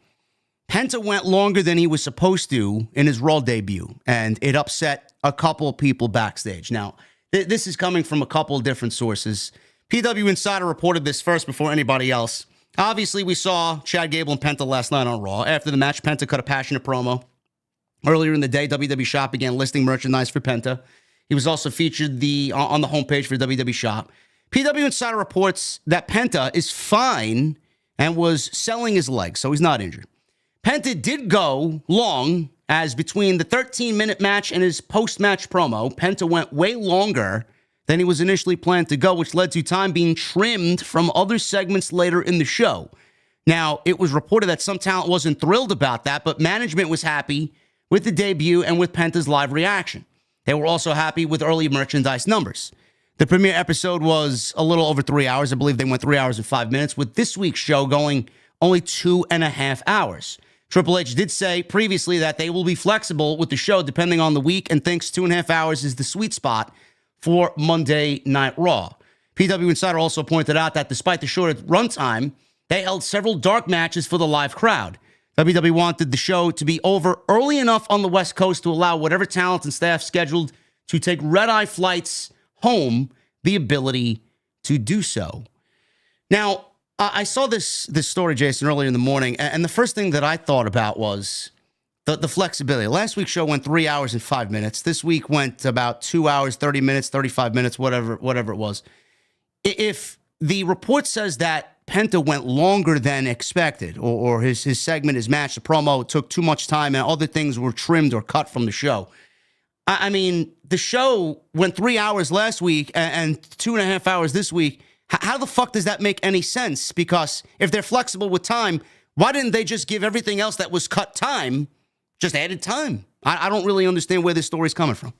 Penta went longer than he was supposed to in his Raw debut, and it upset a couple of people backstage. Now, This is coming from a couple of different sources. PW Insider reported this first before anybody else. Obviously, we saw Chad Gable and Penta last night on Raw. After the match, Penta cut a passionate promo. Earlier in the day, WWE Shop began listing merchandise for Penta. He was also featured on the homepage for WWE Shop. PW Insider reports that Penta is fine and was selling his leg, so he's not injured. Penta did go long, as between the 13-minute match and his post-match promo, Penta went way longer than he was initially planned to go, which led to time being trimmed from other segments later in the show. Now, it was reported that some talent wasn't thrilled about that, but management was happy with the debut and with Penta's live reaction. They were also happy with early merchandise numbers. The premiere episode was a little over 3 hours. I believe they went 3 hours and 5 minutes, with this week's show going only 2.5 hours. Triple H did say previously that they will be flexible with the show depending on the week and thinks 2.5 hours is the sweet spot for Monday Night Raw. PW Insider also pointed out that despite the shorter runtime, they held several dark matches for the live crowd. WWE wanted the show to be over early enough on the West Coast to allow whatever talent and staff scheduled to take red-eye flights home the ability to do so. Now, I saw this story, Jason, earlier in the morning, and the first thing that I thought about was the flexibility. Last week's show went 3 hours and 5 minutes. This week went about 2 hours, 30 minutes, 35 minutes, whatever it was. If the report says that Penta went longer than expected, or his segment, his match, the promo took too much time and other things were trimmed or cut from the show. I mean, the show went 3 hours last week and 2.5 hours this week. How the fuck does that make any sense? Because if they're flexible with time, why didn't they just give everything else that was cut time, just added time? I don't really understand where this story's coming from.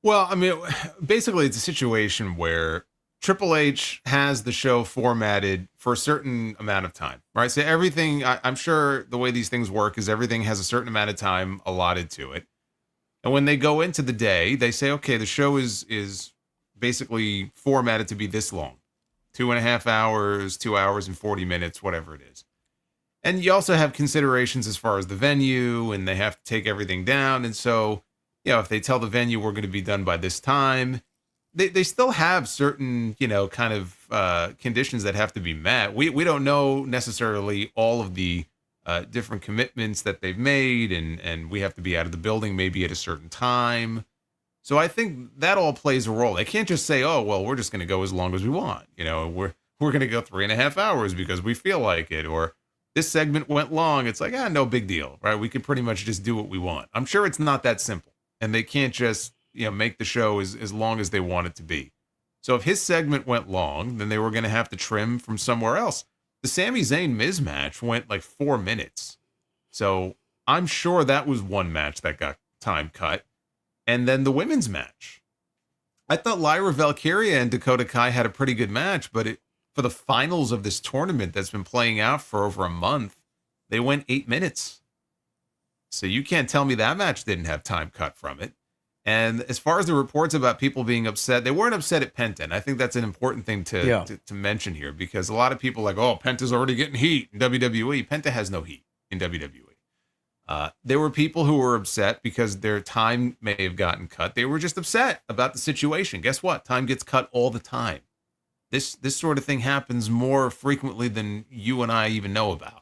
Well, I mean, basically it's a situation where Triple H has the show formatted for a certain amount of time, right? So everything, I'm sure the way these things work is everything has a certain amount of time allotted to it. And when they go into the day, they say, okay, the show is basically formatted to be this long, 2.5 hours, 2 hours and 40 minutes, whatever it is. And you also have considerations as far as the venue, and they have to take everything down. And so, you know, if they tell the venue we're going to be done by this time, they still have certain, you know, kind of conditions that have to be met. We don't know necessarily all of the different commitments that they've made, and we have to be out of the building maybe at a certain time. So I think that all plays a role. They can't just say, oh, well, we're just going to go as long as we want. You know, we're going to go 3.5 hours because we feel like it, or this segment went long. It's like, no big deal, right? We can pretty much just do what we want. I'm sure it's not that simple, and they can't just, you know, make the show as long as they want it to be. So if his segment went long, then they were going to have to trim from somewhere else. The Sami Zayn Miz match went like 4 minutes. So I'm sure that was one match that got time cut. And then the women's match. I thought Lyra Valkyria and Dakota Kai had a pretty good match, but for the finals of this tournament that's been playing out for over a month, they went 8 minutes. So you can't tell me that match didn't have time cut from it. And as far as the reports about people being upset, they weren't upset at Penta. And I think that's an important thing to mention here, because a lot of people are like, oh, Penta's already getting heat in WWE. Penta has no heat in WWE. There were people who were upset because their time may have gotten cut. They were just upset about the situation. Guess what? Time gets cut all the time. This sort of thing happens more frequently than you and I even know about.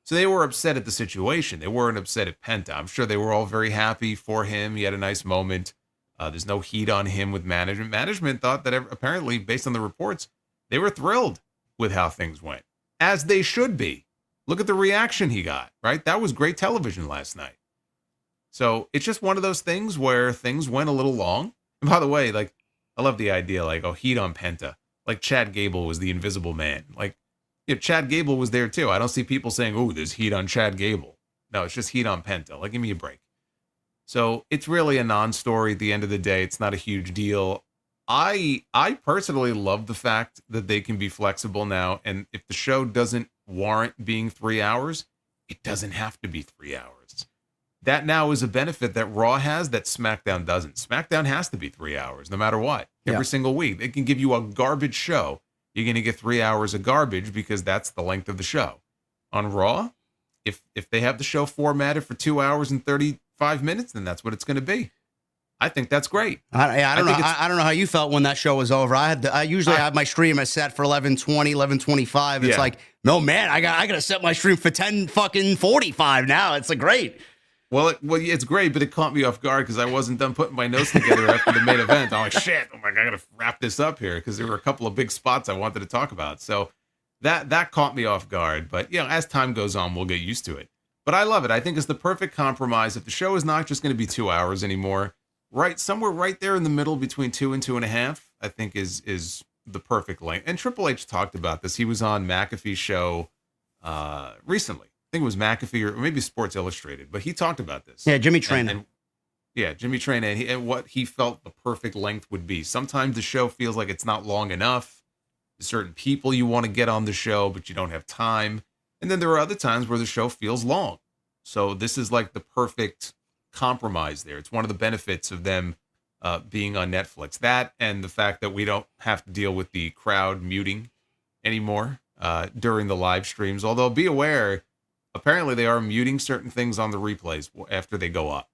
So they were upset at the situation. They weren't upset at Penta. I'm sure they were all very happy for him. He had a nice moment. There's no heat on him with management. Management thought that apparently, based on the reports, they were thrilled with how things went, as they should be. Look at the reaction he got, right? That was great television last night. So it's just one of those things where things went a little long. And by the way, like, I love the idea, like, oh, heat on Penta. Like Chad Gable was the invisible man. Like, if Chad Gable was there too. I don't see people saying, oh, there's heat on Chad Gable. No, it's just heat on Penta. Like, give me a break. So it's really a non-story at the end of the day. It's not a huge deal. I personally love the fact that they can be flexible now. And if the show doesn't warrant being 3 hours, it doesn't have to be 3 hours. That now is a benefit that Raw has that SmackDown doesn't. SmackDown has to be 3 hours, no matter what. Every single week. They can give you a garbage show. You're going to get 3 hours of garbage because that's the length of the show. On Raw, if they have the show formatted for 2 hours and 35 minutes, then that's what it's going to be. I think that's great. I don't know. I don't know how you felt when that show was over. I usually have my stream set for 11:20, 11:25. It's like, no man, I gotta set my stream for 10:45 now. It's like great. Well, it's great, but it caught me off guard because I wasn't done putting my notes together after the main event. I'm like, shit, oh my God, I gotta wrap this up here because there were a couple of big spots I wanted to talk about. So that caught me off guard. But as time goes on, we'll get used to it. But I love it. I think it's the perfect compromise. If the show is not just going to be 2 hours anymore, somewhere right there in the middle between 2 and 2.5, I think is the perfect length. And Triple H talked about this. He was on McAfee's show recently. I think it was McAfee or maybe Sports Illustrated, but he talked about this. Yeah, Jimmy Trainer. Jimmy Trainer, and what he felt the perfect length would be. Sometimes the show feels like it's not long enough. There's certain people you want to get on the show, but you don't have time. And then there are other times where the show feels long. So this is like the perfect compromise there. It's one of the benefits of them being on Netflix. That and the fact that we don't have to deal with the crowd muting anymore during the live streams. Although be aware, apparently they are muting certain things on the replays after they go up.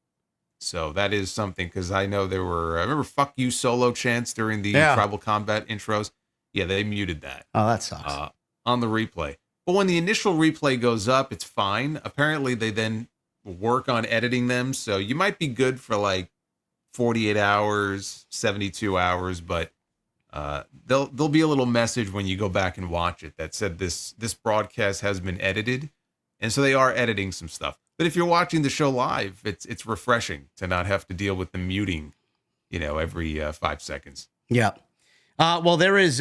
So that is something, because I know I remember fuck you solo chants during the Tribal Combat intros. Yeah, they muted that. Oh, that sucks. On the replay. But when the initial replay goes up, it's fine. Apparently they then work on editing them. So you might be good for like 48 hours, 72 hours, but there'll be a little message when you go back and watch it that said this broadcast has been edited. And so they are editing some stuff. But if you're watching the show live, it's refreshing to not have to deal with the muting, every 5 seconds. Yeah. Well, there is,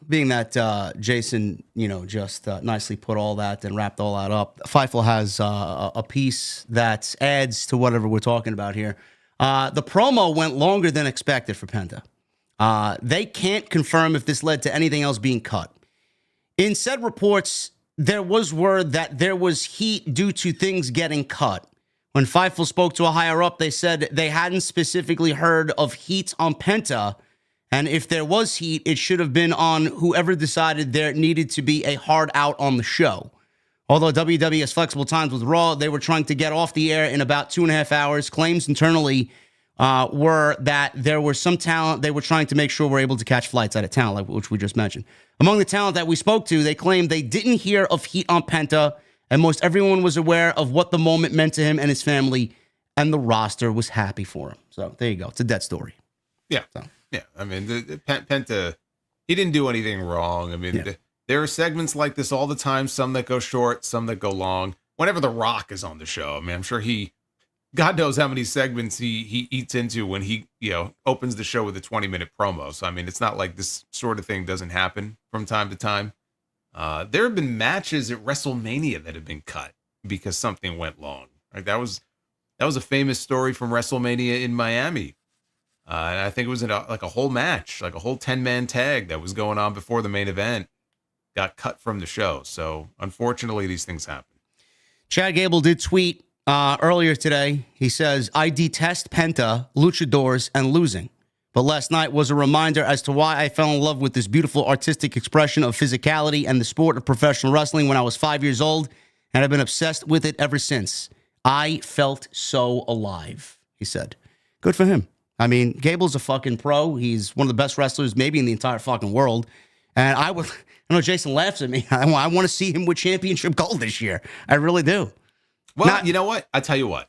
being that Jason, just nicely put all that and wrapped all that up, Fightful has a piece that adds to whatever we're talking about here. The promo went longer than expected for Penta. They can't confirm if this led to anything else being cut. In said reports, there was word that there was heat due to things getting cut. When Fightful spoke to a higher up, they said they hadn't specifically heard of heat on Penta, and if there was heat, it should have been on whoever decided there needed to be a hard out on the show. Although WWE has flexible times with Raw, they were trying to get off the air in about 2.5 hours. Claims internally were that there was some talent they were trying to make sure we're able to catch flights out of town, like which we just mentioned. Among the talent that we spoke to, they claimed they didn't hear of heat on Penta, and most everyone was aware of what the moment meant to him and his family, and the roster was happy for him. So there you go. It's a dead story. Yeah. So. Yeah. I mean, the Penta, he didn't do anything wrong. I mean, there are segments like this all the time, some that go short, some that go long. Whenever The Rock is on the show, I mean, I'm sure God knows how many segments he eats into when he, opens the show with a 20-minute promo. So, I mean, it's not like this sort of thing doesn't happen from time to time. There have been matches at WrestleMania that have been cut because something went long. Right? That was a famous story from WrestleMania in Miami. And I think it was like a whole match, like a whole 10-man tag that was going on before the main event got cut from the show. So, unfortunately, these things happen. Chad Gable did tweet earlier today. He says, I detest Penta, Luchadors, and losing. But last night was a reminder as to why I fell in love with this beautiful artistic expression of physicality and the sport of professional wrestling when I was 5 years old, and I've been obsessed with it ever since. I felt so alive, he said. Good for him. I mean, Gable's a fucking pro. He's one of the best wrestlers maybe in the entire fucking world. And I know Jason laughs at me. I want to see him with championship gold this year. I really do. Well, you know what? I'll tell you what.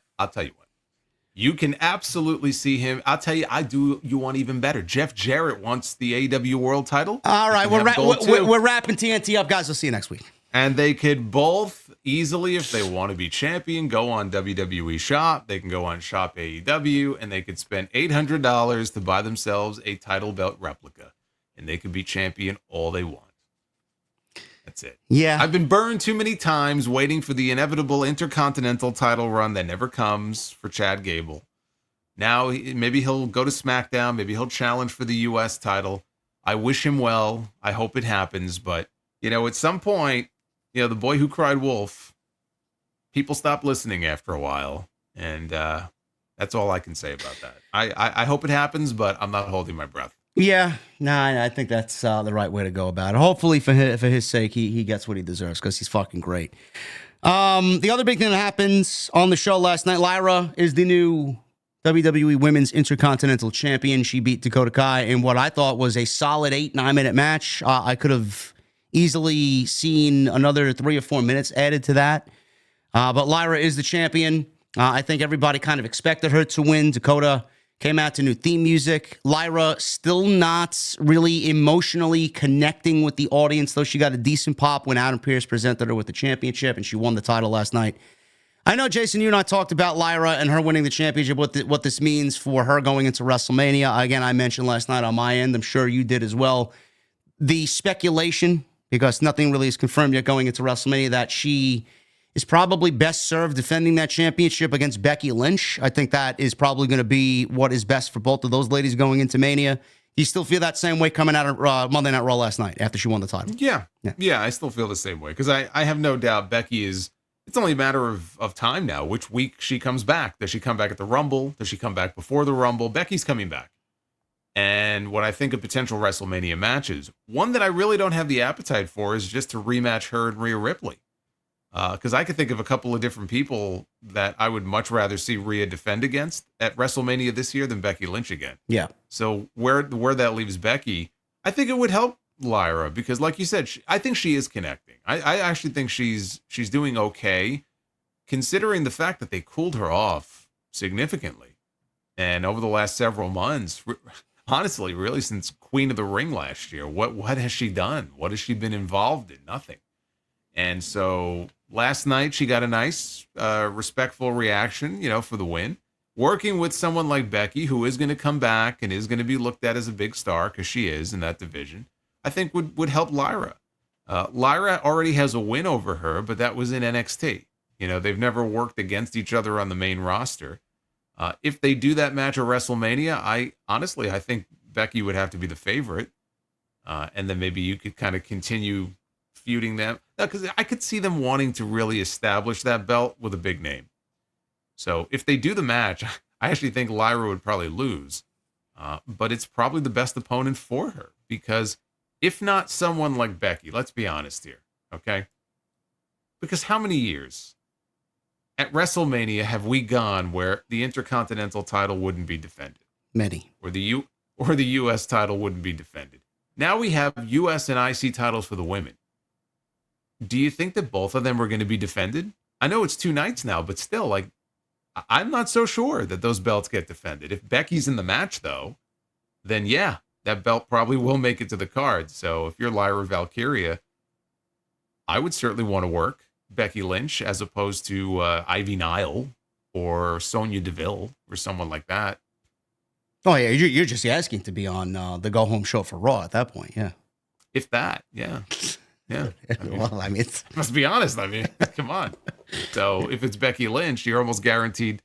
You can absolutely see him. I'll tell you, you want even better. Jeff Jarrett wants the AEW World title. All right, we're wrapping TNT up, guys. I'll see you next week. And they could both easily, if they want to be champion, go on WWE Shop. They can go on Shop AEW, and they could spend $800 to buy themselves a title belt replica. And they could be champion all they want. That's it. Yeah. I've been burned too many times waiting for the inevitable Intercontinental title run that never comes for Chad Gable. Now, maybe he'll go to SmackDown. Maybe he'll challenge for the U.S. title. I wish him well. I hope it happens. But, at some point, the boy who cried wolf, people stop listening after a while. And that's all I can say about that. I hope it happens, but I'm not holding my breath. Yeah, I think that's the right way to go about it. Hopefully, for his sake, he gets what he deserves because he's fucking great. The other big thing that happens on the show last night, Lyra is the new WWE Women's Intercontinental Champion. She beat Dakota Kai in what I thought was a solid 8-9-minute match. I could have easily seen another 3 or 4 minutes added to that. But Lyra is the champion. I think everybody kind of expected her to win. Dakota came out to new theme music. Lyra still not really emotionally connecting with the audience, though she got a decent pop when Adam Pearce presented her with the championship, and she won the title last night. I know, Jason, you and I talked about Lyra and her winning the championship, what this means for her going into WrestleMania. Again, I mentioned last night on my end, I'm sure you did as well, the speculation, because nothing really is confirmed yet going into WrestleMania, that she is probably best served defending that championship against Becky Lynch. I think that is probably going to be what is best for both of those ladies going into Mania. Do you still feel that same way coming out of Monday Night Raw last night after she won the title? Yeah, I still feel the same way, because I have no doubt Becky is, it's only a matter of time now, which week she comes back. Does she come back at the Rumble? Does she come back before the Rumble? Becky's coming back. And when I think of potential WrestleMania matches, one that I really don't have the appetite for is just to rematch her and Rhea Ripley. Because I could think of a couple of different people that I would much rather see Rhea defend against at WrestleMania this year than Becky Lynch again. Yeah. So where that leaves Becky, I think it would help Lyra, because like you said, I think she is connecting. I actually think she's doing okay, considering the fact that they cooled her off significantly. And over the last several months, honestly, really since Queen of the Ring last year, what has she done? What has she been involved in? Nothing. And so last night she got a nice, respectful reaction, for the win. Working with someone like Becky, who is going to come back and is going to be looked at as a big star, because she is in that division, I think would help Lyra. Lyra already has a win over her, but that was in NXT. They've never worked against each other on the main roster. If they do that match at WrestleMania, I think Becky would have to be the favorite. And then maybe you could kind of continue feuding them, because I could see them wanting to really establish that belt with a big name. So if they do the match, I actually think Lyra would probably lose, but it's probably the best opponent for her, because if not someone like Becky, let's be honest here, okay? Because how many years at WrestleMania have we gone where the Intercontinental title wouldn't be defended? Many. Or the US title wouldn't be defended. Now we have US and IC titles for the women. Do you think that both of them are going to be defended? I know it's 2 nights now, but still, I'm not so sure that those belts get defended. If Becky's in the match, though, then yeah, that belt probably will make it to the card. So if you're Lyra Valkyria, I would certainly want to work Becky Lynch as opposed to Ivy Nile or Sonya Deville or someone like that. Oh, yeah, you're just asking to be on the go-home show for Raw at that point, yeah. If that, yeah. Yeah. Let's be honest. Come on. So if it's Becky Lynch, you're almost guaranteed,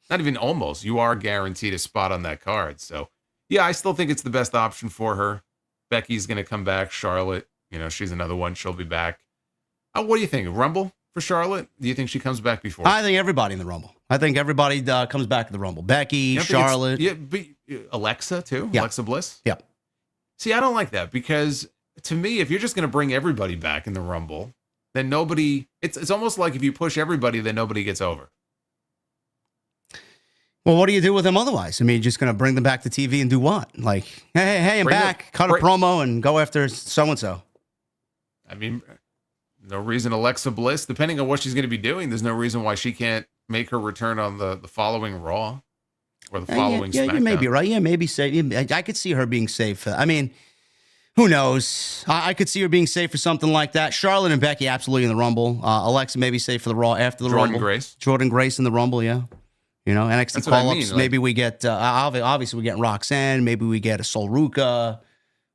not even almost, you are guaranteed a spot on that card. So yeah, I still think it's the best option for her. Becky's going to come back. Charlotte, she's another one. She'll be back. What do you think? Rumble for Charlotte? Do you think she comes back before? I think everybody in the Rumble. I think everybody comes back to the Rumble. Becky, Charlotte. Yeah, but Alexa too? Yeah. Alexa Bliss? Yeah. See, I don't like that, because to me, if you're just going to bring everybody back in the Rumble, then nobody, it's almost like if you push everybody, then nobody gets over. Well, what do you do with them otherwise? I mean, you're just going to bring them back to TV and do what? Like, hey, I'm back. Cut a promo and go after so-and-so. I mean, no reason Alexa Bliss, depending on what she's going to be doing, there's no reason why she can't make her return on the following Raw or the following SmackDown. Yeah, you may be right. Yeah, maybe safe. I could see her being safe. I mean, who knows? I could see her being safe for something like that. Charlotte and Becky absolutely in the Rumble. Alexa maybe safe for the Raw after the Rumble. Jordan Grace in the Rumble, yeah. NXT call-ups. Maybe we get, obviously we get Roxanne. Maybe we get a Sol Ruka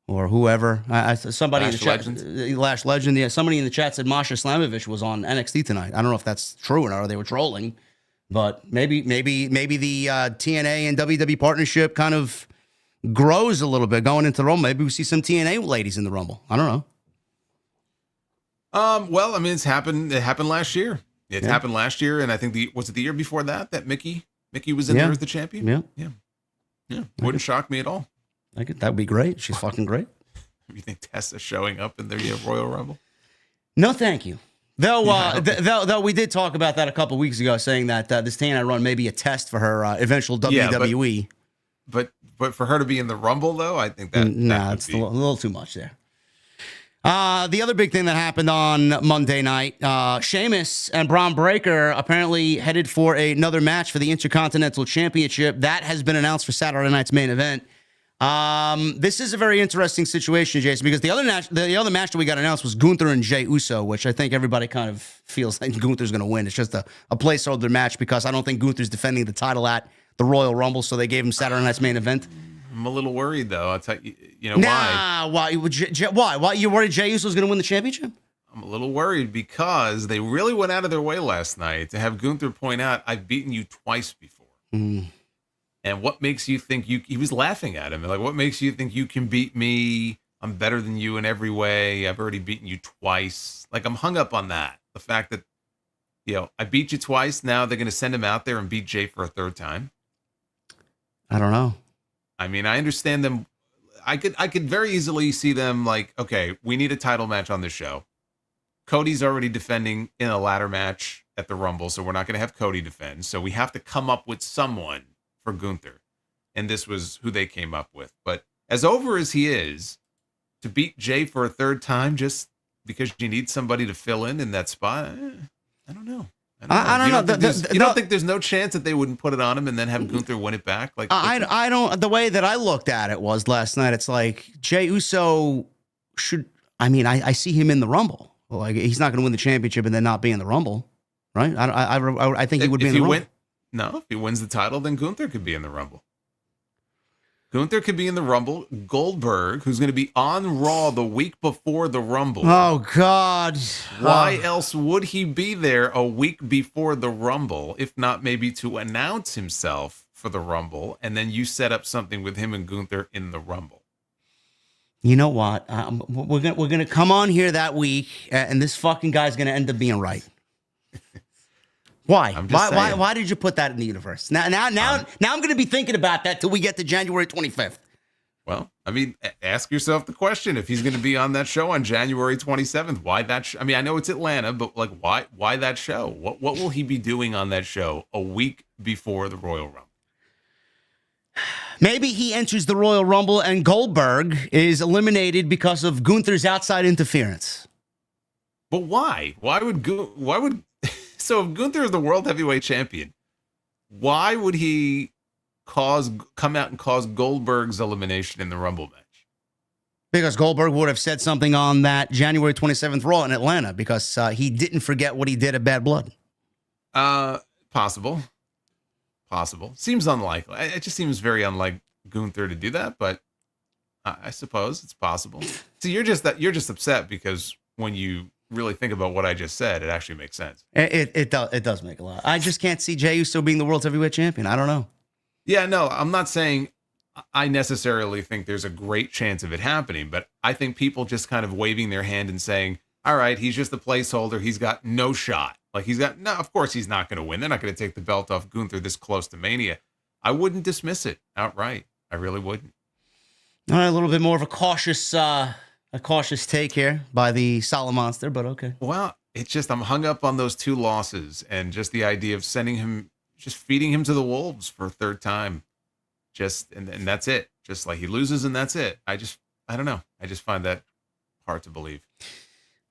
or whoever. Somebody in the chat, Lash Legend. Yeah, somebody in the chat said Masha Slamovich was on NXT tonight. I don't know if that's true or not, or they were trolling. But maybe the TNA and WWE partnership kind of grows a little bit going into the Rumble. Maybe we see some TNA ladies in the Rumble. I don't know. Well, I mean, it happened last year. It happened last year, and I think was it the year before that Mickey was in there as the champion? Yeah. Wouldn't shock me at all. That would be great. She's fucking great. You think Tessa showing up in the Royal Rumble? No, thank you. Though we did talk about that a couple weeks ago, saying that this TNT run may be a test for her eventual WWE. But for her to be in the Rumble, though, I think that it's a little too much there. The other big thing that happened on Monday night, Sheamus and Braun Breaker apparently headed for another match for the Intercontinental Championship. That has been announced for Saturday night's main event. This is a very interesting situation, Jason, because the other match that we got announced was Gunther and Jey Uso, which I think everybody kind of feels like Gunther's going to win. It's just a placeholder match because I don't think Gunther's defending the title at the Royal Rumble, so they gave him Saturday night's main event. I'm a little worried, though. I'll tell you, why. Why? Why? You worried Jey Uso's going to win the championship? I'm a little worried because they really went out of their way last night to have Gunther point out, I've beaten you twice before. And what makes you think he was laughing at him. Like, what makes you think you can beat me? I'm better than you in every way. I've already beaten you twice. Like, I'm hung up on that. The fact that, I beat you twice. Now they're going to send him out there and beat Jey for a third time. I don't know. I mean, I understand them. I could very easily see them like, okay, we need a title match on this show. Cody's already defending in a ladder match at the Rumble, so we're not going to have Cody defend. So we have to come up with someone for Gunther. And this was who they came up with. But as over as he is, to beat Jey for a third time just because you need somebody to fill in that spot, I don't know. I don't know. You don't think there's no chance that they wouldn't put it on him and then have Gunther win it back? Like I don't. The way that I looked at it was last night. It's like Jey Uso should. I mean, I see him in the Rumble. Like he's not going to win the championship and then not be in the Rumble, right? I think he would be in the Rumble. No, if he wins the title, then Gunther could be in the Rumble. Gunther could be in the Rumble. Goldberg, who's going to be on Raw the week before the Rumble. Oh, God. Why else would he be there a week before the Rumble, if not maybe to announce himself for the Rumble, and then you set up something with him and Gunther in the Rumble? You know what? We're gonna come on here that week, and this fucking guy's going to end up being right. Why? Why did you put that in the universe? Now I'm going to be thinking about that till we get to January 25th. Well, I mean, ask yourself the question: if he's going to be on that show on January 27th, why that? I mean, I know it's Atlanta, but like, why that show? What will he be doing on that show a week before the Royal Rumble? Maybe he enters the Royal Rumble and Goldberg is eliminated because of Gunther's outside interference. But why? Why would? So if Gunther is the world heavyweight champion, why would he come out and cause Goldberg's elimination in the Rumble match? Because Goldberg would have said something on that January 27th Raw in Atlanta because he didn't forget what he did at Bad Blood. Possible. Seems unlikely. It just seems very unlike Gunther to do that, but I suppose it's possible. See, you're just upset because when you really think about what I just said, it actually makes sense. It does make a lot. I just can't see Jey Uso being the world heavyweight champion. I don't know. Yeah, no, I'm not saying I necessarily think there's a great chance of it happening, but I think people just kind of waving their hand and saying, all right, he's just a placeholder. He's got no shot. Like no, of course he's not going to win. They're not going to take the belt off Gunther this close to Mania. I wouldn't dismiss it outright. I really wouldn't. All right, a little bit more of a cautious take here by the Solid Monster, but okay. Well, it's just I'm hung up on those two losses and just the idea of feeding him to the wolves for a third time. And that's it. Just like he loses and that's it. I don't know. I just find that hard to believe.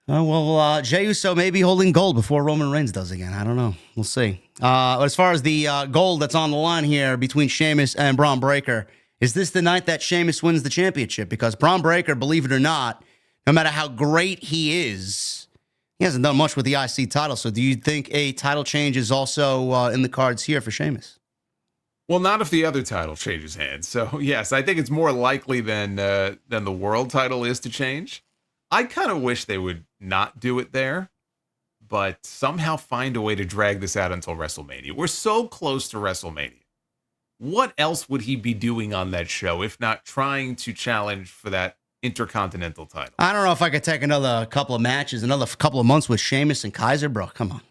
Jey Uso may be holding gold before Roman Reigns does again. I don't know. We'll see. As far as the gold that's on the line here between Sheamus and Braun Breaker, is this the night that Sheamus wins the championship? Because Braun Breaker, believe it or not, no matter how great he is, he hasn't done much with the IC title. So do you think a title change is also in the cards here for Sheamus? Well, not if the other title changes hands. So, yes, I think it's more likely than the world title is to change. I kind of wish they would not do it there, but somehow find a way to drag this out until WrestleMania. We're so close to WrestleMania. What else would he be doing on that show if not trying to challenge for that Intercontinental title? I don't know if I could take another couple of matches, another couple of months with Sheamus and Kaiser, bro. Come on.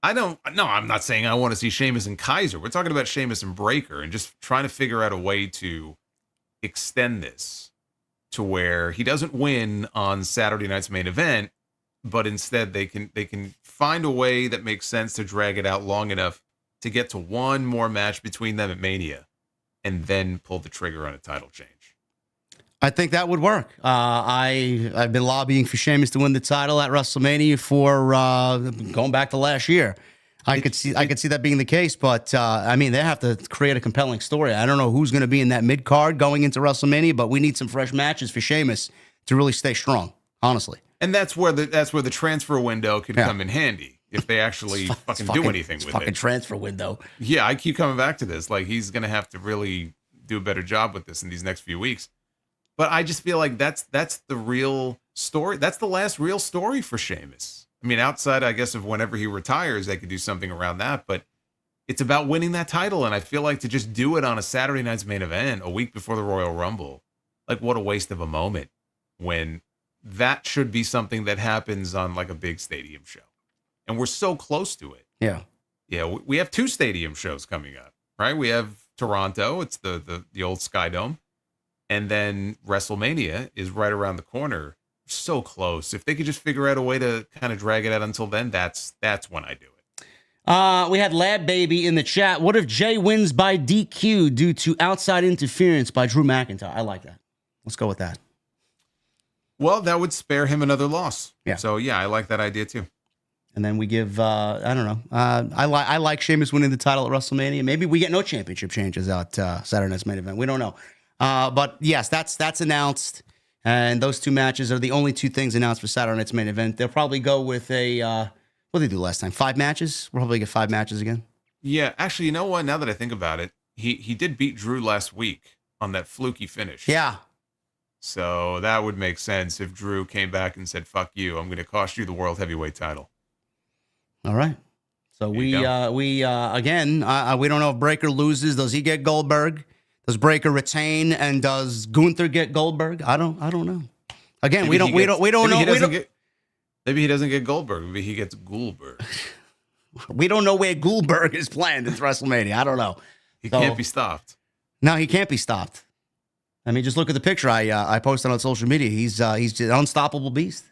I'm not saying I want to see Sheamus and Kaiser. We're talking about Sheamus and Breaker and just trying to figure out a way to extend this to where he doesn't win on Saturday night's main event but instead they can find a way that makes sense to drag it out long enough to get to one more match between them at Mania, and then pull the trigger on a title change. I think that would work. I've been lobbying for Sheamus to win the title at WrestleMania for going back to last year. I could see that being the case, but I mean, they have to create a compelling story. I don't know who's going to be in that mid card going into WrestleMania, but we need some fresh matches for Sheamus to really stay strong, honestly. And that's where the transfer window could come in handy if they actually fucking do anything with it. Fucking transfer window. Yeah, I keep coming back to this. Like, he's going to have to really do a better job with this in these next few weeks. But I just feel like that's the real story. That's the last real story for Sheamus. I mean, outside, I guess, of whenever he retires, they could do something around that. But it's about winning that title. And I feel like to just do it on a Saturday night's main event a week before the Royal Rumble, like, what a waste of a moment, when that should be something that happens on like a big stadium show. And we're so close to it. Yeah. Yeah, we have 2 stadium shows coming up, right? We have Toronto. It's the old Sky Dome. And then WrestleMania is right around the corner. So close. If they could just figure out a way to kind of drag it out until then, that's when I do it. We had Lab Baby in the chat. What if Jay wins by DQ due to outside interference by Drew McIntyre? I like that. Let's go with that. Well, that would spare him another loss. Yeah. So, yeah, I like that idea, too. And then we give, I don't know. I like Sheamus winning the title at WrestleMania. Maybe we get no championship changes at Saturday Night's main event. We don't know. But yes, that's announced. And those 2 matches are the only 2 things announced for Saturday Night's main event. They'll probably go with a, what did they do last time? 5 matches? We'll probably get 5 matches again. Yeah, actually, you know what? Now that I think about it, he did beat Drew last week on that fluky finish. Yeah. So that would make sense if Drew came back and said, fuck you, I'm going to cost you the World Heavyweight title. All right. So we don't know if Breakker loses. Does he get Goldberg? Does Breakker retain? And does Gunther get Goldberg? I don't know. Again, we don't know. Maybe he doesn't get Goldberg. Maybe he gets Goldberg. We don't know where Goldberg is planned in WrestleMania. I don't know. He can't be stopped. No, he can't be stopped. I mean, just look at the picture I posted on social media. He's an unstoppable beast.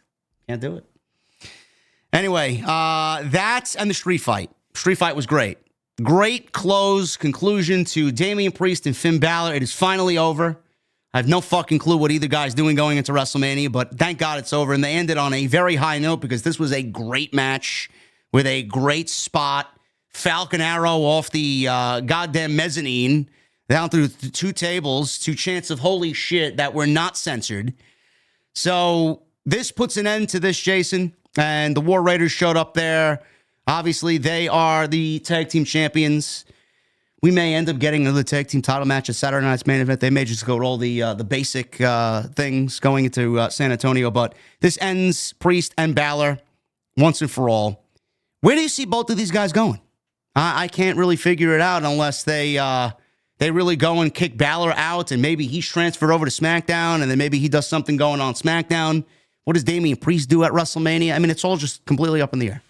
Can't do it. Anyway, that's and the street fight. Street fight was great. Great conclusion to Damian Priest and Finn Balor. It is finally over. I have no fucking clue what either guy's doing going into WrestleMania, but thank God it's over. And they ended on a very high note because this was a great match with a great spot. Falcon Arrow off the goddamn mezzanine down through 2 tables, 2 chants of holy shit that were not censored. So this puts an end to this, Jason. And the War Raiders showed up there. Obviously, they are the tag team champions. We may end up getting another tag team title match at Saturday Night's main event. They may just go to all the basic things going into San Antonio. But this ends Priest and Balor once and for all. Where do you see both of these guys going? I can't really figure it out unless they really go and kick Balor out and maybe he's transferred over to SmackDown and then maybe he does something going on SmackDown. What does Damian Priest do at WrestleMania? I mean, it's all just completely up in the air.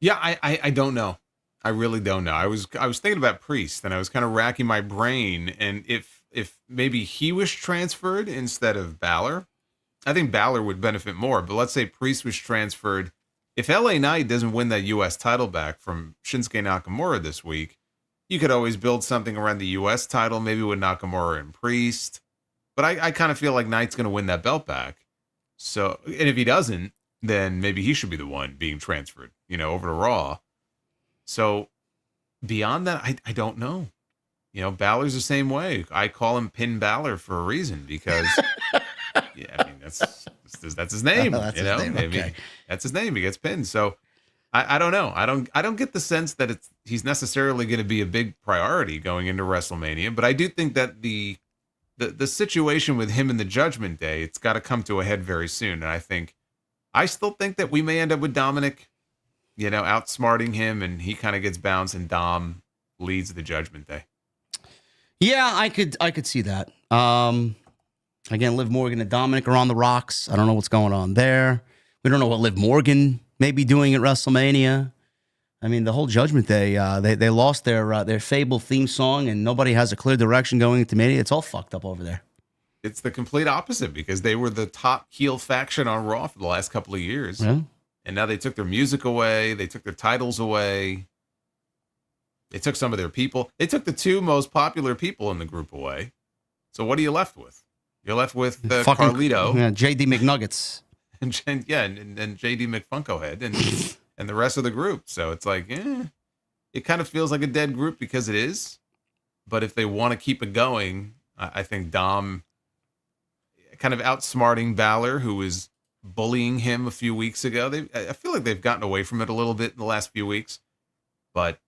Yeah, I don't know. I really don't know. I was thinking about Priest and I was kind of racking my brain, and if maybe he was transferred instead of Balor, I think Balor would benefit more. But let's say Priest was transferred. If LA Knight doesn't win that US title back from Shinsuke Nakamura this week, you could always build something around the US title, maybe with Nakamura and Priest. But I kind of feel like Knight's going to win that belt back. So, and if he doesn't, then maybe he should be the one being transferred, over to Raw. So beyond that, I don't know. Balor's the same way. I call him Pin Balor for a reason because, yeah, I mean, that's his name. That's his name. Maybe okay. That's his name. He gets pinned. So I don't know. I don't get the sense that he's necessarily going to be a big priority going into WrestleMania, but I do think that the situation with him in the Judgment Day, it's got to come to a head very soon. And I still think that we may end up with Dominic, outsmarting him, and he kind of gets bounced and Dom leads the Judgment Day. Yeah, I could see that. Again, Liv Morgan and Dominic are on the rocks. I don't know what's going on there. We don't know what Liv Morgan may be doing at WrestleMania. I mean, the whole Judgment Day, they lost their Fable theme song, and nobody has a clear direction going into Mania. It's all fucked up over there. it's the complete opposite because they were the top heel faction on Raw for the last couple of years. Yeah. And now they took their music away. They took their titles away. They took some of their people. They took the two most popular people in the group away. So what are you left with? You're left with Carlito. Yeah, JD McNuggets. And JD McFunkohead and the rest of the group. So it's like, it kind of feels like a dead group because it is. But if they want to keep it going, I think Dom kind of outsmarting Balor, who was bullying him a few weeks ago. I feel like they've gotten away from it a little bit in the last few weeks. But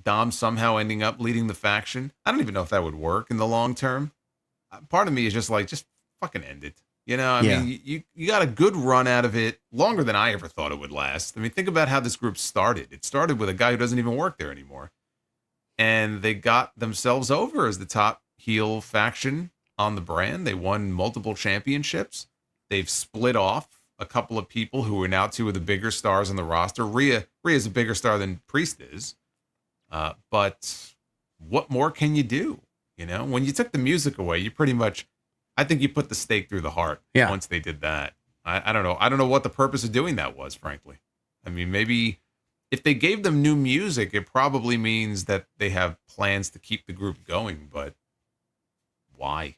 Dom somehow ending up leading the faction. I don't even know if that would work in the long term. Part of me is just like, just fucking end it. You know, I mean, you got a good run out of it, longer than I ever thought it would last. I mean, think about how this group started. It started with a guy who doesn't even work there anymore. And they got themselves over as the top heel faction on the brand. They won multiple championships. They've split off a couple of people who are now two of the bigger stars on the roster. Rhea's a bigger star than Priest is. But what more can you do? You know, when you took the music away, you pretty much, I think you put the stake through the heart once they did that. I don't know. I don't know what the purpose of doing that was, frankly. I mean, maybe if they gave them new music, it probably means that they have plans to keep the group going, but why?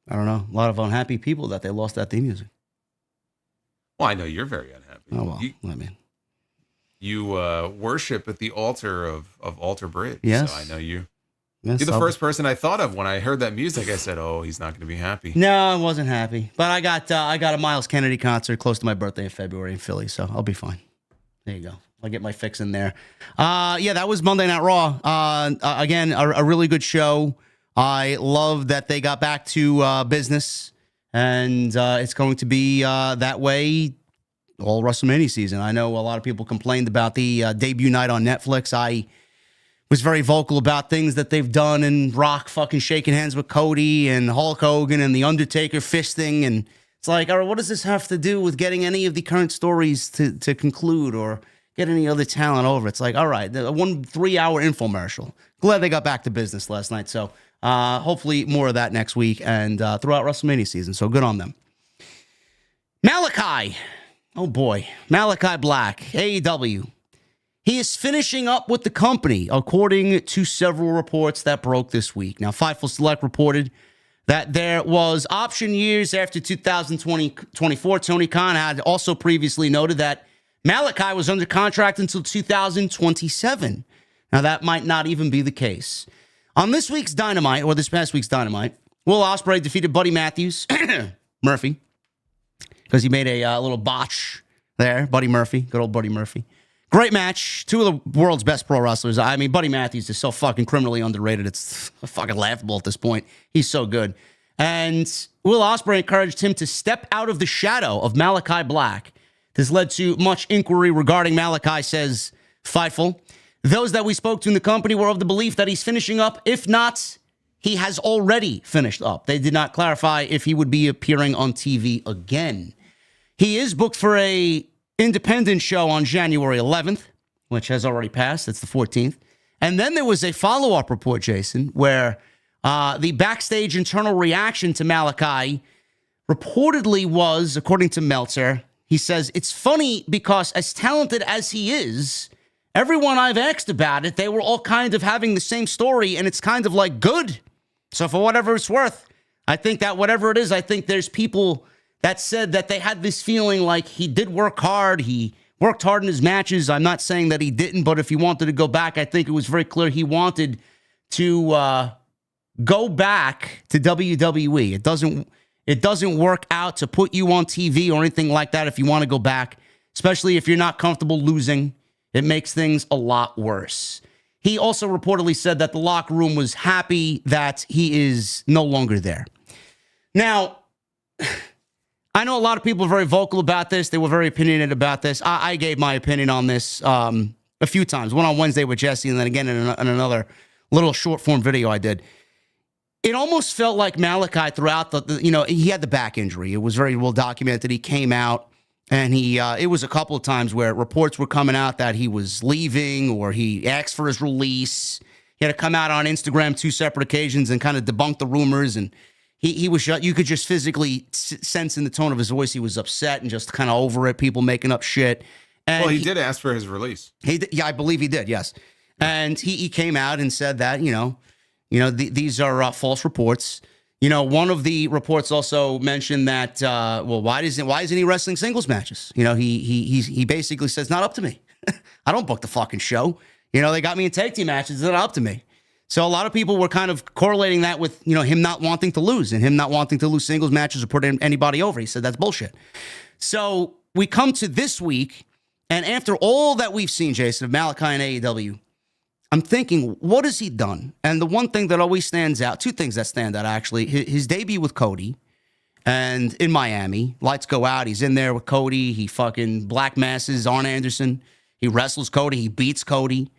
I don't know. A lot of unhappy people that they lost that theme music. Well, I know you're very unhappy. Oh, well, You worship at the altar of Alter Bridge. Yes. So I know you. Yes, You're the first person I thought of when I heard that music. I said, "Oh, he's not going to be happy." No, I wasn't happy. But I got a Miles Kennedy concert close to my birthday in February in Philly, so I'll be fine. There you go. I'll get my fix in there. That was Monday Night Raw. Again, a really good show. I love that they got back to business, and it's going to be that way all WrestleMania season. I know a lot of people complained about the debut night on Netflix. I was very vocal about things that they've done, and Rock fucking shaking hands with Cody and Hulk Hogan and The Undertaker fisting. And it's like, all right, what does this have to do with getting any of the current stories to conclude or get any other talent over? It's like, all right, the 3-hour infomercial. Glad they got back to business last night. So hopefully more of that next week and throughout WrestleMania season. So good on them. Malakai. Oh boy. Malakai Black, AEW. He is finishing up with the company, according to several reports that broke this week. Now, Fightful Select reported that there was option years after 2024. Tony Khan had also previously noted that Malakai was under contract until 2027. Now, that might not even be the case. On this week's Dynamite, or this past week's Dynamite, Will Ospreay defeated Buddy Matthews, Murphy, because he made a little botch there. Buddy Murphy, good old Buddy Murphy. Great match. Two of the world's best pro wrestlers. I mean, Buddy Matthews is so fucking criminally underrated. It's fucking laughable at this point. He's so good. And Will Ospreay encouraged him to step out of the shadow of Malakai Black. This led to much inquiry regarding Malakai, says Fightful. Those that we spoke to in the company were of the belief that he's finishing up. If not, he has already finished up. They did not clarify if he would be appearing on TV again. He is booked for a independent show on January 11th, which has already passed. It's the 14th. And then there was a follow-up report, Jason, where the backstage internal reaction to Malakai reportedly was, according to Meltzer, he says, it's funny because as talented as he is, everyone I've asked about it, they were all kind of having the same story, and it's kind of like good. So for whatever it's worth, I think that whatever it is, I think there's people that said that they had this feeling like he did work hard. He worked hard in his matches. I'm not saying that he didn't, but if he wanted to go back, I think it was very clear he wanted to go back to WWE. It doesn't work out to put you on TV or anything like that if you want to go back, especially if you're not comfortable losing. It makes things a lot worse. He also reportedly said that the locker room was happy that he is no longer there. Now, I know a lot of people are very vocal about this. They were very opinionated about this. I gave my opinion on this a few times. One on Wednesday with Jesse, and then again in another little short form video I did. It almost felt like Malakai throughout he had the back injury. It was very well documented. He came out and it was a couple of times where reports were coming out that he was leaving or he asked for his release. He had to come out on Instagram 2 separate occasions and kind of debunk the rumors, and He was shut. You could just physically sense in the tone of his voice he was upset and just kind of over it. People making up shit. And well, he did ask for his release. Yeah, I believe he did. Yes, and he came out and said that these are false reports. One of the reports also mentioned that why isn't he wrestling singles matches? He basically says, not up to me. I don't book the fucking show. They got me in tag team matches. It's not up to me. So a lot of people were kind of correlating that with, him not wanting to lose and him not wanting to lose singles matches or put anybody over. He said that's bullshit. So we come to this week, and after all that we've seen, Jason, of Malakai and AEW, I'm thinking, what has he done? And the one thing that always stands out, two things that stand out, actually, his debut with Cody and in Miami, lights go out. He's in there with Cody. He fucking black masses Arn Anderson. He wrestles Cody. He beats Cody.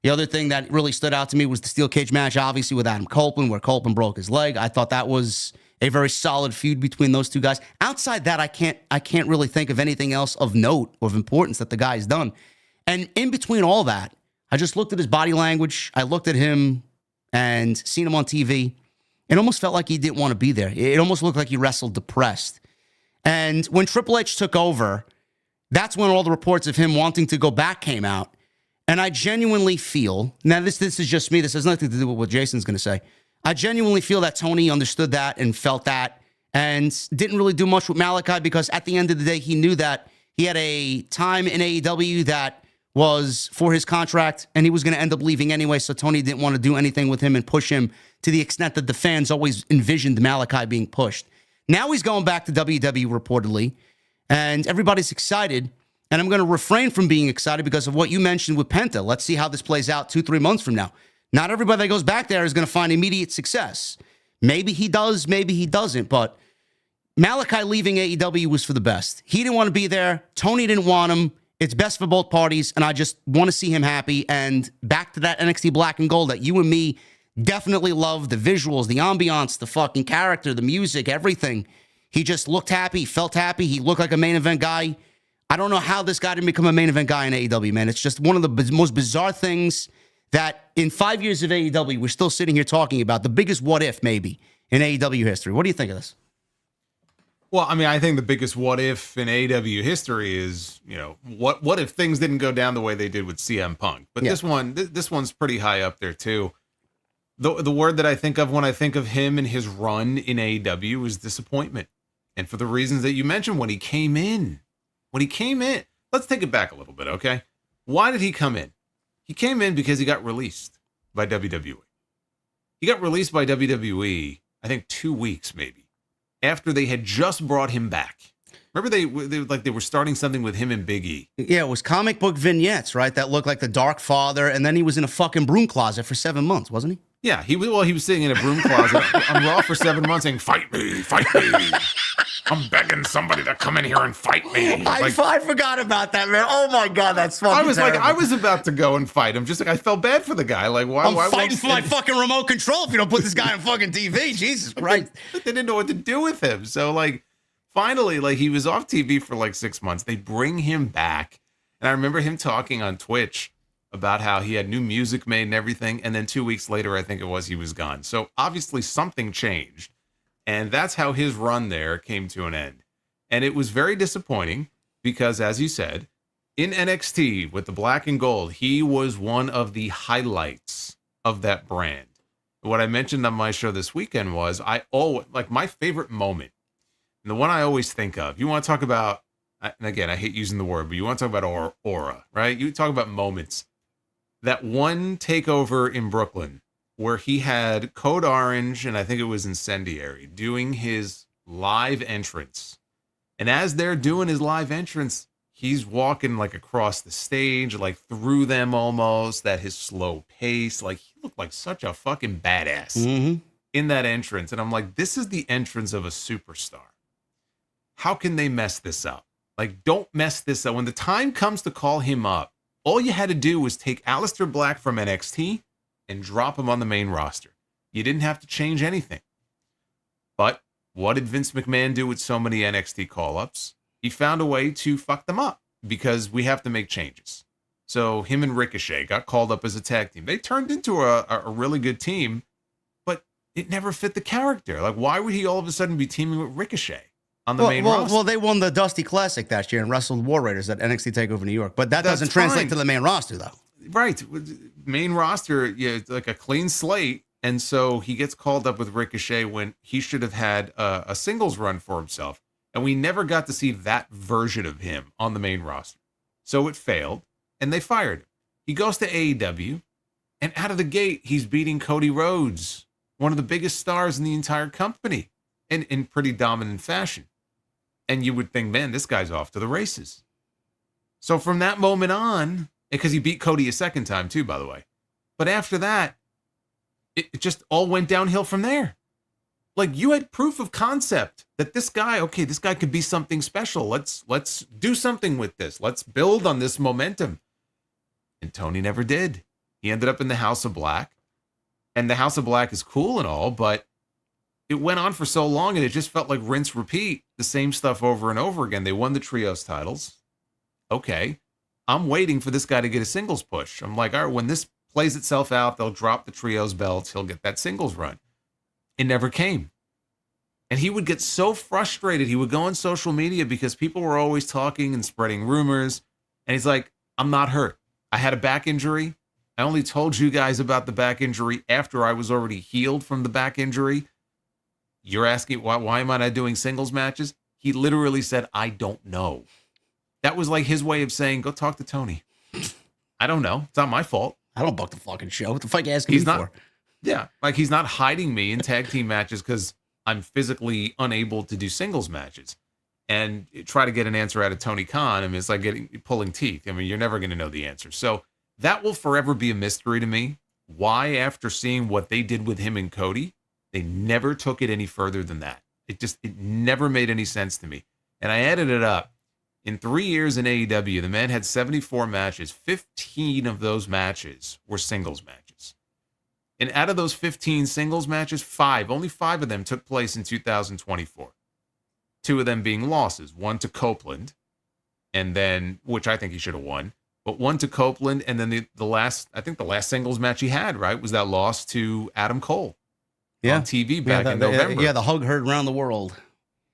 The other thing that really stood out to me was the steel cage match, obviously, with Adam Copeland, where Copeland broke his leg. I thought that was a very solid feud between those two guys. Outside that, I can't really think of anything else of note, of importance that the guy's done. And in between all that, I just looked at his body language. I looked at him and seen him on TV. It almost felt like he didn't want to be there. It almost looked like he wrestled depressed. And when Triple H took over, that's when all the reports of him wanting to go back came out. And I genuinely feel, now this is just me, this has nothing to do with what Jason's going to say. I genuinely feel that Tony understood that and felt that and didn't really do much with Malakai because at the end of the day, he knew that he had a time in AEW that was for his contract and he was going to end up leaving anyway. So Tony didn't want to do anything with him and push him to the extent that the fans always envisioned Malakai being pushed. Now he's going back to WWE reportedly and everybody's excited. And I'm going to refrain from being excited because of what you mentioned with Penta. Let's see how this plays out 2-3 months from now. Not everybody that goes back there is going to find immediate success. Maybe he does, maybe he doesn't. But Malakai leaving AEW was for the best. He didn't want to be there. Tony didn't want him. It's best for both parties. And I just want to see him happy. And back to that NXT Black and Gold that you and me definitely love. The visuals, the ambiance, the fucking character, the music, everything. He just looked happy, felt happy. He looked like a main event guy. I don't know how this guy didn't become a main event guy in AEW, man. It's just one of the most bizarre things that in 5 years of AEW, we're still sitting here talking about the biggest what if maybe in AEW history. What do you think of this? Well, I mean, I think the biggest what if in AEW history is, what if things didn't go down the way they did with CM Punk? But this one's pretty high up there too. The word that I think of when I think of him and his run in AEW is disappointment. And for the reasons that you mentioned when he came in. Let's take it back a little bit, okay? Why did he come in? He came in because he got released by WWE. He got released by WWE, I think 2 weeks maybe, after they had just brought him back. Remember they were starting something with him and Big E. Yeah, it was comic book vignettes, right? That looked like the Dark Father, and then he was in a fucking broom closet for 7 months, wasn't he? Yeah, he was sitting in a broom closet on Raw for 7 months saying, fight me. I'm begging somebody to come in here and fight me. I forgot about that, man. Oh my God, that's fucking terrible. I was about to go and fight him. Just like I felt bad for the guy. Like why? I'm fighting for my fucking remote control if you don't put this guy on fucking TV. Jesus Christ. They didn't know what to do with him. So finally, he was off TV for 6 months. They bring him back. And I remember him talking on Twitch about how he had new music made and everything. And then 2 weeks later, I think it was, he was gone. So obviously something changed. And that's how his run there came to an end. And it was very disappointing because, as you said, in NXT with the black and gold, he was one of the highlights of that brand. What I mentioned on my show this weekend was my favorite moment, and the one I always think of. You want to talk about, and again, I hate using the word, but you want to talk about aura, right? You talk about moments. That one takeover in Brooklyn where he had Code Orange, and I think it was Incendiary, doing his live entrance. And as they're doing his live entrance, he's walking across the stage, through them almost, at his slow pace. He looked like such a fucking badass in that entrance. And I'm like, this is the entrance of a superstar. How can they mess this up? Don't mess this up. When the time comes to call him up, all you had to do was take Aleister Black from NXT and drop him on the main roster. You didn't have to change anything. But what did Vince McMahon do with so many NXT call-ups? He found a way to fuck them up because we have to make changes. So him and Ricochet got called up as a tag team. They turned into a really good team, but it never fit the character. Like, why would he all of a sudden be teaming with Ricochet on the main roster? Well, they won the Dusty Classic that year and wrestled War Raiders at NXT TakeOver New York, but that doesn't translate to the main roster, though. Right. Main roster, it's like a clean slate. And so he gets called up with Ricochet when he should have had a singles run for himself. And we never got to see that version of him on the main roster. So it failed, and they fired him. He goes to AEW, and out of the gate, he's beating Cody Rhodes, one of the biggest stars in the entire company, in pretty dominant fashion. And you would think, man, this guy's off to the races. So from that moment on, because he beat Cody a second time too, by the way. But after that, it just all went downhill from there. Like, you had proof of concept that this guy could be something special. Let's do something with this. Let's build on this momentum. And Tony never did. He ended up in the House of Black. And the House of Black is cool and all, but it went on for so long and it just felt like rinse, repeat, the same stuff over and over again. They won the trios titles. Okay. I'm waiting for this guy to get a singles push. I'm like, all right, when this plays itself out, they'll drop the trios belts. He'll get that singles run. It never came. And he would get so frustrated. He would go on social media because people were always talking and spreading rumors. And he's like, I'm not hurt. I had a back injury. I only told you guys about the back injury after I was already healed from the back injury. You're asking, why am I not doing singles matches? He literally said, I don't know. That was like his way of saying, go talk to Tony. I don't know. It's not my fault. I don't book the fucking show. What the fuck are you asking me for? Yeah, like he's not hiding me in tag team matches because I'm physically unable to do singles matches. And try to get an answer out of Tony Khan. I mean, it's like pulling teeth. I mean, you're never going to know the answer. So that will forever be a mystery to me. Why, after seeing what they did with him and Cody, they never took it any further than that. It never made any sense to me. And I added it up. In 3 years in AEW, the man had 74 matches. 15 of those matches were singles matches. And out of those 15 singles matches, only five of them took place in 2024. 2 of them being losses. One to Copeland, and then, which I think he should have won, but one to Copeland, and then the last singles match he had, right, was that loss to Adam Cole on TV back in November. Yeah, the hug heard around the world.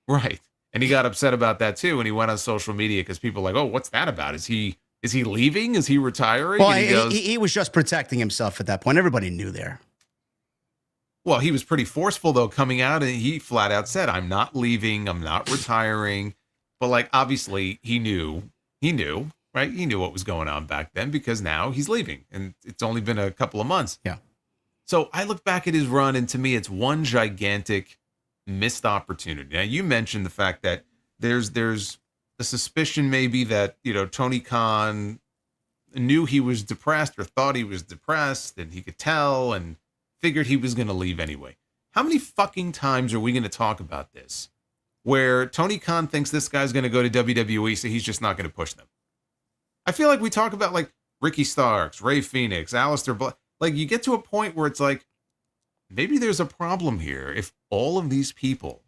Right. And he got upset about that too, and he went on social media because people were like, oh, what's that about? Is he leaving? Is he retiring? Well, he was just protecting himself at that point. Everybody knew there. Well, he was pretty forceful, though, coming out, and he flat out said, I'm not leaving, I'm not retiring. But, like, obviously, he knew, right? He knew what was going on back then because now he's leaving, and it's only been a couple of months. Yeah. So I look back at his run, and to me, it's one gigantic missed opportunity. Now, you mentioned the fact that there's a suspicion maybe that, Tony Khan knew he was depressed or thought he was depressed, and he could tell, and figured he was going to leave anyway. How many fucking times are we going to talk about this where Tony Khan thinks this guy's going to go to WWE, so he's just not going to push them? I feel like we talk about like Ricky Starks, Ray Phoenix, Aleister Black. Like, you get to a point where it's like, maybe there's a problem here. If all of these people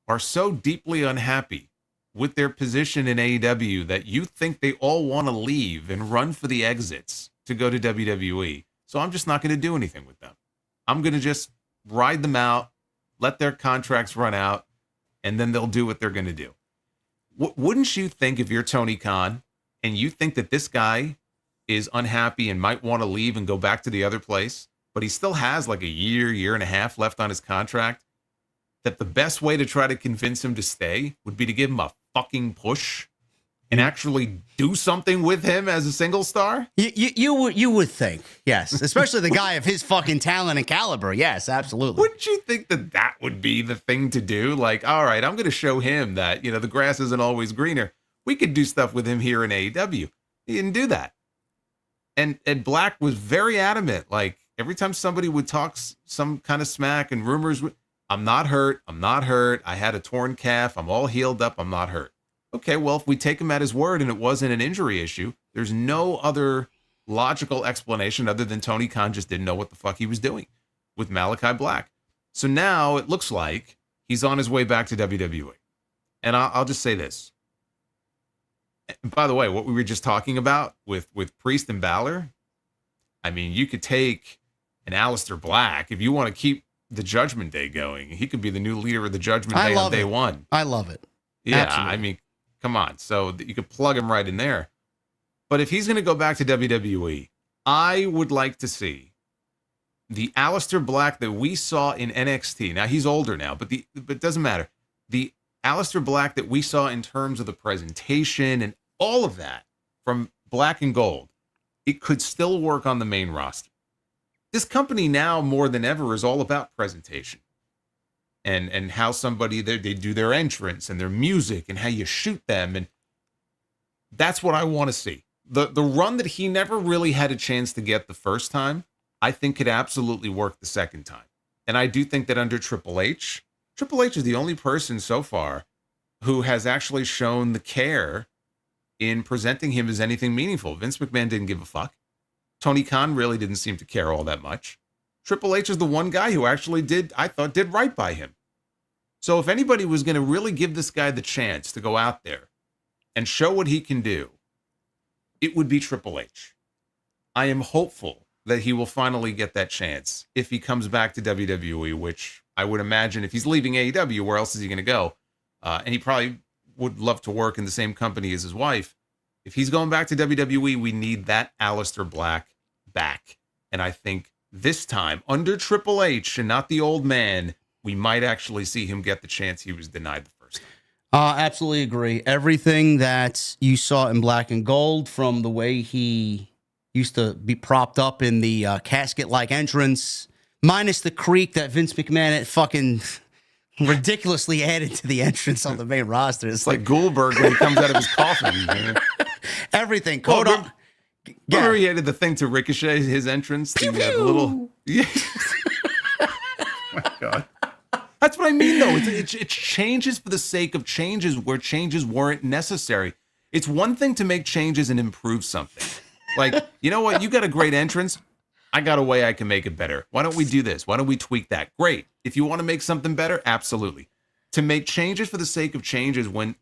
are so deeply unhappy with their position in AEW that you think they all want to leave and run for the exits to go to WWE. So I'm just not going to do anything with them. I'm going to just ride them out, let their contracts run out, and then they'll do what they're going to do. Wouldn't you think, if you're Tony Khan and you think that this guy is unhappy and might want to leave and go back to the other place, but he still has like a year and a half left on his contract, that the best way to try to convince him to stay would be to give him a fucking push and actually do something with him as a single star? You would think, yes. Especially the guy of his fucking talent and caliber. Yes, absolutely. Wouldn't you think that would be the thing to do? Like, all right, I'm going to show him that, the grass isn't always greener. We could do stuff with him here in AEW. He didn't do that. And Black was very adamant. Like, every time somebody would talk some kind of smack and rumors, I'm not hurt. I had a torn calf. I'm all healed up. I'm not hurt. Okay, well, if we take him at his word and it wasn't an injury issue, there's no other logical explanation other than Tony Khan just didn't know what the fuck he was doing with Malakai Black. So now it looks like he's on his way back to WWE. And I'll just say this. By the way, what we were just talking about with Priest and Balor, I mean, you could take an Aleister Black if you want to keep the Judgment Day going. He could be the new leader of the Judgment Day on day one. I love it. Yeah, Absolutely. I mean, come on. So you could plug him right in there. But if he's going to go back to WWE, I would like to see the Aleister Black that we saw in NXT. Now, he's older now, but it doesn't matter. The Aleister Black that we saw in terms of the presentation and all of that from Black and Gold, it could still work on the main roster. This company now more than ever is all about presentation and how somebody they do their entrance and their music and how you shoot them. And that's what I want to see. The run that he never really had a chance to get the first time, I think could absolutely work the second time. And I do think that under Triple H is the only person so far who has actually shown the care in presenting him as anything meaningful. Vince McMahon didn't give a fuck. Tony Khan really didn't seem to care all that much. Triple H is the one guy who actually did right by him. So if anybody was going to really give this guy the chance to go out there and show what he can do, it would be Triple H. I am hopeful that he will finally get that chance if he comes back to WWE, which I would imagine if he's leaving AEW, where else is he going to go? And he probably would love to work in the same company as his wife. If he's going back to WWE, we need that Aleister Black back. And I think this time, under Triple H and not the old man, we might actually see him get the chance he was denied the first time. Absolutely agree. Everything that you saw in Black and Gold, from the way he used to be propped up in the casket-like entrance, minus the creak that Vince McMahon had fucking ridiculously added to the entrance on the main roster. It's like Goldberg when he comes out of his coffin. Man. Everything. Remember he added the thing to Ricochet, his entrance? The little... Yeah. Oh my God. That's what I mean, though. It's changes for the sake of changes where changes weren't necessary. It's one thing to make changes and improve something. Like, you know what? You got a great entrance. I got a way I can make it better. Why don't we do this? Why don't we tweak that? Great. If you want to make something better, absolutely. To make changes for the sake of changes when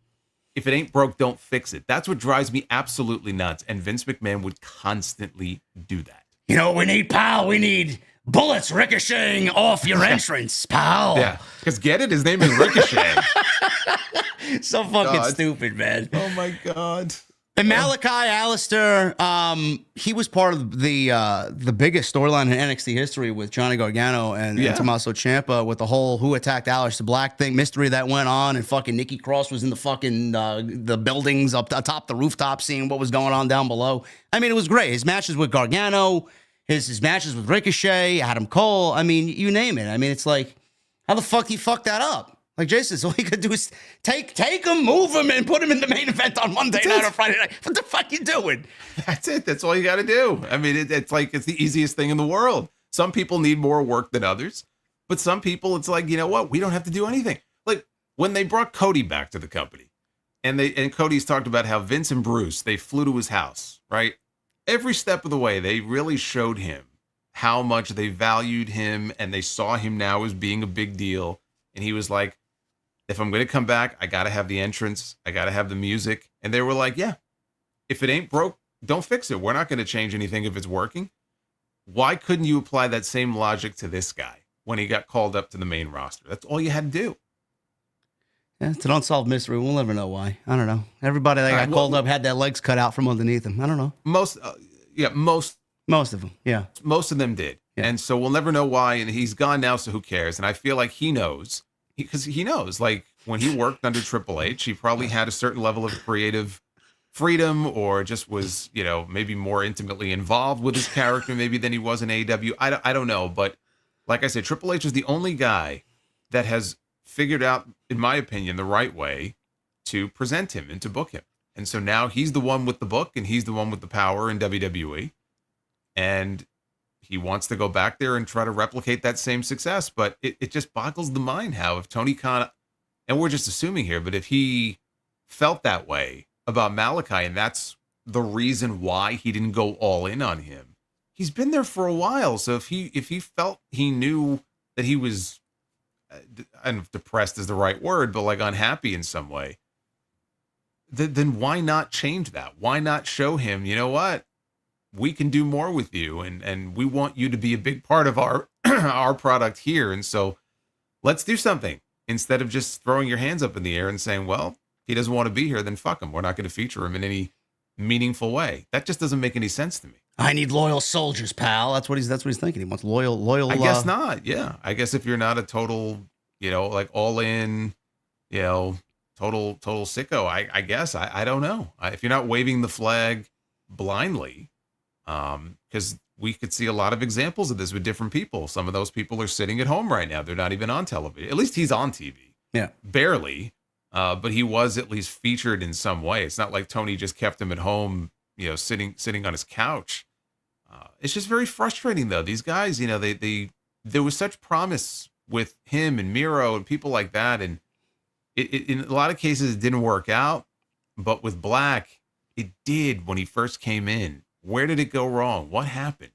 if it ain't broke, don't fix it. That's what drives me absolutely nuts. And Vince McMahon would constantly do that. You know what we need, pal? We need bullets ricocheting off your entrance, pal. Yeah, because get it? His name is Ricochet. So fucking stupid, man. Oh, my God. And Malakai Aleister, he was part of the biggest storyline in NXT history with Johnny Gargano and Tommaso Ciampa, with the whole who attacked Aleister Black thing, mystery that went on, and fucking Nikki Cross was in the fucking the buildings up atop the rooftop seeing what was going on down below. I mean, it was great. His matches with Gargano, his matches with Ricochet, Adam Cole. I mean, you name it. I mean, it's like, how the fuck he fucked that up? Like Jason, so all he could do is take him, move him, and put him in the main event on Monday night or Friday night. What the fuck you doing? That's it. That's all you got to do. I mean, it's like it's the easiest thing in the world. Some people need more work than others, but some people, it's like, you know what? We don't have to do anything. Like when they brought Cody back to the company, and Cody's talked about how Vince and Bruce, they flew to his house, right? Every step of the way, they really showed him how much they valued him, and they saw him now as being a big deal. And he was like, if I'm going to come back, I got to have the entrance. I got to have the music. And they were like, yeah, if it ain't broke, don't fix it. We're not going to change anything if it's working. Why couldn't you apply that same logic to this guy when he got called up to the main roster? That's all you had to do. Yeah, it's an unsolved mystery. We'll never know why. I don't know. Everybody that got called up had their legs cut out from underneath them. I don't know. Most of them. Yeah. Most of them did. Yeah. And so we'll never know why. And he's gone now, so who cares? And I feel like he knows. Because he knows, like, when he worked under Triple H, he probably had a certain level of creative freedom, or just was, you know, maybe more intimately involved with his character maybe than he was in AEW. I don't know. But like I said, Triple H is the only guy that has figured out, in my opinion, the right way to present him and to book him. And so now he's the one with the book, and he's the one with the power in WWE. And he wants to go back there and try to replicate that same success. But it just boggles the mind how if Tony Khan, and we're just assuming here, but if he felt that way about Malakai, and that's the reason why he didn't go all in on him, he's been there for a while. So if he felt he knew that he was, I don't know if depressed is the right word, but like unhappy in some way, then why not change that? Why not show him, you know what? We can do more with you, and we want you to be a big part of our our product here. And so let's do something instead of just throwing your hands up in the air and saying, well, he doesn't want to be here, then fuck him. We're not going to feature him in any meaningful way. That just doesn't make any sense to me. I need loyal soldiers, pal. That's what he's thinking. He wants loyal. I guess not. Yeah. I guess if you're not a total, like all in, total sicko, I guess, I don't know. If you're not waving the flag blindly, because we could see a lot of examples of this with different people. Some of those people are sitting at home right now. They're not even on television. At least he's on TV. Yeah. Barely. But he was at least featured in some way. It's not like Tony just kept him at home, sitting on his couch. It's just very frustrating, though. These guys, there was such promise with him and Miro and people like that. And it in a lot of cases, it didn't work out. But with Black, it did when he first came in. Where did it go wrong? What happened?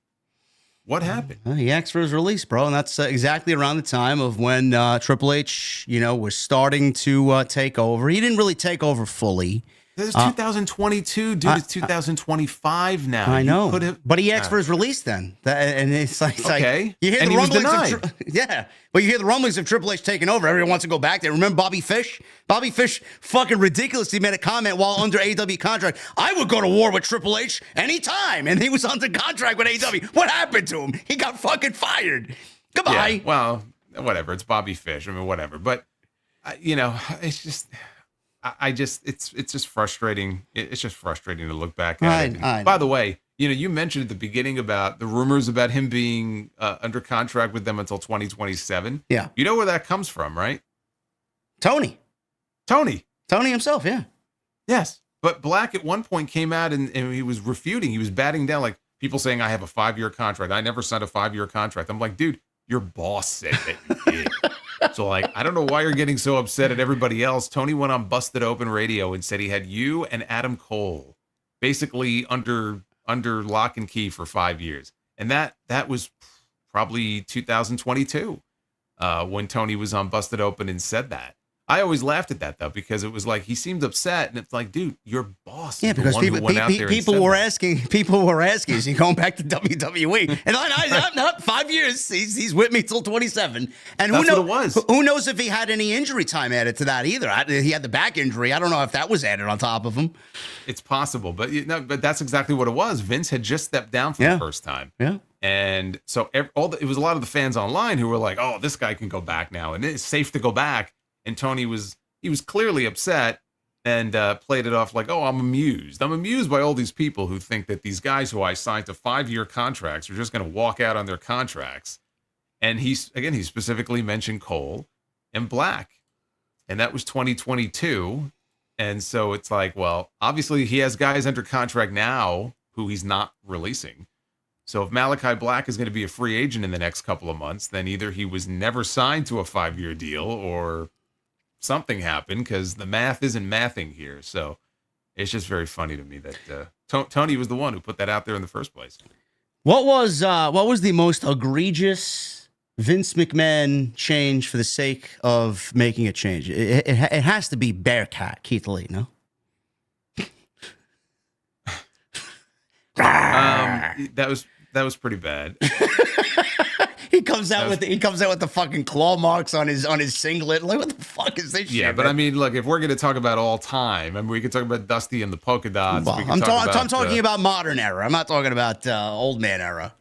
He asked for his release, bro, and that's exactly around the time of when Triple H, was starting to take over. He didn't really take over fully. This is 2022, dude. It's 2025 now. I know, but he asked for his release then, and it's like, okay. You hear and the he was rumblings denied. yeah, but you hear the rumblings of Triple H taking over. Everyone wants to go back there. Remember Bobby Fish? Bobby Fish fucking ridiculously made a comment while under AEW contract. I would go to war with Triple H anytime, and he was under contract with AEW. What happened to him? He got fucking fired. Goodbye. Yeah, well, whatever. It's Bobby Fish. I mean, whatever. But it's just. It's just frustrating. It's just frustrating to look back at it. By the way, you mentioned at the beginning about the rumors about him being under contract with them until 2027. Yeah. You know where that comes from, right? Tony himself. Yeah. Yes. But Black at one point came out and he was refuting. He was batting down, like people saying, I have a 5-year contract. I never signed a 5-year contract. I'm like, dude, your boss said that you did. So, like, I don't know why you're getting so upset at everybody else. Tony went on Busted Open Radio and said he had you and Adam Cole basically under lock and key for 5 years. And that was probably 2022 when Tony was on Busted Open and said that. I always laughed at that, though, because it was like he seemed upset. And it's like, dude, your boss is the one who went out there people were asking, is he going back to WWE? And not 5 years. He's with me till 27. And That's what it was. Who knows if he had any injury time added to that either? He had the back injury. I don't know if that was added on top of him. It's possible, but that's exactly what it was. Vince had just stepped down for the first time. Yeah. And so it was a lot of the fans online who were like, oh, this guy can go back now. And it's safe to go back. And Tony was clearly upset and played it off like, oh, I'm amused. I'm amused by all these people who think that these guys who I signed to 5-year contracts are just going to walk out on their contracts. And he specifically mentioned Cole and Black. And that was 2022. And so it's like, well, obviously he has guys under contract now who he's not releasing. So if Malakai Black is going to be a free agent in the next couple of months, then either he was never signed to a 5-year deal or something happened, because the math isn't mathing here. So it's just very funny to me that Tony was the one who put that out there in the first place. What was the most egregious Vince McMahon change for the sake of making a change? It has to be Bearcat, Keith Lee, no? That was pretty bad. He comes out with the fucking claw marks on his singlet. Like, what the fuck is this shit? Yeah, but man? I mean, look, if we're going to talk about all time, I mean, we could talk about Dusty and the polka dots. Well, I'm talking about modern era. I'm not talking about old man era.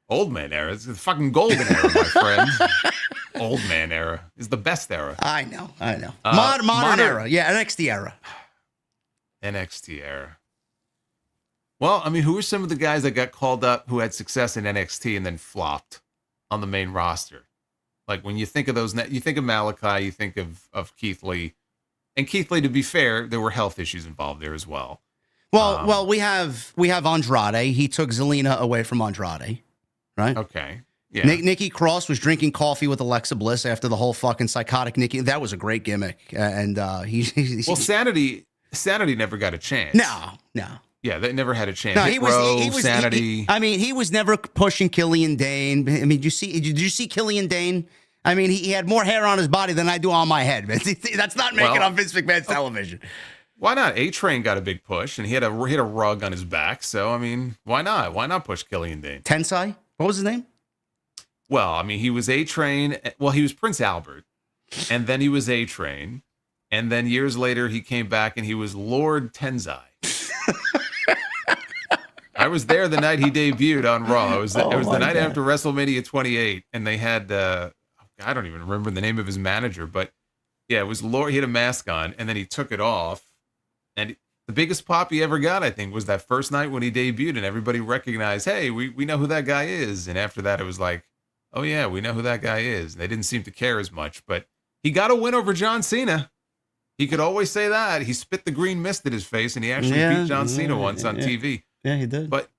Old man era? It's the fucking golden era, my friend. Old man era is the best era. I know. Modern era. Yeah, NXT era. NXT era. Well, I mean, who are some of the guys that got called up who had success in NXT and then flopped on the main roster? Like, when you think of those, you think of Malakai, you think of Keith Lee. And Keith Lee, to be fair, there were health issues involved there as well. Well, we have Andrade. He took Zelina away from Andrade, right? Okay. Yeah. Nikki Cross was drinking coffee with Alexa Bliss after the whole fucking psychotic Nikki. That was a great gimmick. And well, Sanity never got a chance. No. Yeah, they never had a chance. No, he was Sanity. He was never pushing Killian Dane. I mean, did you see Killian Dane? I mean, he had more hair on his body than I do on my head. That's not making on Vince McMahon's television. Why not? A-Train got a big push, and he had a rug on his back. So, I mean, why not? Why not push Killian Dane? Tensai? What was his name? Well, I mean, he was A-Train. Well, he was Prince Albert, and then he was A-Train, and then years later he came back and he was Lord Tenzai. I was there the night he debuted on Raw. It was the night after WrestleMania 28, and they had I don't even remember the name of his manager, but yeah, it was Lord. He had a mask on, and then he took it off, and the biggest pop he ever got, I think, was that first night when he debuted, and everybody recognized, hey, we know who that guy is. And after that, it was like, oh yeah, we know who that guy is. They didn't seem to care as much, but he got a win over John Cena. He could always say that. He spit the green mist at his face, and he actually beat John Cena once on TV. Yeah, he did. But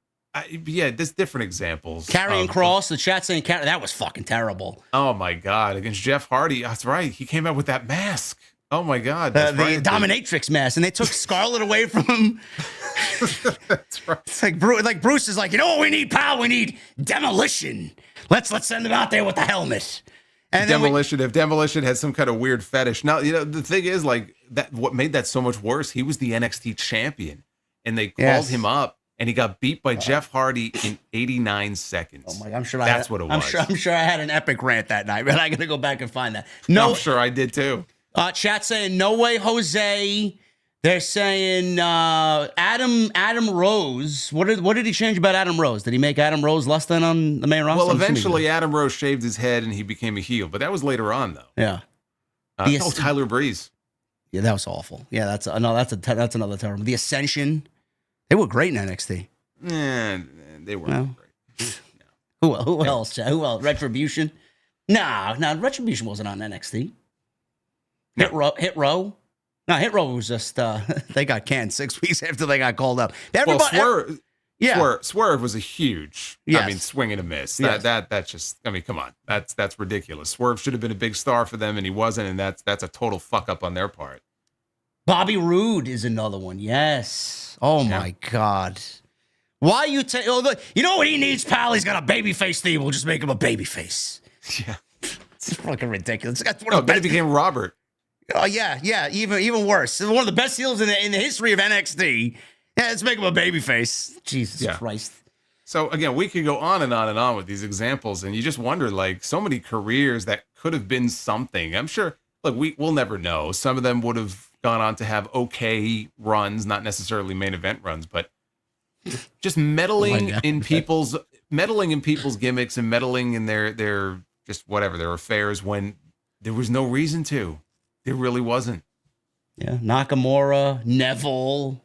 there's different examples. Carrying Cross, the chat saying that was fucking terrible. Oh my God, against Jeff Hardy. That's right. He came out with that mask. Oh my God. The dominatrix mask, and they took Scarlett away from him. That's right. It's like Bruce is like, you know what we need, pal? We need Demolition. Let's send him out there with the helmet. And Demolition. If Demolition had some kind of weird fetish. Now, the thing is, like, that. What made that so much worse? He was the NXT champion, and they called him up, and he got beat by Jeff Hardy in 89 seconds. Oh my! I'm sure that's what it was. I'm sure I had an epic rant that night, but I got to go back and find that. No, I'm sure I did too. Chat saying no way, Jose. They're saying Adam Rose. What did he change about Adam Rose? Did he make Adam Rose less than on the main roster? Well, eventually Adam Rose shaved his head and he became a heel, but that was later on though. Yeah. Tyler Breeze. Yeah, that was awful. Yeah, that's another terrible. The Ascension. They were great in NXT. They weren't great. No. Who else? Who else? Retribution? No, Retribution wasn't on NXT. Hit Row. No, Hit Row was just they got canned 6 weeks after they got called up. Swerve was a huge, swing and a miss. That's just, I mean, come on, that's ridiculous. Swerve should have been a big star for them, and he wasn't, and that's a total fuck up on their part. Bobby Roode is another one. Yes. Oh my God. Why you take? You know what he needs, pal? He's got a babyface theme. We'll just make him a babyface. Yeah, it's fucking ridiculous. Then it became Robert. Oh yeah, even worse. One of the best heels in the history of NXT. Yeah, let's make him a babyface. Jesus Christ. So again, we could go on and on and on with these examples, and you just wonder, like, so many careers that could have been something. I'm sure. Look, we'll never know. Some of them would have gone on to have okay runs, not necessarily main event runs, but just meddling in people's gimmicks and meddling in their just whatever their affairs when there was no reason to. There really wasn't. Yeah, Nakamura, Neville,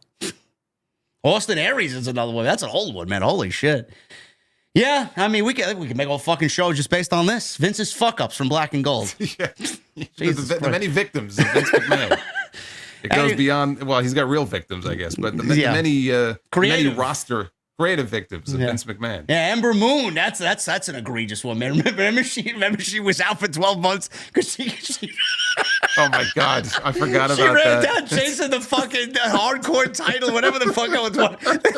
Austin Aries is another one. That's an old one, man. Holy shit. Yeah, I mean, we can make a whole fucking show just based on this. Vince's fuck ups from Black and Gold. Yeah, the many victims of Vince McMahon. It goes beyond. Well, he's got real victims, I guess, but the many roster creative victims of Vince McMahon. Yeah, Ember Moon. That's an egregious one, man. Remember she was out for 12 months because she Oh my God, I forgot about that. She ran down chasing the fucking hardcore title, whatever the fuck it was, the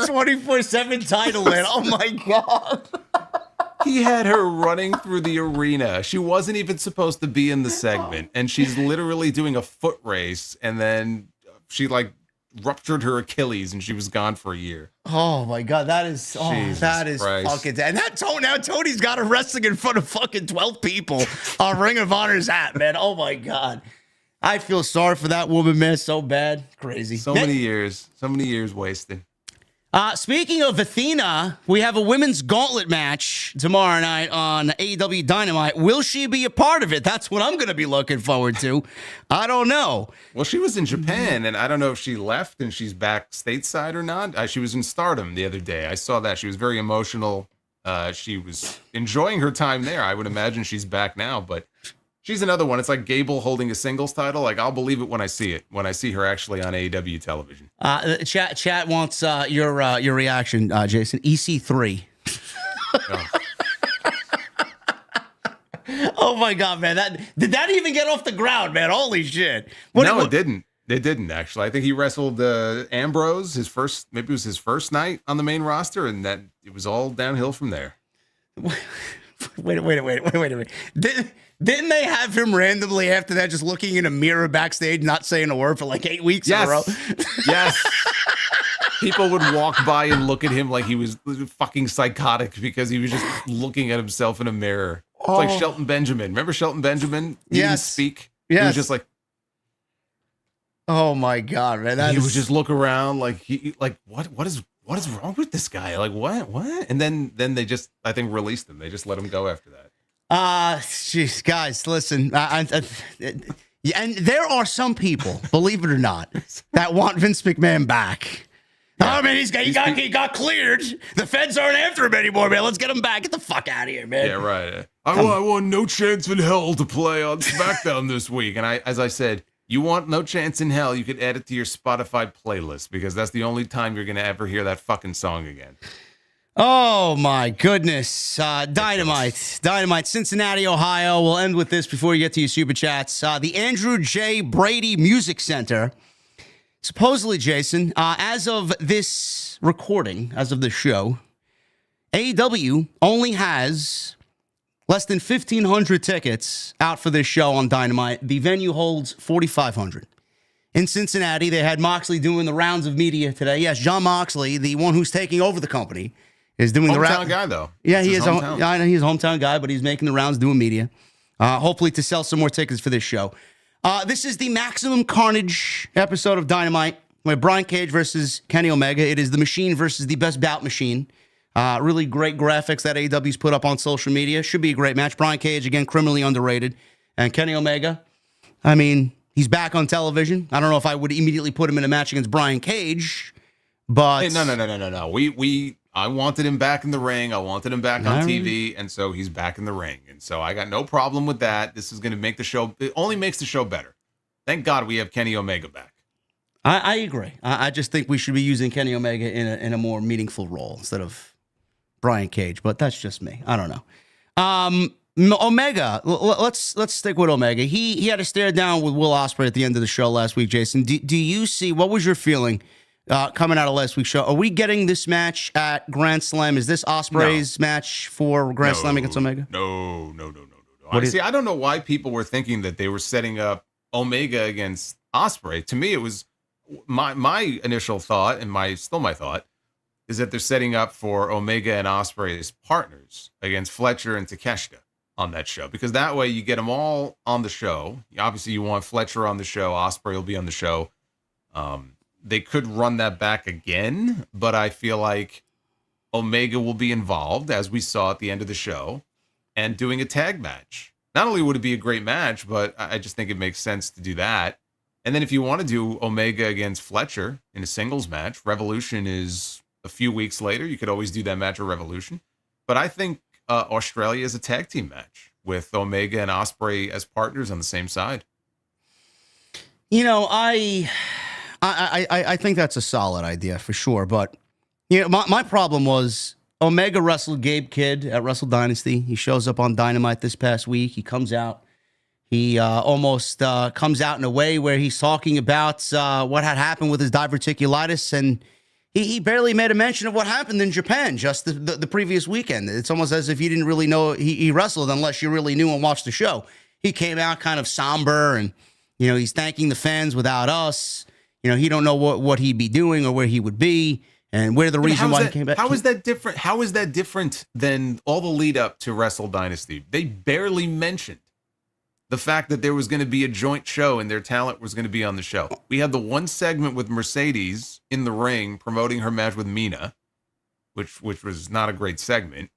24/7 title, man. Oh my God. He had her running through the arena. She wasn't even supposed to be in the segment, and she's literally doing a foot race, and then she ruptured her Achilles, and she was gone for a year. Oh my God, that is fucking. And now Tony's got her wrestling in front of fucking 12 people on Ring of Honor's app, man. Oh my God, I feel sorry for that woman, man. So bad, crazy. So many years wasted. Speaking of Athena, we have a women's gauntlet match tomorrow night on AEW Dynamite. Will she be a part of it? That's what I'm going to be looking forward to. I don't know. Well, she was in Japan, and I don't know if she left and she's back stateside or not. She was in Stardom the other day. I saw that. She was very emotional. She was enjoying her time there. I would imagine she's back now, but she's another one. It's like Gable holding a singles title. Like, I'll believe it when I see it, when I see her actually on AEW television. Chat wants your reaction, Jason. EC3. Oh my God, man! Did that even get off the ground, man? Holy shit! It didn't. It didn't actually. I think he wrestled Ambrose maybe it was his first night on the main roster, and that it was all downhill from there. Wait a minute. Didn't they have him randomly after that just looking in a mirror backstage, not saying a word for like 8 weeks in a row? Yes. People would walk by and look at him like he was fucking psychotic because he was just looking at himself in a mirror. like Shelton Benjamin. Remember Shelton Benjamin? He didn't speak. Yes. He was just like, oh my God, man. He would just look around like what is wrong with this guy? Like what? And then they just, I think, released him. They just let him go after that. Jeez, guys, listen. And there are some people, believe it or not, that want Vince McMahon back. Yeah. Oh man, he got cleared. The feds aren't after him anymore, man. Let's get him back. Get the fuck out of here, man. Yeah, right. I want No Chance in Hell to play on SmackDown this week. And as I said, you want No Chance in Hell, you could add it to your Spotify playlist, because that's the only time you're gonna ever hear that fucking song again. Oh my goodness. Dynamite, Cincinnati, Ohio. We'll end with this before you get to your super chats. The Andrew J. Brady Music Center. Supposedly, Jason, as of this recording, as of the show, AEW only has less than 1,500 tickets out for this show on Dynamite. The venue holds 4,500. In Cincinnati, they had Moxley doing the rounds of media today. Yes, John Moxley, the one who's taking over the company, is doing the rounds. Hometown guy, though. Yeah, he is. I know he's a hometown guy, but he's making the rounds doing media. Hopefully to sell some more tickets for this show. This is the Maximum Carnage episode of Dynamite, where Brian Cage versus Kenny Omega. It is the Machine versus the Best Bout Machine. Really great graphics that AEW's put up on social media. Should be a great match. Brian Cage, again, criminally underrated. And Kenny Omega, I mean, he's back on television. I don't know if I would immediately put him in a match against Brian Cage, but... Hey, no. I wanted him back in the ring. I wanted him back on TV, and so he's back in the ring. And so I got no problem with that. This is going to make the show... It only makes the show better. Thank God we have Kenny Omega back. I agree. I just think we should be using Kenny Omega in a more meaningful role instead of Brian Cage, but that's just me. I don't know. Omega, let's stick with Omega. He had a stare down with Will Ospreay at the end of the show last week, Jason. Do you see, what was your feeling coming out of last week's show? Are we getting this match at Grand Slam? Is this Ospreay's match for Grand Slam against Omega? No. Honestly, I don't know why people were thinking that they were setting up Omega against Ospreay. To me, it was my initial thought, and my thought, is that they're setting up for Omega and Ospreay as partners against Fletcher and Takeshita on that show, because that way you get them all on the show. Obviously, you want Fletcher on the show. Ospreay will be on the show. They could run that back again, but I feel like Omega will be involved, as we saw at the end of the show, and doing a tag match. Not only would it be a great match, but I just think it makes sense to do that. And then if you want to do Omega against Fletcher in a singles match, Revolution is a few weeks later. You could always do that match at Revolution. But I think Australia is a tag team match with Omega and Ospreay as partners on the same side. You know, I think that's a solid idea for sure. But you know, my problem was Omega wrestled Gabe Kidd at Wrestle Dynasty. He shows up on Dynamite this past week. He comes out. He almost comes out in a way where he's talking about what had happened with his diverticulitis, and he barely made a mention of what happened in Japan just the previous weekend. It's almost as if you didn't really know he wrestled unless you really knew and watched the show. He came out kind of somber, and you know, he's thanking the fans without us. You know, he don't know what he'd be doing or where he would be, and where the reason why he came back. How is that different? How is that different than all the lead up to Wrestle Dynasty? They barely mentioned the fact that there was going to be a joint show and their talent was going to be on the show. We had the one segment with Mercedes in the ring promoting her match with Mina, which was not a great segment.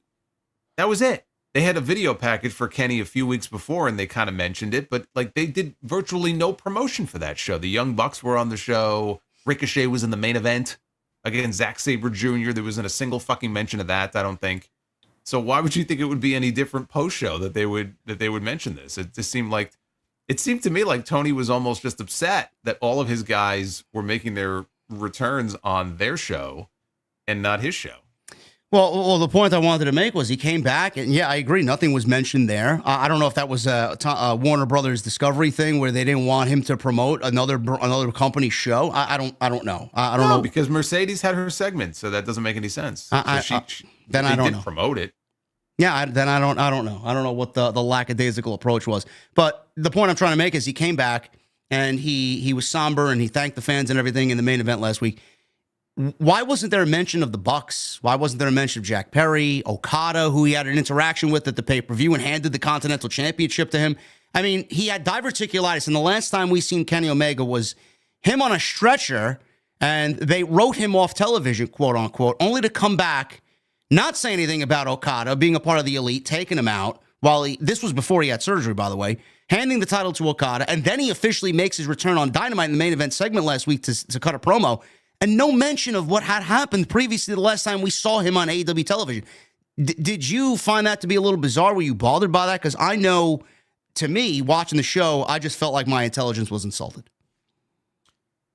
That was it. They had a video package for Kenny a few weeks before, and they kind of mentioned it, but like they did virtually no promotion for that show. The Young Bucks were on the show. Ricochet was in the main event against Zack Sabre Jr. There wasn't a single fucking mention of that, I don't think. So why would you think it would be any different post-show that they would mention this? It seemed to me like Tony was almost just upset that all of his guys were making their returns on their show and not his show. Well, the point I wanted to make was he came back, and yeah, I agree. Nothing was mentioned there. I don't know if that was a Warner Brothers Discovery thing where they didn't want him to promote another company's show. I don't know. I don't know, because Mercedes had her segment, so that doesn't make any sense. I don't know. Promote it. Yeah, I don't know. I don't know what the lackadaisical approach was. But the point I'm trying to make is he came back and he was somber and he thanked the fans and everything in the main event last week. Why wasn't there a mention of the Bucks? Why wasn't there a mention of Jack Perry, Okada, who he had an interaction with at the pay-per-view and handed the Continental Championship to him? I mean, he had diverticulitis, and the last time we seen Kenny Omega was him on a stretcher, and they wrote him off television, quote unquote, only to come back, not say anything about Okada being a part of the Elite, taking him out, this was before he had surgery, by the way, handing the title to Okada, and then he officially makes his return on Dynamite in the main event segment last week to cut a promo, and no mention of what had happened previously the last time we saw him on AEW television. Did you find that to be a little bizarre? Were you bothered by that? Because I know, to me, watching the show, I just felt like my intelligence was insulted.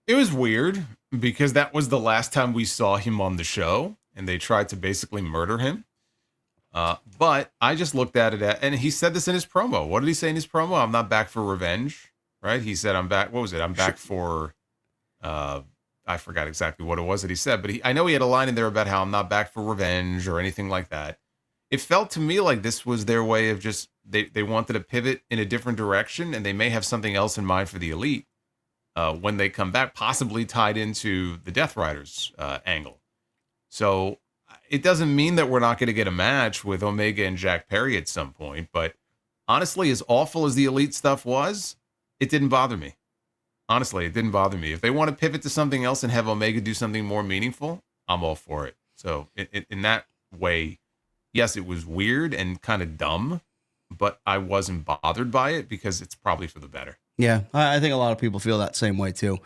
It was weird because that was the last time we saw him on the show, and they tried to basically murder him. But I just looked at it, and he said this in his promo. What did he say in his promo? I'm not back for revenge, right? He said, I'm back. What was it? I'm back for, I forgot exactly what it was that he said, but I know he had a line in there about how I'm not back for revenge or anything like that. It felt to me like this was their way of just, they wanted to pivot in a different direction, and they may have something else in mind for the Elite when they come back, possibly tied into the Death Riders angle. So it doesn't mean that we're not going to get a match with Omega and Jack Perry at some point, but honestly, as awful as the Elite stuff was, it didn't bother me. Honestly, it didn't bother me. If they want to pivot to something else and have Omega do something more meaningful, I'm all for it. So in that way, yes, it was weird and kind of dumb, but I wasn't bothered by it because it's probably for the better. Yeah, I think a lot of people feel that same way too.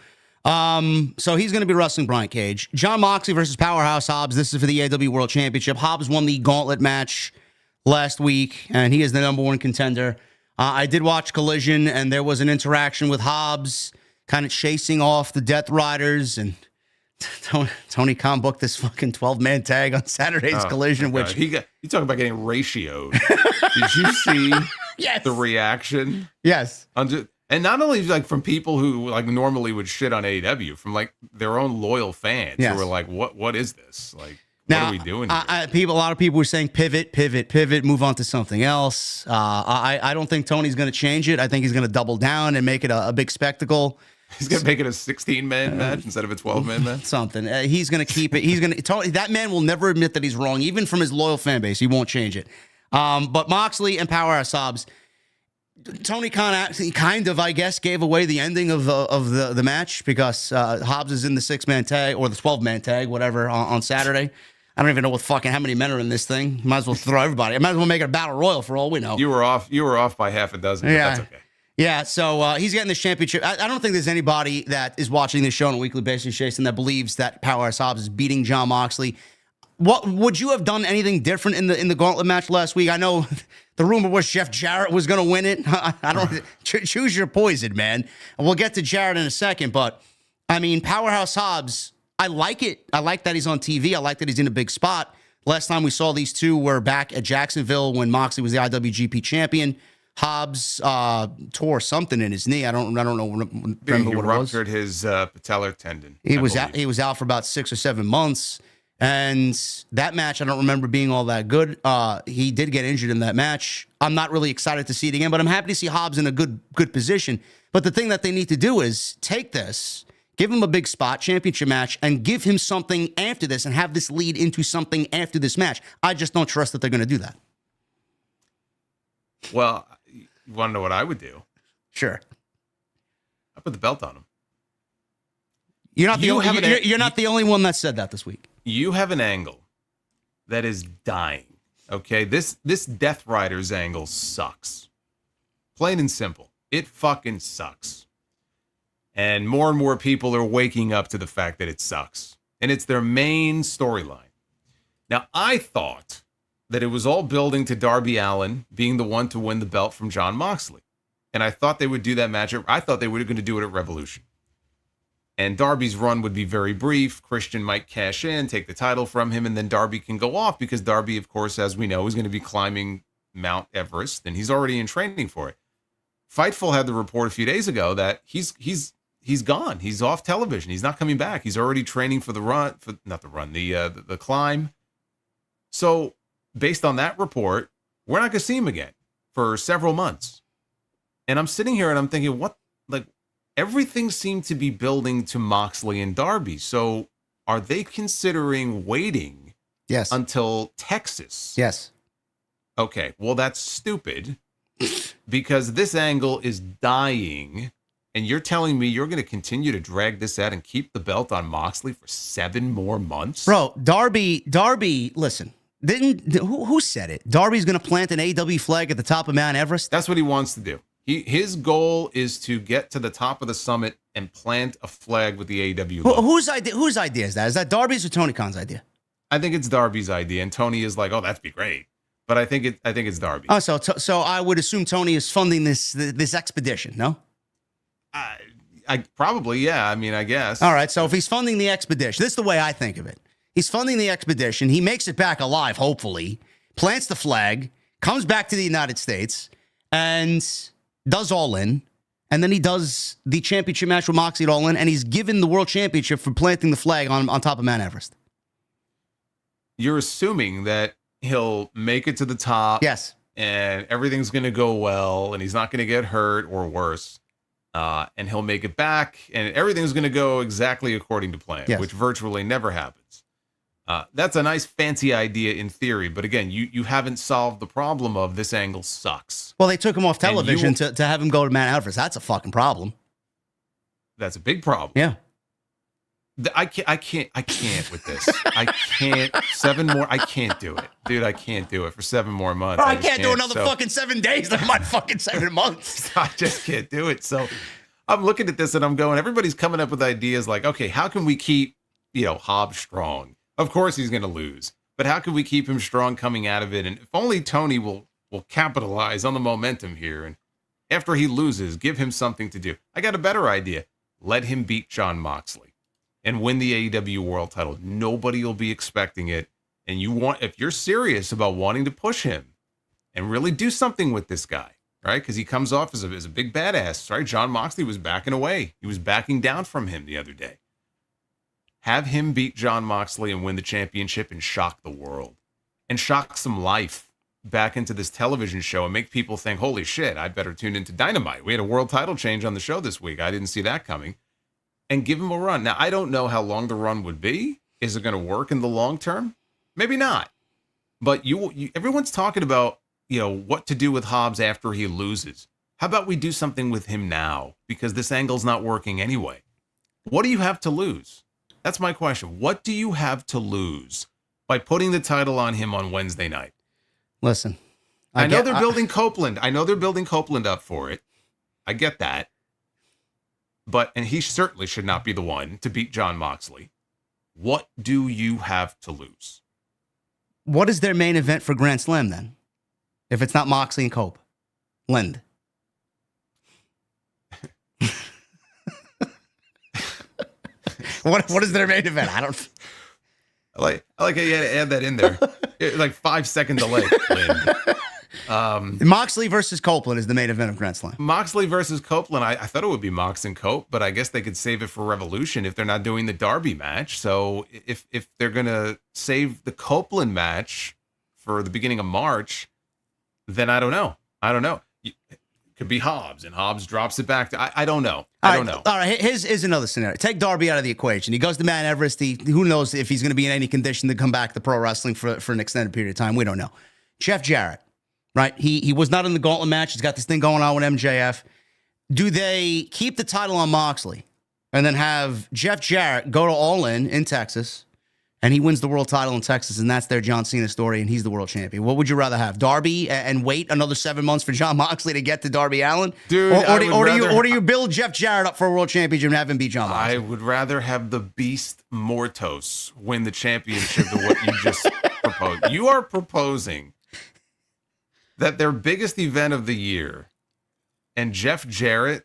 So he's going to be wrestling Brian Cage. Jon Moxley versus Powerhouse Hobbs. This is for the AEW World Championship. Hobbs won the gauntlet match last week, and he is the number one contender. I did watch Collision, and there was an interaction with Hobbs kind of chasing off the Death Riders, and Tony Khan booked this fucking 12-man tag on Saturday's Collision, which you talking about getting ratioed. Did you see yes. the reaction? Yes. And not only like from people who like normally would shit on AEW, from like their own loyal fans yes. who were like, what is this? Like, now, what are we doing here? A lot of people were saying pivot, move on to something else. I don't think Tony's going to change it. I think he's going to double down and make it a big spectacle. He's going to make it a 16-man match instead of a 12-man match? Something. He's going to keep it. That man will never admit that he's wrong, even from his loyal fan base. He won't change it. But Moxley and Powerhouse Hobbs, Tony Khan kind of, I guess, gave away the ending of the match because Hobbs is in the 6-man tag or the 12-man tag, whatever, on Saturday. I don't even know how many men are in this thing. Might as well throw everybody. I might as well make it a battle royal for all we know. You were off by half a dozen. But yeah, that's okay. Yeah. So he's getting this championship. I don't think there's anybody that is watching this show on a weekly basis, Jason, that believes that Powerhouse Hobbs is beating Jon Moxley. What would you have done anything different in the gauntlet match last week? I know the rumor was Jeff Jarrett was going to win it. I don't choose your poison, man. And we'll get to Jarrett in a second, but I mean, Powerhouse Hobbs, I like it. I like that he's on TV. I like that he's in a big spot. Last time we saw these two were back at Jacksonville when Moxley was the IWGP champion. Hobbs tore something in his knee. I don't know. Remember what it was. He ruptured his patellar tendon. He was out for about 6 or 7 months. And that match, I don't remember being all that good. He did get injured in that match. I'm not really excited to see it again, but I'm happy to see Hobbs in a good position. But the thing that they need to do is take this, give him a big spot, championship match, and give him something after this and have this lead into something after this match. I just don't trust that they're going to do that. Well, you want to know what I would do? Sure. I put the belt on him. You're not the only one that said that this week. You have an angle that is dying. Okay, this Death Riders angle sucks. Plain and simple. It fucking sucks. And more people are waking up to the fact that it sucks. And it's their main storyline. Now, I thought that it was all building to Darby Allin being the one to win the belt from Jon Moxley. And I thought they would do that match. I thought they were going to do it at Revolution. And Darby's run would be very brief. Christian might cash in, take the title from him, and then Darby can go off because Darby, of course, as we know, is going to be climbing Mount Everest, and he's already in training for it. Fightful had the report a few days ago that he's gone. He's off television. He's not coming back. He's already training for the climb. So based on that report, we're not going to see him again for several months. And I'm sitting here and I'm thinking, everything seemed to be building to Moxley and Darby. So are they considering waiting Yes. until Texas? Yes. Okay, well, that's stupid because this angle is dying, and you're telling me you're going to continue to drag this out and keep the belt on Moxley for 7 more months? Bro, Darby, listen, who said it? Darby's going to plant an AW flag at the top of Mount Everest? That's what he wants to do. His goal is to get to the top of the summit and plant a flag with the AEW logo. Whose idea is that? Is that Darby's or Tony Khan's idea? I think it's Darby's idea, and Tony is like, "Oh, that'd be great," but I think it's Darby. Oh, so I would assume Tony is funding this expedition. No, I probably, yeah. I mean, I guess. All right. So if he's funding the expedition, this is the way I think of it. He's funding the expedition. He makes it back alive, hopefully, plants the flag, comes back to the United States, and does All In. And then he does the championship match with Moxley at All In, and he's given the world championship for planting the flag on top of Mount Everest. You're assuming that he'll make it to the top. Yes. And everything's going to go well, and he's not going to get hurt or worse. And he'll make it back, and everything's going to go exactly according to plan, yes. which virtually never happens. That's a nice, fancy idea in theory, but again, you haven't solved the problem of this angle sucks. Well, they took him off television to have him go to Mount Everest. That's a fucking problem. That's a big problem. Yeah. I can't with this. I can't. 7 more. I can't do it, dude. I can't do it for 7 more months. I can't do another fucking 7 days. Like my fucking 7 months. I just can't do it. So I'm looking at this and I'm going, everybody's coming up with ideas like, okay, how can we keep, Hobbs strong? Of course he's going to lose, but how can we keep him strong coming out of it? And if only Tony will capitalize on the momentum here. And after he loses, give him something to do. I got a better idea. Let him beat Jon Moxley and win the AEW world title. Nobody will be expecting it. And if you're serious about wanting to push him and really do something with this guy, right? Because he comes off as a big badass, right? Jon Moxley was backing away. He was backing down from him the other day. Have him beat Jon Moxley and win the championship and shock the world and shock some life back into this television show and make people think, holy shit, I better tune into Dynamite. We had a world title change on the show this week. I didn't see that coming. And give him a run. Now, I don't know how long the run would be. Is it going to work in the long term? Maybe not. But everyone's talking about, what to do with Hobbs after he loses. How about we do something with him now? Because this angle's not working anyway. What do you have to lose? That's my question. What do you have to lose by putting the title on him on Wednesday night? Listen, I know they're building Copeland. I know they're building Copeland up for it. I get that. And he certainly should not be the one to beat Jon Moxley. What do you have to lose? What is their main event for Grand Slam then? If it's not Moxley and Cope. Lind. What is their main event? I like how you had to add that in there. Like 5-second delay. Moxley versus Copeland is the main event of Grand Slam. Moxley versus Copeland. I thought it would be Mox and Cope, but I guess they could save it for Revolution if they're not doing the Derby match. So if they're gonna save the Copeland match for the beginning of March, then I don't know. It could be Hobbs, and Hobbs drops it back to I don't know. I don't know. All right, here's another scenario. Take Darby out of the equation. He goes to Mount Everest. Who knows if he's going to be in any condition to come back to pro wrestling for an extended period of time. We don't know. Jeff Jarrett, right? He was not in the gauntlet match. He's got this thing going on with MJF. Do they keep the title on Moxley and then have Jeff Jarrett go to All In Texas, and he wins the world title in Texas, and that's their John Cena story, and he's the world champion? What would you rather have? Darby and wait another 7 months for Jon Moxley to get to Darby Allin? Dude, or do you build Jeff Jarrett up for a world championship and have him beat Jon Moxley? I would rather have the Beast Mortos win the championship than what you just proposed. You are proposing that their biggest event of the year and Jeff Jarrett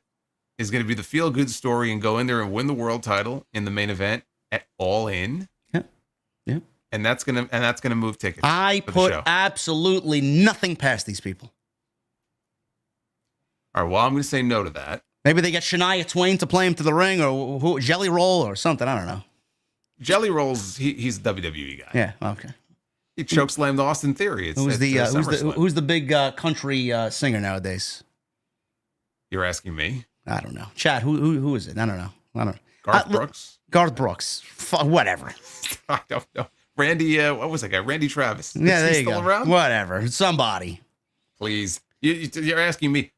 is going to be the feel-good story and go in there and win the world title in the main event at All In? Yeah. And that's gonna move tickets. I put absolutely nothing past these people. All right, well, I'm gonna say no to that. Maybe they get Shania Twain to play him to the ring, or Jelly Roll or something. I don't know. Jelly Roll's he's a WWE guy. Yeah, okay. He chokeslammed Austin Theory. Who's the big country singer nowadays? You're asking me? I don't know. Chad, who is it? I don't know. Garth Brooks. Garth Brooks. Whatever. I don't know. Randy, what was that guy? Randy Travis. Yeah, there Is he you still go. around? Whatever. Somebody. Please. You're asking me.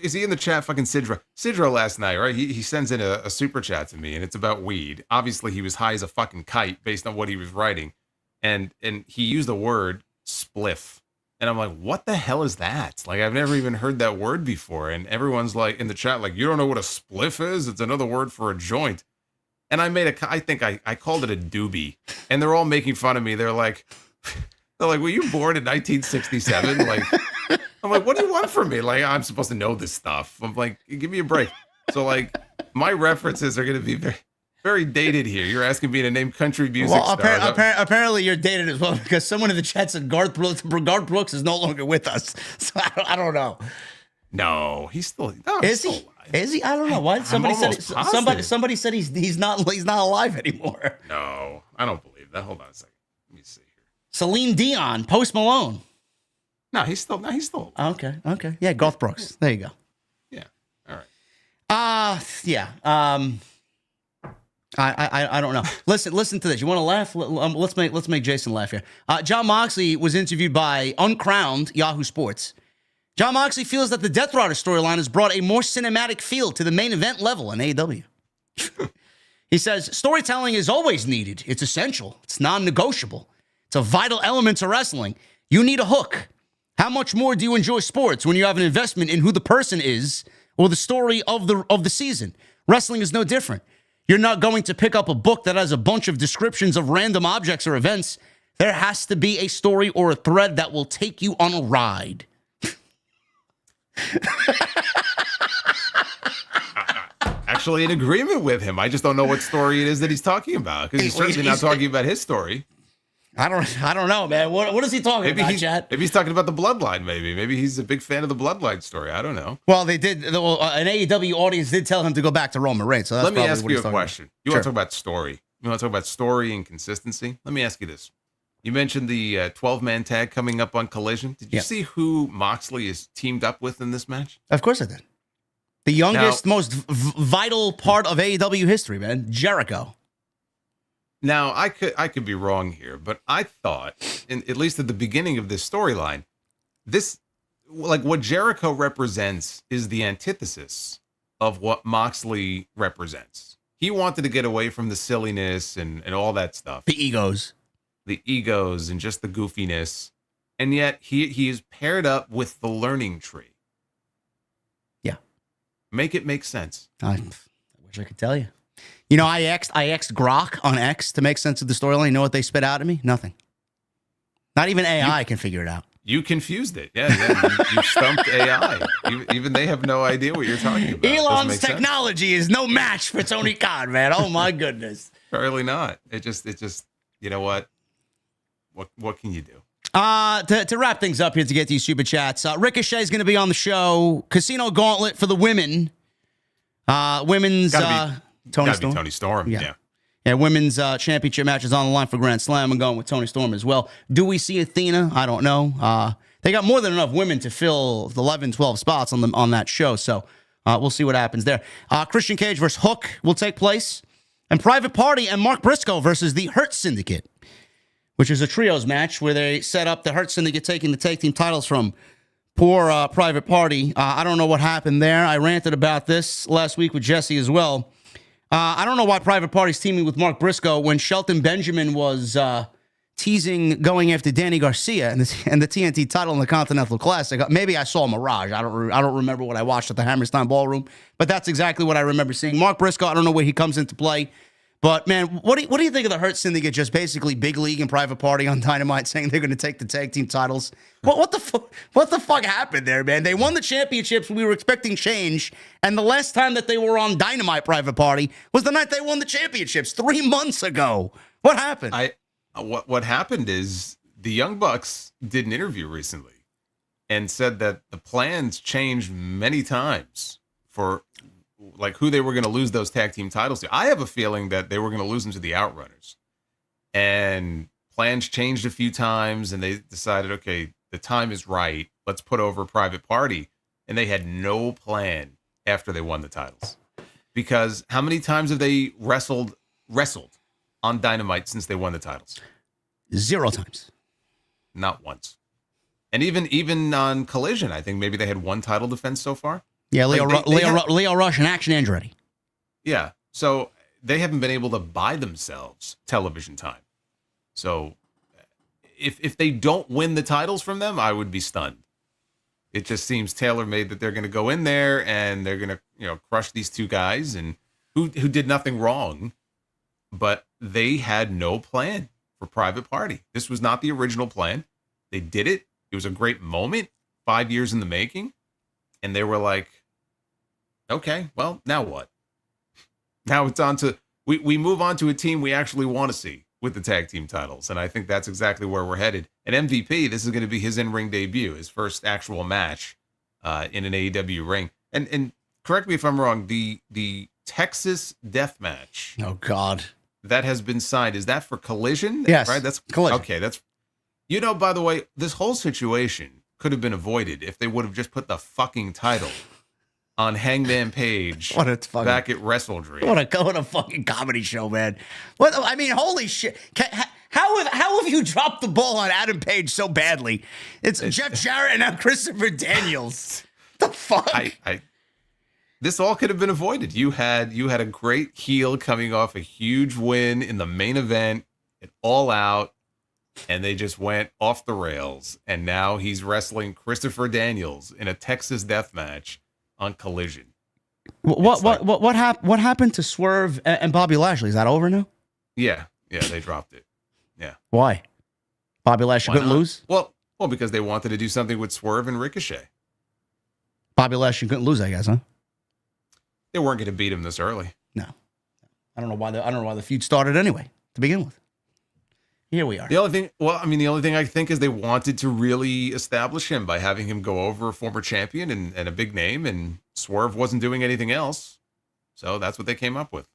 Is he in the chat? Fucking Sidra. Sidra last night, right? He sends in a super chat to me, and it's about weed. Obviously, he was high as a fucking kite based on what he was writing. And he used the word spliff. And I'm like, what the hell is that? Like, I've never even heard that word before. And everyone's like, in the chat, like, you don't know what a spliff is? It's another word for a joint. And I think I called it a doobie. And they're all making fun of me. They're like, were you born in 1967? Like, I'm like, what do you want from me? Like, I'm supposed to know this stuff. I'm like, give me a break. So, like, my references are going to be very, very dated here. You're asking me to name country music stars. Apparently you're dated as well, because someone in the chat said Garth Brooks is no longer with us. So I don't know. No, he's still. No, is he? Alive. Is he? I don't know. Why somebody said he's not alive anymore. No, I don't believe that. Hold on a second. Let me see here. Celine Dion, Post Malone. No, he's still. Okay. Yeah, Garth Brooks. There you go. Yeah. All right. Yeah. I don't know. Listen to this. You want to laugh? Let's make Jason laugh here. Jon Moxley was interviewed by Uncrowned Yahoo Sports. Jon Moxley feels that the Death Rider storyline has brought a more cinematic feel to the main event level in AEW. He says, storytelling is always needed. It's essential. It's non-negotiable. It's a vital element to wrestling. You need a hook. How much more do you enjoy sports when you have an investment in who the person is or the story of the season? Wrestling is no different. You're not going to pick up a book that has a bunch of descriptions of random objects or events. There has to be a story or a thread that will take you on a ride. Actually in agreement with him. I just don't know what story it is that he's talking about, because he's certainly not talking about his story. I don't know, man. What is he talking about, Chad? Maybe he's talking about the bloodline. Maybe he's a big fan of the bloodline story. I don't know. Well, they did. An AEW audience did tell him to go back to Roman Reigns. So that's let me ask you a question. You want to talk about story? You want to talk about story and consistency? Let me ask you this. You mentioned the 12-man tag coming up on Collision. Did you see who Moxley is teamed up with in this match? Of course I did. The youngest, most vital part of AEW history, man. Jericho. Now, I could be wrong here, but I thought, at least at the beginning of this storyline, this, like, what Jericho represents is the antithesis of what Moxley represents. He wanted to get away from the silliness and all that stuff. The egos and just the goofiness. And yet he is paired up with the learning tree. Yeah. Make it make sense. I wish I could tell you. You know, I asked Grok on X to make sense of the storyline. You know what they spit out at me? Nothing. Not even AI can figure it out. You confused it. Yeah. You stumped AI. Even they have no idea what you're talking about. Elon's technology is no match for Tony Khan, man. Oh, my goodness. Apparently not. It just, you know what? What can you do? To wrap things up here, to get these super chats, Ricochet is going to be on the show. Casino Gauntlet for the women. Women's Toni Storm. Yeah, women's championship matches on the line for Grand Slam. I'm going with Toni Storm as well. Do we see Athena? I don't know. They got more than enough women to fill the 11, 12 spots on that show. So we'll see what happens there. Christian Cage versus Hook will take place. And Private Party and Mark Briscoe versus the Hurt Syndicate, which is a trios match where they set up the Hurt Syndicate taking the tag team titles from poor Private Party. I don't know what happened there. I ranted about this last week with Jesse as well. I don't know why Private Party's teaming with Mark Briscoe when Shelton Benjamin was teasing going after Danny Garcia and the TNT title in the Continental Classic. Maybe I saw a mirage. I don't remember what I watched at the Hammerstein Ballroom, but that's exactly what I remember seeing. Mark Briscoe, I don't know where he comes into play. But, man, what do you think of the Hurt Syndicate, just basically Big League and Private Party on Dynamite saying they're going to take the tag team titles? What the fuck happened there, man? They won the championships. We were expecting change. And the last time that they were on Dynamite Private Party was the night they won the championships 3 months ago. What happened? What happened is the Young Bucks did an interview recently and said that the plans changed many times for like who they were going to lose those tag team titles to. I have a feeling that they were going to lose them to the Outrunners, and plans changed a few times, and they decided, okay, the time is right. Let's put over Private Party. And they had no plan after they won the titles. because how many times have they wrestled on Dynamite since they won the titles? 0 times. Not once. And even on Collision, I think maybe they had 1 title defense so far. Yeah, Leo Rush and Action Andretti. Yeah, so they haven't been able to buy themselves television time. So if they don't win the titles from them, I would be stunned. It just seems tailor-made that they're going to go in there and they're going to, crush these 2 guys and who did nothing wrong, but they had no plan for Private Party. This was not the original plan. They did it. It was a great moment, 5 years in the making, and they were like, okay, well, now what? Now it's on to we move on to a team we actually want to see with the tag team titles, and I think that's exactly where we're headed. And MVP, this is going to be his in-ring debut, his first actual match in an AEW ring. And correct me if I'm wrong, the Texas Death Match. Oh God, that has been signed. Is that for Collision? Yes, right. That's Collision. Okay, that's. By the way, this whole situation could have been avoided if they would have just put the fucking title on Hangman Page back at WrestleDream. What a fucking comedy show, man. Holy shit. How have you dropped the ball on Adam Page so badly? It's Jeff Jarrett and now Christopher Daniels. The fuck? This all could have been avoided. You had a great heel coming off a huge win in the main event, it All Out, and they just went off the rails. And now he's wrestling Christopher Daniels in a Texas death match on Collision. What happened to Swerve and Bobby Lashley? Is that over now? Yeah, they dropped it. Yeah. Why? Bobby Lashley couldn't lose? Well, because they wanted to do something with Swerve and Ricochet. Bobby Lashley couldn't lose, I guess, huh? They weren't going to beat him this early. No. I don't know why the feud started anyway to begin with. Here we are. The only thing I think is they wanted to really establish him by having him go over a former champion and a big name, and Swerve wasn't doing anything else. So that's what they came up with.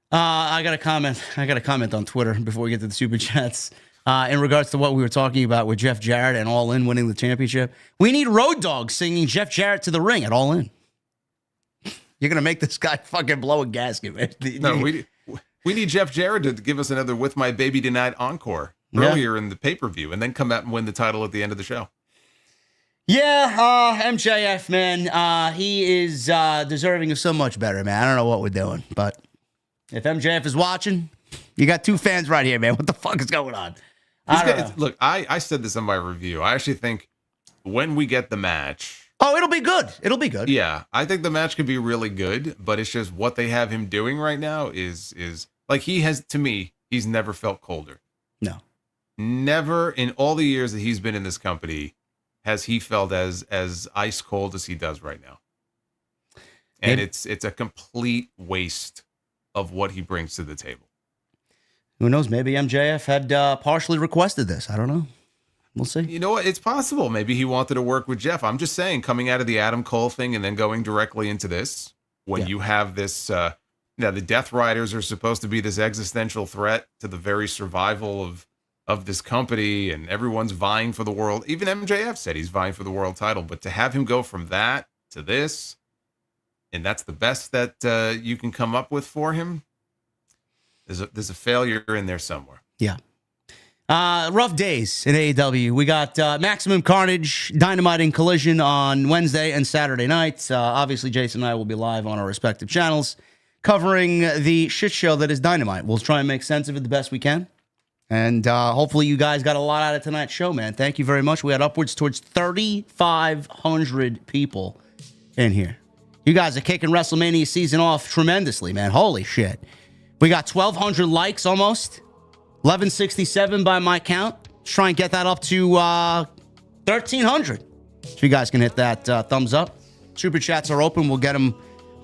I got a comment on Twitter before we get to the super chats. In regards to what we were talking about with Jeff Jarrett and All In winning the championship. We need Road Dogg singing Jeff Jarrett to the ring at All In. You're going to make this guy fucking blow a gasket, man. No, we need Jeff Jarrett to give us another With My Baby Tonight encore earlier in the pay-per-view and then come out and win the title at the end of the show. Yeah, MJF, man, he is deserving of so much better, man. I don't know what we're doing, but if MJF is watching, you got 2 fans right here, man. What the fuck is going on? Look, I said this in my review. I actually think when we get the match... Oh, it'll be good. It'll be good. Yeah, I think the match could be really good, but it's just what they have him doing right now is like to me, he's never felt colder. No. Never in all the years that he's been in this company has he felt as ice cold as he does right now. And it's a complete waste of what he brings to the table. Who knows? Maybe MJF had partially requested this. I don't know. We'll see. You know what? It's possible. Maybe he wanted to work with Jeff. I'm just saying, coming out of the Adam Cole thing and then going directly into this, when you have this, the Death Riders are supposed to be this existential threat to the very survival of this company, and everyone's vying for the world. Even MJF said he's vying for the world title, but to have him go from that to this, and that's the best that you can come up with for him, there's a failure in there somewhere. Yeah. Rough days in AEW. We got Maximum Carnage, Dynamite, and Collision on Wednesday and Saturday nights. Obviously, Jason and I will be live on our respective channels covering the shit show that is Dynamite. We'll try and make sense of it the best we can. And hopefully you guys got a lot out of tonight's show, man. Thank you very much. We had upwards towards 3,500 people in here. You guys are kicking WrestleMania season off tremendously, man. Holy shit. We got 1,200 likes almost. 1167 by my count. Let's try and get that up to 1,300. So you guys can hit that thumbs up. Super chats are open. We'll get them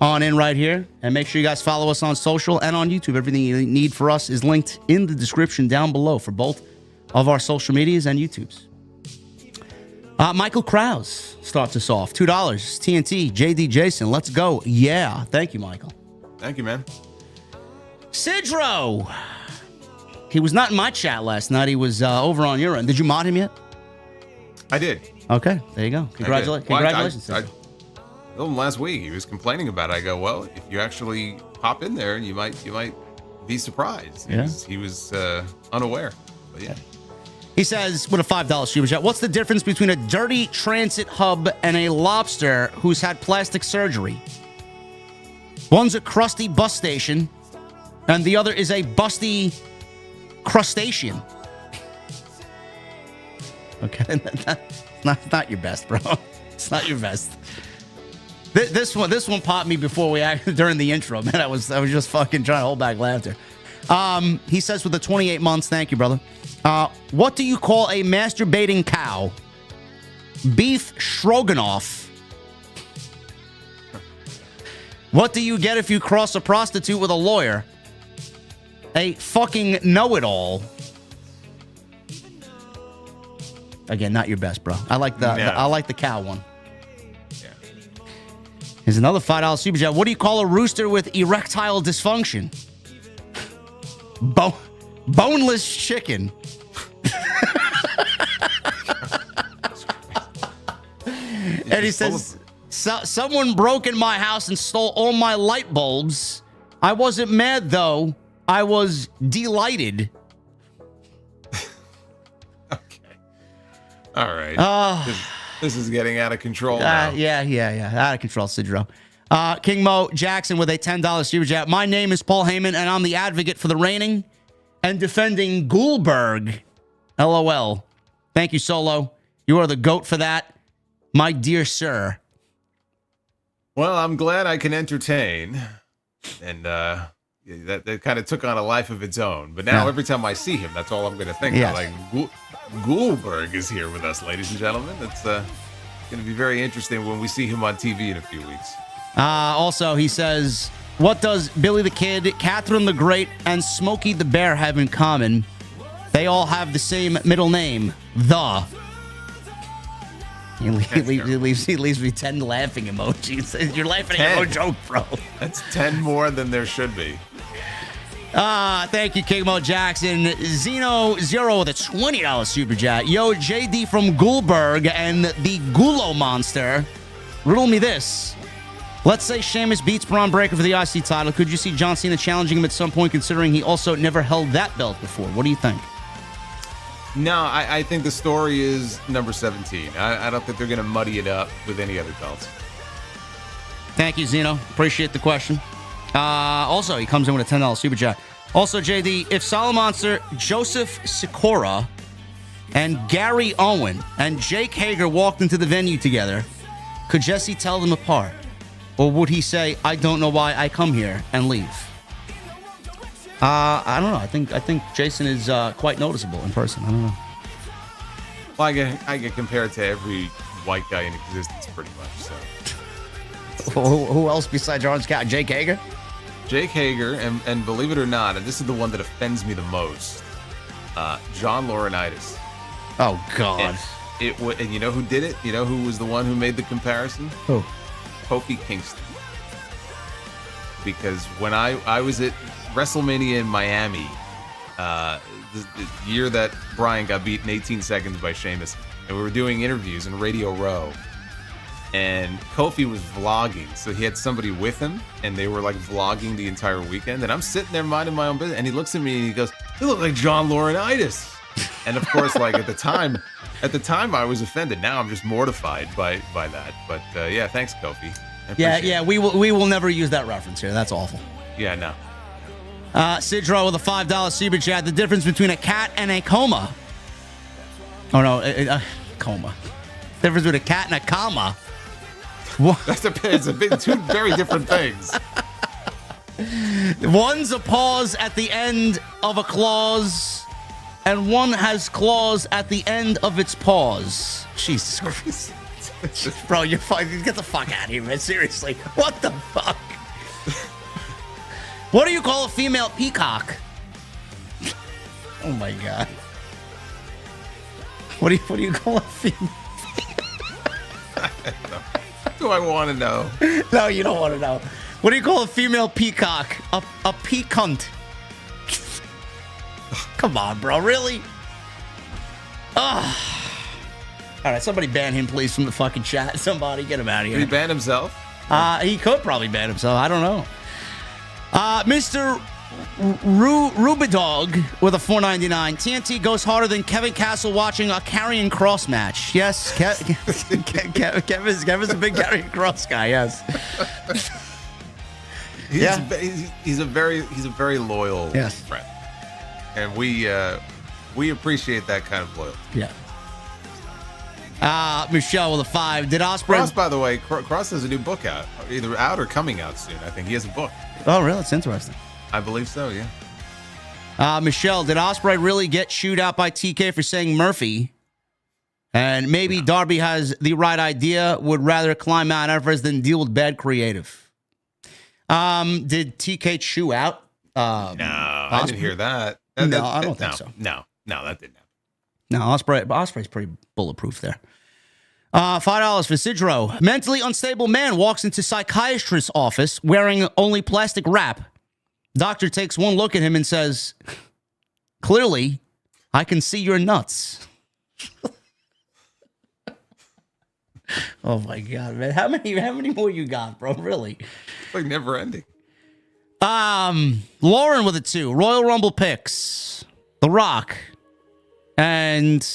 on in right here. And make sure you guys follow us on social and on YouTube. Everything you need for us is linked in the description down below for both of our social medias and YouTubes. Michael Krause starts us off. $2. TNT, JD Jason. Let's go. Yeah. Thank you, Michael. Thank you, man. Sidro. He was not in my chat last night. He was over on your end. Did you mod him yet? I did. Okay, there you go. Congratulations. told him last week. He was complaining about it. I go, well, if you actually pop in there, you might be surprised. He was unaware. But yeah. He says, with a $5 super chat, what's the difference between a dirty transit hub and a lobster who's had plastic surgery? One's a crusty bus station, and the other is a busty crustacean. Okay, not your best, bro. It's not your best. This one popped me before we acted during the intro, man. I was just fucking trying to hold back laughter. He says with the 28 months, thank you, brother. What do you call a masturbating cow? Beef stroganoff. What do you get if you cross a prostitute with a lawyer? A fucking know-it-all. Again, not your best, bro. I like the cow one. Yeah. Here's another $5 super chat. What do you call a rooster with erectile dysfunction? Boneless chicken. And he says, someone broke in my house and stole all my light bulbs. I wasn't mad, though. I was delighted. Okay. All right. This is getting out of control now. Yeah. Out of control, Sidro. King Mo Jackson with a $10 super chat. My name is Paul Heyman, and I'm the advocate for the reigning and defending Goldberg. LOL. Thank you, Solo. You are the GOAT for that, my dear sir. Well, I'm glad I can entertain. And that kind of took on a life of its own. But now every time I see him, that's all I'm going to think of. Like, Goldberg is here with us, ladies and gentlemen. It's going to be very interesting when we see him on TV in a few weeks. Also, he says, what does Billy the Kid, Catherine the Great, and Smokey the Bear have in common? They all have the same middle name, The. He leaves me 10 laughing emojis. You're laughing at your own joke, bro. That's 10 more than there should be. Thank you, King Mo Jackson. Zeno Zero with a $20 super chat. Yo, JD from Goldberg and the Gulo Monster. Riddle me this. Let's say Sheamus beats Braun Breaker for the IC title. Could you see John Cena challenging him at some point, considering he also never held that belt before? What do you think? No, I think the story is number 17. I don't think they're going to muddy it up with any other belts. Thank you, Zeno. Appreciate the question. Also, he comes in with a $10 super chat. Also, JD, if Solomonster, Joseph Sikora, and Gary Owen and Jake Hager walked into the venue together, could Jesse tell them apart? Or would he say, I don't know why I come here, and leave? I don't know. I think Jason is quite noticeable in person. I don't know. Well, I get compared to every white guy in existence, pretty much. So, who else besides Orange Cat? Jake Hager? Jake Hager, and believe it or not, and this is the one that offends me the most, John Laurinaitis. Oh God! And you know who did it? You know who was the one who made the comparison? Who? Kofi Kingston. Because when I was at WrestleMania in Miami, the year that Bryan got beat in 18 seconds by Sheamus, and we were doing interviews in Radio Row, and Kofi was vlogging, so he had somebody with him, and they were like vlogging the entire weekend, and I'm sitting there minding my own business, and he looks at me and he goes, "You look like John Laurinaitis." And of course, like at the time I was offended. Now I'm just mortified by that. But yeah, thanks, Kofi. Yeah, we will never use that reference here. That's awful. Yeah, no. Sidro with a $5 super chat. The difference between a cat and a coma. Oh no, coma. Difference between a cat and a comma. What? It's a big, two very different things. One's a pause at the end of a clause, and one has clause at the end of its pause. Jesus Christ. Bro, you're fucking, get the fuck out of here, man. Seriously. What the fuck? What do you call a female peacock? Oh my God. What do you call a female? Do I want to know? No, you don't want to know. What do you call a female peacock? A peacunt. Come on, bro. Really? All right, somebody ban him, please, from the fucking chat. Somebody get him out of here. Did he ban himself? He could probably ban himself. I don't know. Mr. Rubidog with a $4.99. TNT goes harder than Kevin Castle watching a Karrion Kross match. Yes, Kevin's a big Karrion Kross guy. Yes. He's a very loyal friend, and we appreciate that kind of loyalty. Yeah. Michelle with a 5. Did Ospreay? Cross, by the way, Cross has a new book out, either out or coming out soon. I think he has a book. Oh, really? That's interesting. I believe so. Yeah. Michelle, did Ospreay really get chewed out by TK for saying Murphy? And maybe Darby has the right idea. Would rather climb Mount Everest than deal with bad creative. Did TK chew out? No, I didn't hear that. No, I don't think so. No, that didn't happen. No, Ospreay's pretty bulletproof there. $5 for Sidro. Mentally unstable man walks into psychiatrist's office wearing only plastic wrap. Doctor takes one look at him and says, "Clearly, I can see your nuts." Oh my God, man! How many more you got, bro? Really? It's like never ending. Lauren with a 2. Royal Rumble picks: The Rock, and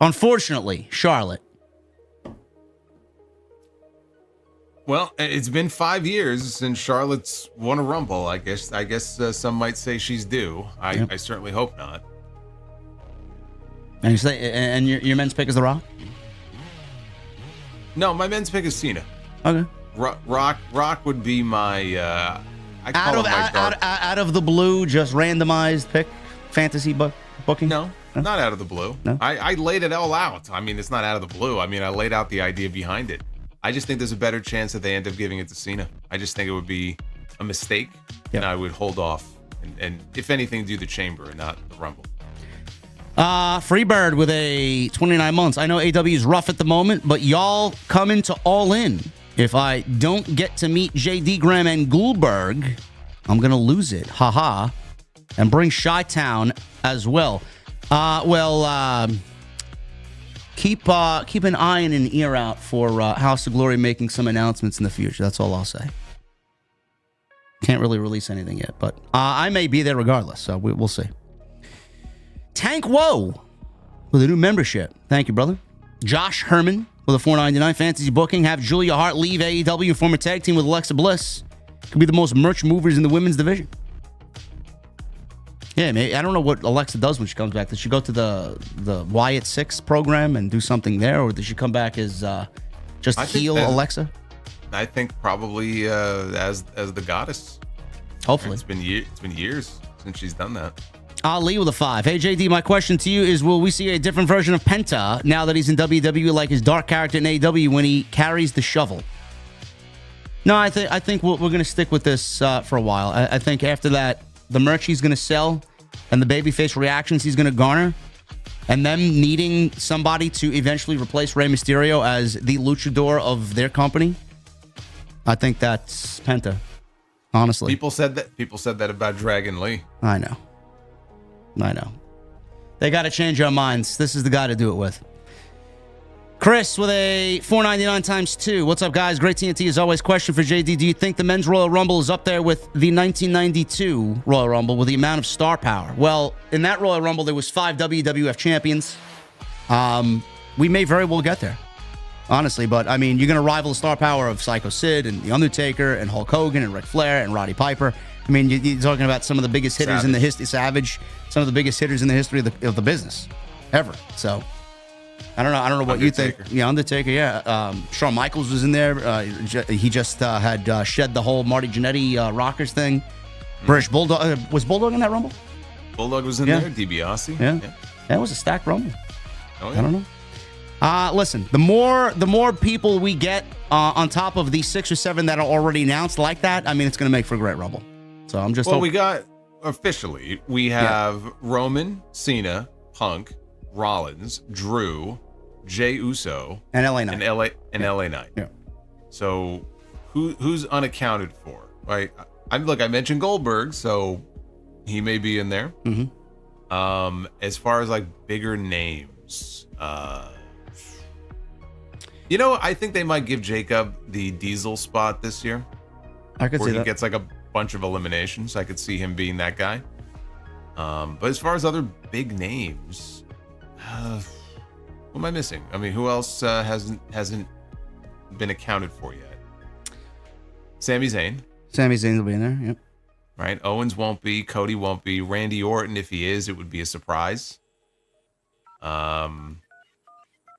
unfortunately, Charlotte. Well, it's been 5 years since Charlotte's won a Rumble. I guess some might say she's due. I certainly hope not. And you say, and your men's pick is The Rock? No, my men's pick is Cena. Okay. Rock would be my. I call him my dark. Out of the blue, just randomized pick, fantasy booking. No, not out of the blue. No? I laid it all out. I mean, it's not out of the blue. I mean, I laid out the idea behind it. I just think there's a better chance that they end up giving it to Cena. I just think it would be a mistake, and I would hold off and if anything, do the Chamber and not the Rumble. Freebird with a 29 months. I know AW is rough at the moment, but y'all coming to All In. If I don't get to meet JD Graham and Goldberg, I'm going to lose it. Haha. And bring Chi-Town as well. Keep an eye and an ear out for House of Glory making some announcements in the future. That's all I'll say. Can't really release anything yet, but I may be there regardless, so we'll see. Tank Woe with a new membership. Thank you, brother. Josh Herman with a $4.99 fantasy booking. Have Julia Hart leave AEW and form a tag team with Alexa Bliss. Could be the most merch movers in the women's division. Yeah, maybe. I don't know what Alexa does when she comes back. Does she go to the Wyatt 6 program and do something there, or does she come back as just heel Alexa? I think probably as the goddess. Hopefully. It's been years since she's done that. Ali with a 5. Hey, JD, my question to you is, will we see a different version of Penta now that he's in WWE like his dark character in AEW when he carries the shovel? No, I think we're going to stick with this for a while. I think after that, the merch he's going to sell and the babyface reactions he's going to garner, and them needing somebody to eventually replace Rey Mysterio as the luchador of their company, I think that's Penta, honestly. People said that about Dragon Lee. I know. They got to change our minds. This is the guy to do it with. Chris with a $4.99 times 2. What's up, guys? Great TNT as always. Question for JD. Do you think the men's Royal Rumble is up there with the 1992 Royal Rumble with the amount of star power? Well, in that Royal Rumble, there was 5 WWF champions. We may very well get there, honestly. But, I mean, you're going to rival the star power of Psycho Sid and The Undertaker and Hulk Hogan and Ric Flair and Roddy Piper. I mean, you're talking about some of the biggest hitters in the history. Savage, some of the biggest hitters in the history of the business ever. So, I don't know what you think. Yeah, Undertaker. Yeah, Shawn Michaels was in there. He just had shed the whole Marty Jannetty Rockers thing. British Bulldog was Bulldog in that Rumble. Bulldog was in there. DiBiase. Yeah, that was a stacked Rumble. Oh, yeah. I don't know. Listen, the more people we get on top of the 6 or 7 that are already announced like that, I mean, it's going to make for a great Rumble. So I'm just. Well, we got officially. We have Roman, Cena, Punk, Rollins, Drew, Jey Uso, and LA Knight. LA Knight. Yeah. So who's unaccounted for? Right. I mentioned Goldberg, so he may be in there. Mm-hmm. As far as like bigger names, You know, I think they might give Jacob the Diesel spot this year. I could see where that. he gets like a bunch of eliminations. I could see him being that guy. But as far as other big names, who am I missing? I mean, who else hasn't been accounted for yet? Sami Zayn. Sami Zayn will be in there. Yep. Right. Owens won't be. Cody won't be. Randy Orton, if he is, it would be a surprise. Yeah.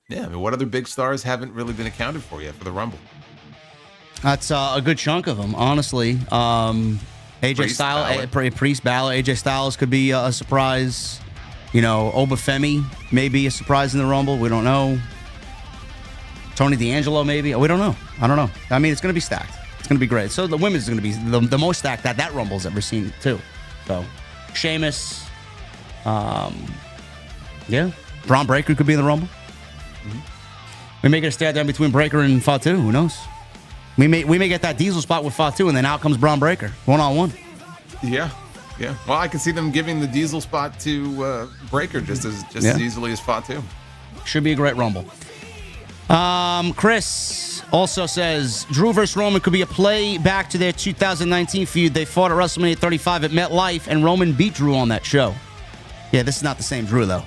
I mean, what other big stars haven't really been accounted for yet for the Rumble? That's a good chunk of them, honestly. AJ Styles, Priest, Balor, AJ Styles could be a surprise. You know, Obafemi may be a surprise in the Rumble. We don't know. Tony D'Angelo, maybe. We don't know. I don't know. I mean, it's going to be stacked. It's going to be great. So the women's going to be the most stacked that Rumble's ever seen, too. So, Sheamus. Yeah. Braun Breaker could be in the Rumble. Mm-hmm. We may get a stare down between Breaker and Fatu. Who knows? We may get that Diesel spot with Fatu, and then out comes Braun Breaker, 1-on-1. Yeah. Well, I can see them giving the Diesel spot to Breaker just as easily as Fatu. Should be a great Rumble. Chris also says Drew versus Roman could be a play back to their 2019 feud. They fought at WrestleMania 35 at MetLife, and Roman beat Drew on that show. Yeah, this is not the same Drew, though.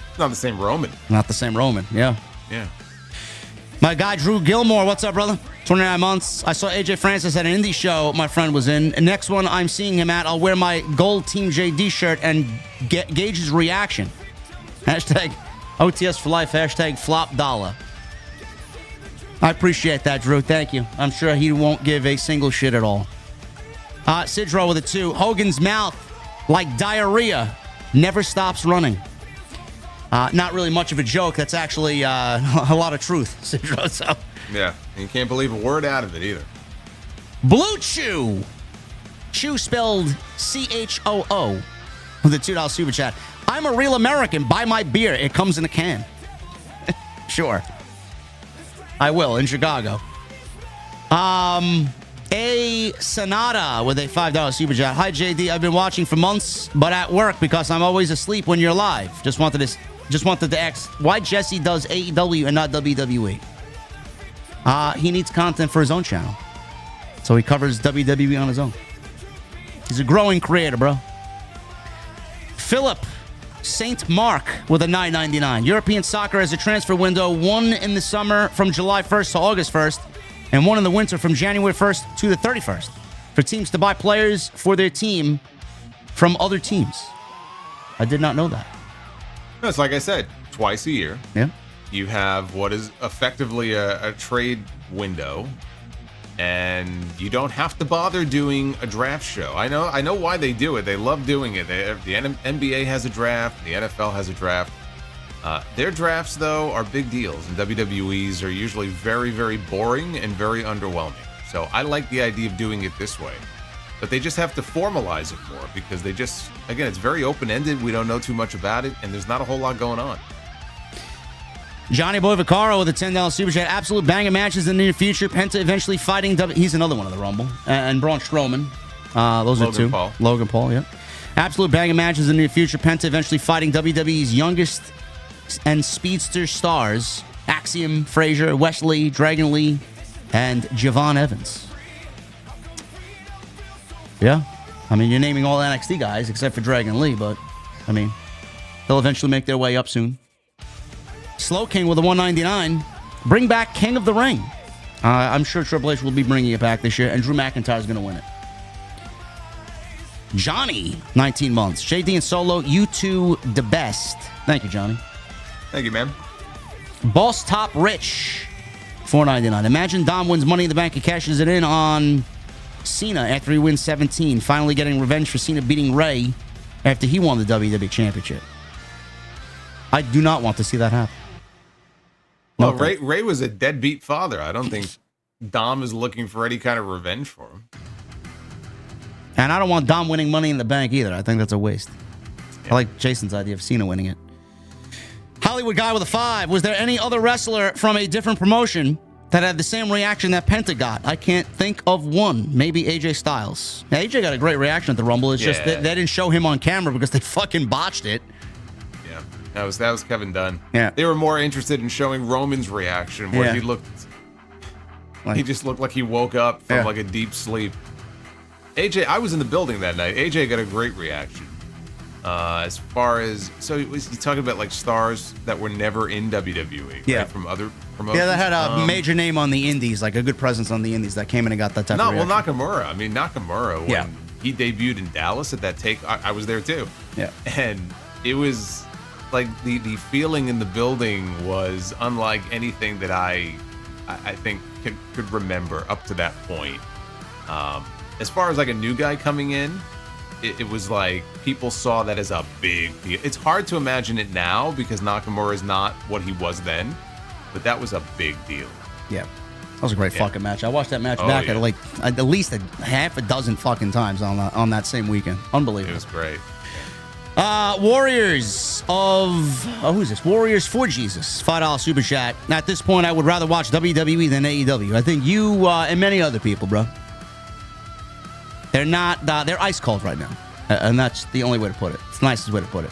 It's not the same Roman. Not the same Roman, yeah. Yeah. My guy, Drew Gilmore. What's up, brother? 29 months. I saw AJ Francis at an indie show my friend was in. And next one I'm seeing him at, I'll wear my gold Team JD shirt and gauge his reaction. Hashtag OTS for life. Hashtag flop dollar. I appreciate that, Drew. Thank you. I'm sure he won't give a single shit at all. Sidro with a 2. Hogan's mouth, like diarrhea, never stops running. Not really much of a joke. That's actually a lot of truth, Sidro. So. Yeah, and you can't believe a word out of it either. Blue Chew. Chew spelled CHOO with a $2 super chat. I'm a real American. Buy my beer. It comes in a can. Sure. I will, in Chicago. A Sonata with a $5 super chat. Hi, JD. I've been watching for months, but at work because I'm always asleep when you're live. Just wanted to ask why Jesse does AEW and not WWE. He needs content for his own channel. So he covers WWE on his own. He's a growing creator, bro. Philip St. Mark with a $9.99. European soccer has a transfer window, one in the summer from July 1st to August 1st, and one in the winter from January 1st to the 31st for teams to buy players for their team from other teams. I did not know that. It's like I said, twice a year. Yeah. You have what is effectively a trade window, and you don't have to bother doing a draft show. I know why they do it. They love doing it. The NBA has a draft. The NFL has a draft. Their drafts, though, are big deals, and WWE's are usually very, very boring and very underwhelming. So I like the idea of doing it this way. But they just have to formalize it more because again, it's very open-ended. We don't know too much about it, and there's not a whole lot going on. Johnny Boy Vaccaro with a $10 super chat. Absolute banger matches in the near future. Penta eventually fighting He's another one of the Rumble. And Braun Strowman. Those are 2. Logan Paul, yeah. Absolute banger matches in the near future. Penta eventually fighting WWE's youngest and speedster stars. Axiom, Frazier, Wesley, Dragon Lee, and Javon Evans. Yeah. I mean, you're naming all NXT guys except for Dragon Lee, but, I mean, they'll eventually make their way up soon. Slow King with a $1.99. Bring back King of the Ring. I'm sure Triple H will be bringing it back this year, and Drew McIntyre is going to win it. Johnny, 19 months. JD and Solo, you two the best. Thank you, Johnny. Thank you, man. Boss Top Rich, $4.99. Imagine Dom wins Money in the Bank and cashes it in on Cena after he wins 17, finally getting revenge for Cena beating Ray after he won the WWE Championship. I do not want to see that happen. Well, Ray was a deadbeat father. I don't think Dom is looking for any kind of revenge for him. And I don't want Dom winning Money in the Bank either. I think that's a waste. Yeah. I like Jason's idea of Cena winning it. Hollywood Guy with a 5. Was there any other wrestler from a different promotion that had the same reaction that Penta got? I can't think of one. Maybe AJ Styles. Now, AJ got a great reaction at the Rumble. It's just that they didn't show him on camera because they fucking botched it. Yeah. That was Kevin Dunn. Yeah. They were more interested in showing Roman's reaction, where he just looked like he woke up from like a deep sleep. AJ, I was in the building that night. AJ got a great reaction. As far as he's talking about like stars that were never in WWE, right? From other promotions. Yeah, that had a major name on the indies, like a good presence on the indies that came in and got that type of reaction. Well, Nakamura. I mean, Nakamura, when he debuted in Dallas at that take, I was there too. Yeah. And it was like the feeling in the building was unlike anything that I think could remember up to that point. As far as like a new guy coming in, it was like people saw that as a big deal. It's hard to imagine it now because Nakamura is not what he was then, but that was a big deal. Yeah. That was a great fucking match. I watched that match back at like at least half a dozen fucking times on that same weekend. Unbelievable. It was great. Warriors of who's this? Warriors for Jesus. $5 super chat. At this point, I would rather watch WWE than AEW. I think you and many other people, bro. They're not. They're ice cold right now, and that's the only way to put it. It's the nicest way to put it.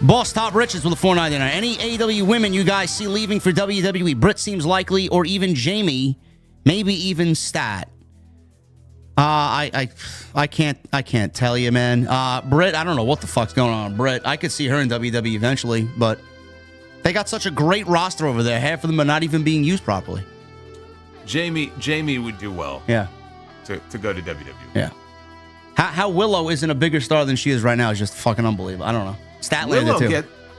Boss Top Riches with a $4.99. Any AEW women you guys see leaving for WWE? Britt seems likely, or even Jamie, maybe even Stat. I can't tell you, man. Britt, I don't know what the fuck's going on with Britt. I could see her in WWE eventually, but they got such a great roster over there. Half of them are not even being used properly. Jamie would do well. Yeah. To go to WWE. Yeah. How Willow isn't a bigger star than she is right now is just fucking unbelievable. I don't know. Statlander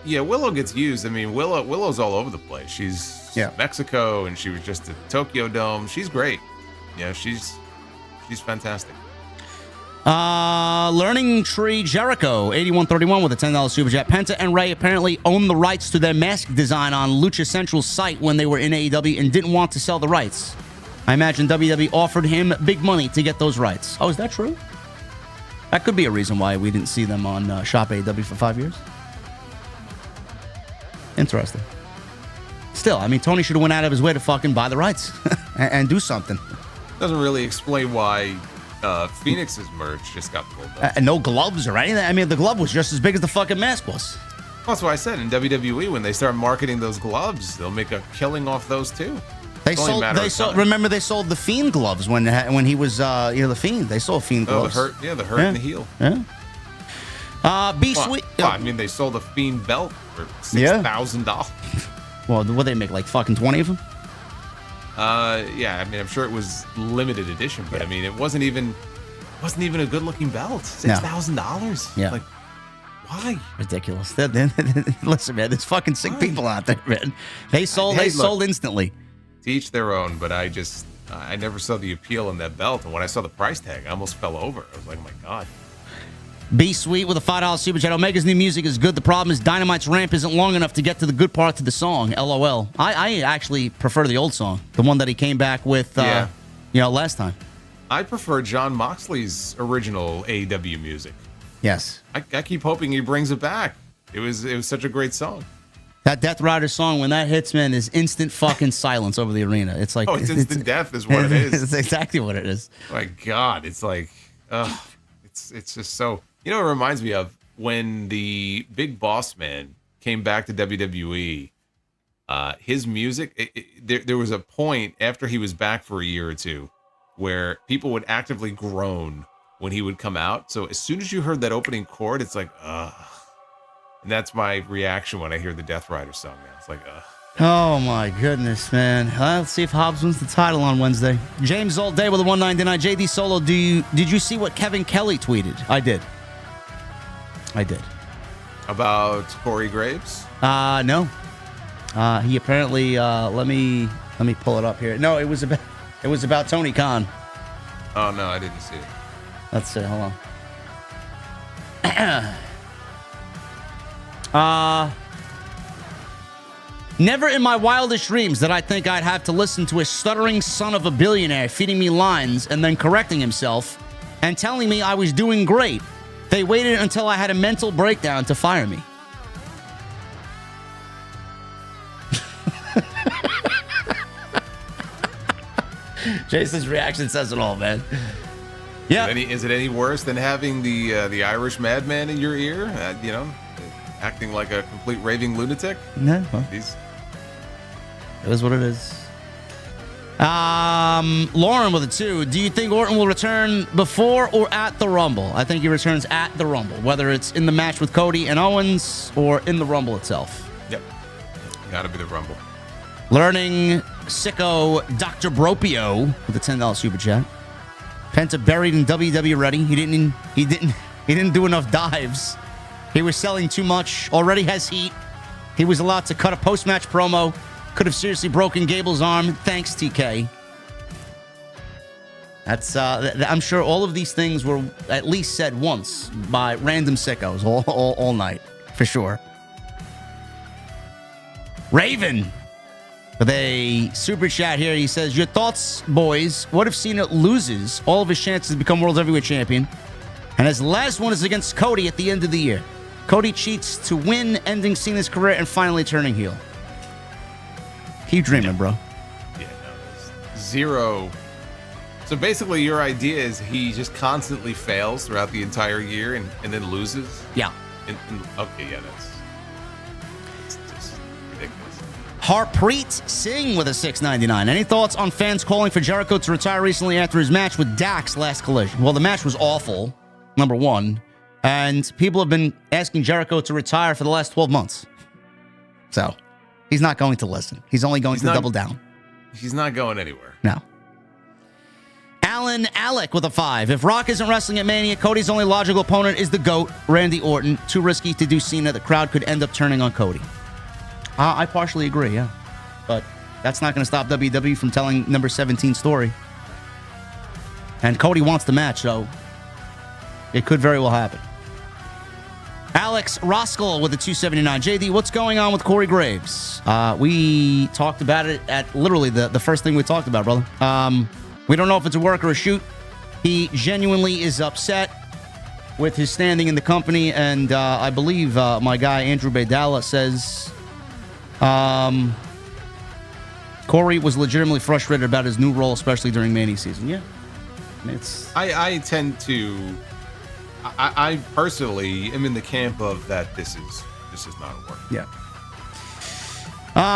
too. Willow gets used. I mean, Willow's all over the place. She's Mexico, and she was just at Tokyo Dome. She's great. Yeah, she's fantastic. Learning Tree Jericho, 8131 with a $10 super chat. Penta and Ray apparently own the rights to their mask design on Lucha Central's site when they were in AEW and didn't want to sell the rights. I imagine WWE offered him big money to get those rights. Oh, is that true? That could be a reason why we didn't see them on Shop AEW for 5 years. Interesting. Still, I mean, Tony should have went out of his way to fucking buy the rights and do something. Doesn't really explain why Phoenix's merch just got pulled up. No gloves or anything. I mean, the glove was just as big as the fucking mask was. That's what I said. In WWE, when they start marketing those gloves, they'll make a killing off those too. They sold. Remember, they sold the Fiend gloves when he was the Fiend. They sold Fiend gloves. The hurt and the heel. Yeah. Sweet. Well, I mean, they sold a Fiend belt for $6,000. Well, what they make, like fucking 20 of them? Yeah. I mean, I'm sure it was limited edition, but I mean, it wasn't even a good looking belt. $6,000. Yeah. Like, why? Ridiculous. Listen, man, there's fucking sick people out there, man. They sold instantly. To each their own, but I never saw the appeal in that belt, and when I saw the price tag, I almost fell over. I was like, oh my god. Be Sweet with a $5 super chat. Omega's new music is good. The problem is Dynamite's ramp isn't long enough to get to the good parts of the song. LOL. I actually prefer the old song, the one that he came back with last time. I prefer Jon Moxley's original AEW music. Yes. I keep hoping he brings it back. It was such a great song. That Death Rider song, when that hits, man, is instant fucking silence over the arena. It's like it's instant death is what it is. It's exactly what it is. My God, it's like, it's just so. You know, it reminds me of when the Big Boss Man came back to WWE. His music, there was a point after he was back for a year or two where people would actively groan when he would come out. So as soon as you heard that opening chord, it's like, ugh. And that's my reaction when I hear the Death Rider song now. It's like, ugh. Oh, my goodness, man. Let's see if Hobbs wins the title on Wednesday. James all day with a 199. JD Solo, did you see what Kevin Kelly tweeted? I did. About Corey Graves? No. He apparently, let me pull it up here. No, it was about Tony Khan. Oh, no, I didn't see it. Let's see, hold on. Never in my wildest dreams did I think I'd have to listen to a stuttering son of a billionaire feeding me lines and then correcting himself and telling me I was doing great. They waited until I had a mental breakdown to fire me. Jason's reaction says it all, man. Yeah. Is it any worse than having the Irish madman in your ear? acting like a complete raving lunatic. No, well, He's it is what it is. Lauren with a 2. Do you think Orton will return before or at the Rumble? I think he returns at the Rumble, whether it's in the match with Cody and Owens or in the Rumble itself. Yep. Gotta be the Rumble. Learning sicko Dr. Bropio with a $10 super chat. Penta buried in WWE ready. He didn't do enough dives. He was selling too much. Already has heat. He was allowed to cut a post-match promo. Could have seriously broken Gable's arm. Thanks, TK. That's I'm sure all of these things were at least said once by random sickos all night, for sure. Raven with a super chat here. He says, your thoughts, boys. What if Cena loses all of his chances to become World Heavyweight Champion? And his last one is against Cody at the end of the year. Cody cheats to win, ending Cena's career and finally turning heel. Keep dreaming, bro. Yeah, no, zero. So basically, your idea is he just constantly fails throughout the entire year and then loses? Yeah. Okay, yeah, it's just ridiculous. Harpreet Singh with a $6.99. Any thoughts on fans calling for Jericho to retire recently after his match with Dax last Collision? Well, the match was awful, number one. And people have been asking Jericho to retire for the last 12 months. So, he's not going to listen. He's only going to double down. He's not going anywhere. No. Alan Alec with a 5. If Rock isn't wrestling at Mania, Cody's only logical opponent is the GOAT, Randy Orton. Too risky to do Cena. The crowd could end up turning on Cody. I partially agree, yeah. But that's not going to stop WWE from telling number 17 story. And Cody wants the match, so it could very well happen. Alex Roskell with a 279. JD, what's going on with Corey Graves? We talked about it at literally the first thing we talked about, brother. We don't know if it's a work or a shoot. He genuinely is upset with his standing in the company, and I believe my guy Andrew Baydala says Corey was legitimately frustrated about his new role, especially during Mania season. Yeah, I tend to. I personally am in the camp of that this is not a work. Yeah.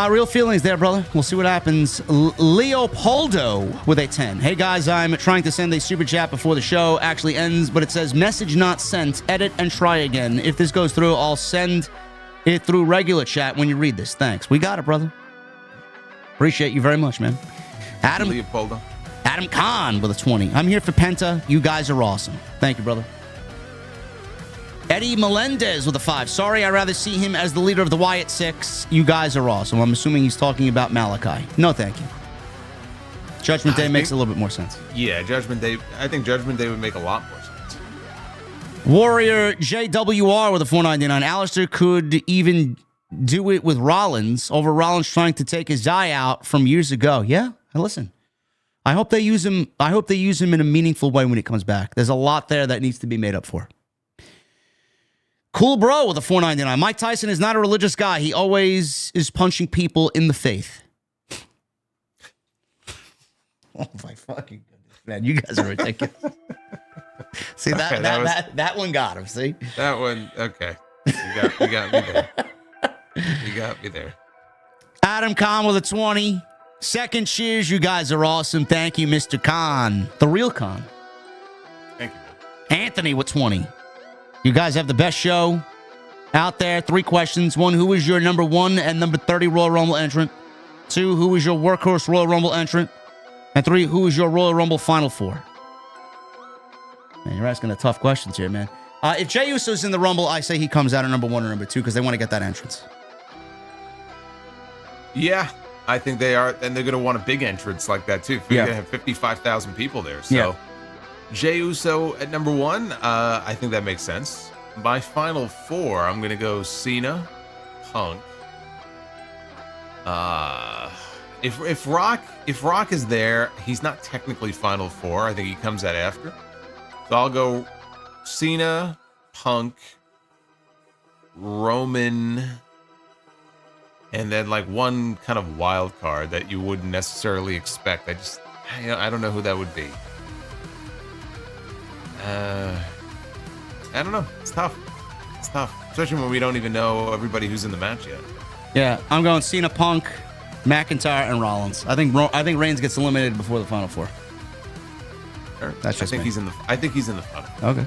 Real feelings there, brother. We'll see what happens. Leopoldo with a 10. Hey, guys, I'm trying to send a super chat before the show actually ends, but it says message not sent. Edit and try again. If this goes through, I'll send it through regular chat when you read this. Thanks. We got it, brother. Appreciate you very much, man. Leopoldo. Adam Khan with a 20. I'm here for Penta. You guys are awesome. Thank you, brother. Eddie Melendez with a 5. Sorry, I'd rather see him as the leader of the Wyatt Six. You guys are awesome. I'm assuming he's talking about Malakai. No, thank you. Judgment Day makes a little bit more sense. Yeah, Judgment Day. I think Judgment Day would make a lot more sense. Warrior JWR with a 499. Alistair could even do it with Rollins over Rollins trying to take his eye out from years ago. Yeah, listen. I hope they use him. I hope they use him in a meaningful way when he comes back. There's a lot there that needs to be made up for. Cool Bro with a 499. Mike Tyson is not a religious guy. He always is punching people in the faith. Oh my fucking goodness, man! You guys are ridiculous. See that one got him. See that one? Okay, you got me there. You got me there. Adam Khan with a 20. Second cheers. You guys are awesome. Thank you, Mr. Khan, the real Khan. Thank you, man. Anthony with 20. You guys have the best show out there. 3 questions. 1, who is your number 1 and number 30 Royal Rumble entrant? 2, who is your workhorse Royal Rumble entrant? And 3, who is your Royal Rumble Final Four? Man, you're asking the tough questions here, man. If Jey Uso's in the Rumble, I say he comes out at number 1 or number 2 because they want to get that entrance. Yeah, I think they are. And they're going to want a big entrance like that, too. You're going to have 55,000 people there. So. Yeah. Jey Uso at number 1, I think that makes sense. My final 4, I'm gonna go Cena, Punk. If Rock is there, he's not technically final 4. I think he comes out after. So I'll go Cena, Punk, Roman, and then like one kind of wild card that you wouldn't necessarily expect. I don't know who that would be. I don't know. It's tough. It's tough, especially when we don't even know everybody who's in the match yet. Yeah, I'm going Cena, Punk, McIntyre, and Rollins. I think Reigns gets eliminated before the Final Four. Sure. That's just I think me. he's in the Final. Okay.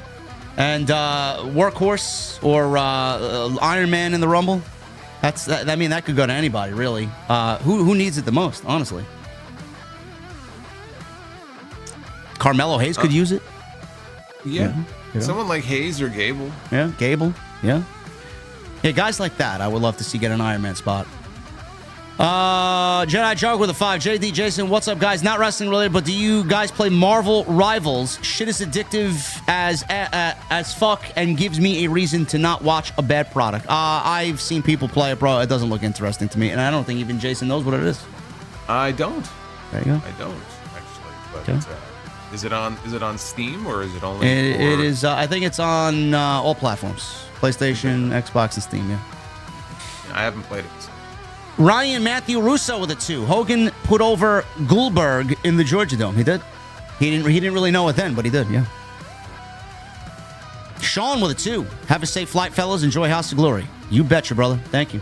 And Workhorse or Iron Man in the Rumble. I mean, that could go to anybody, really. Who needs it the most, honestly? Carmelo Hayes could use it. Yeah. Yeah. Someone like Hayes or Gable. Yeah, Gable. Yeah. Yeah, guys like that, I would love to see get an Iron Man spot. Jedi Jog with a 5. JD Jason, what's up, guys? Not wrestling related, but do you guys play Marvel Rivals? Shit is addictive as fuck and gives me a reason to not watch a bad product. I've seen people play it, bro. It doesn't look interesting to me, and I don't think even Jason knows what it is. I don't. There you go. I don't actually. But Okay. is it on Steam or is it only? It is. I think it's on all platforms: PlayStation, Xbox, and Steam. Yeah. I haven't played it. Ryan Matthew Russo with a 2. Hogan put over Goldberg in the Georgia Dome. He did. He didn't really know it then, but he did. Yeah. Sean with a 2. Have a safe flight, fellas. Enjoy House of Glory. You betcha, brother. Thank you.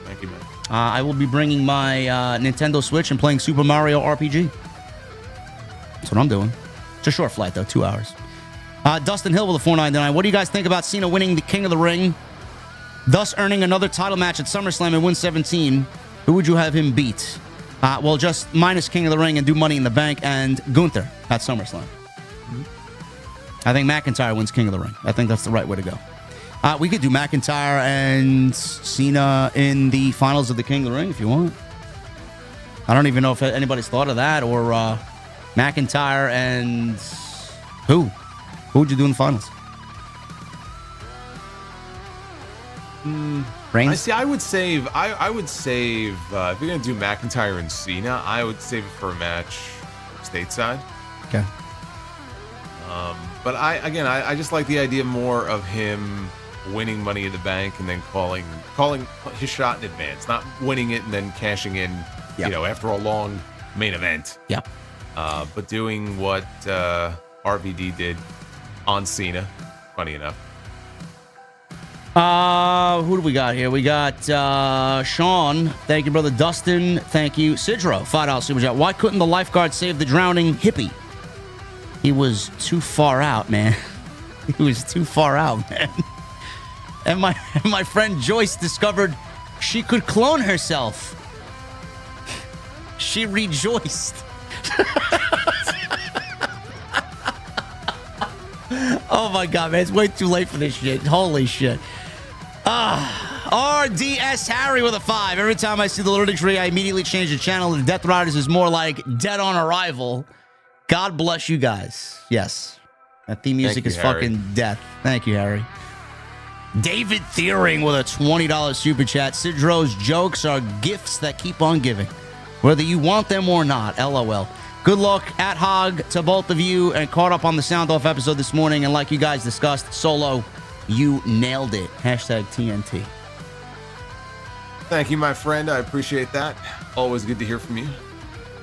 Thank you, man. I will be bringing my Nintendo Switch and playing Super Mario RPG. That's what I'm doing. It's a short flight, though. 2 hours. Dustin Hill with a 499. What do you guys think about Cena winning the King of the Ring, thus earning another title match at SummerSlam and win 17? Who would you have him beat? Well, just minus King of the Ring and do Money in the Bank and Gunther at SummerSlam. I think McIntyre wins King of the Ring. I think that's the right way to go. We could do McIntyre and Cena in the finals of the King of the Ring if you want. I don't even know if anybody's thought of that. Or McIntyre and who? Who would you do in the finals? Reigns? I would save. If you're gonna do McIntyre and Cena, I would save it for a match stateside. Okay. But I just like the idea more of him winning Money in the Bank and then calling his shot in advance, not winning it and then cashing in, Yep. after a long main event. Yeah. But doing what RVD did on Cena, funny enough. Who do we got here? We got Sean. Thank you, brother. Dustin. Thank you. Sidro, $5 super chat. Why couldn't the lifeguard save the drowning hippie? He was too far out, man. He was too far out, man. And my friend Joyce discovered she could clone herself. She rejoiced. Oh my God, man. It's way too late for this shit. Holy shit. RDS Harry with a 5. Every time I see the Luchadors tree, I immediately change the channel. The Death Riders is more like Dead on Arrival. God bless you guys. Yes. That theme music is Harry. fucking death. Thank you, Harry. David Thiering with a $20 super chat. Sidro's jokes are gifts that keep on giving, whether you want them or not. LOL. Good luck at Hog to both of you, and caught up on the Sound Off episode this morning. And like you guys discussed, Solo, you nailed it. Hashtag TNT. Thank you, my friend. I appreciate that. Always good to hear from you.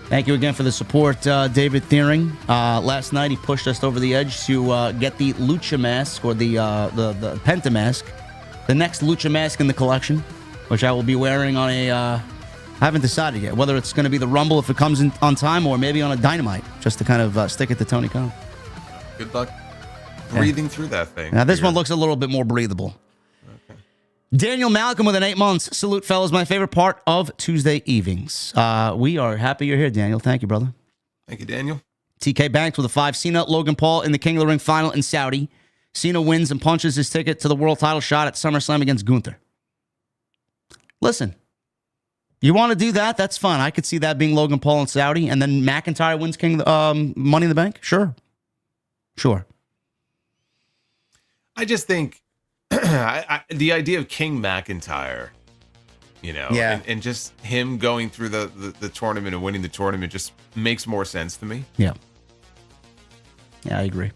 Thank you again for the support, David Thiering. Last night he pushed us over the edge to get the Lucha mask, or the Penta mask, the next Lucha mask in the collection, which I will be wearing on a. I haven't decided yet whether it's going to be the Rumble if it comes in on time, or maybe on a Dynamite, just to kind of stick it to Tony Khan. Good luck breathing through that thing. Now this one looks a little bit more breathable. Okay. Daniel Malcolm with an 8 months. Salute, fellas. My favorite part of Tuesday evenings. We are happy you're here, Daniel. Thank you, brother. Thank you, Daniel. TK Banks with a 5. Cena, Logan Paul in the King of the Ring final in Saudi. Cena wins and punches his ticket to the world title shot at SummerSlam against Gunther. Listen, you want to do that? That's fun. I could see that being Logan Paul in Saudi, and then McIntyre wins Money in the Bank. Sure. I just think the idea of King McIntyre, Yeah. and just him going through the tournament and winning the tournament just makes more sense to me. Yeah, I agree.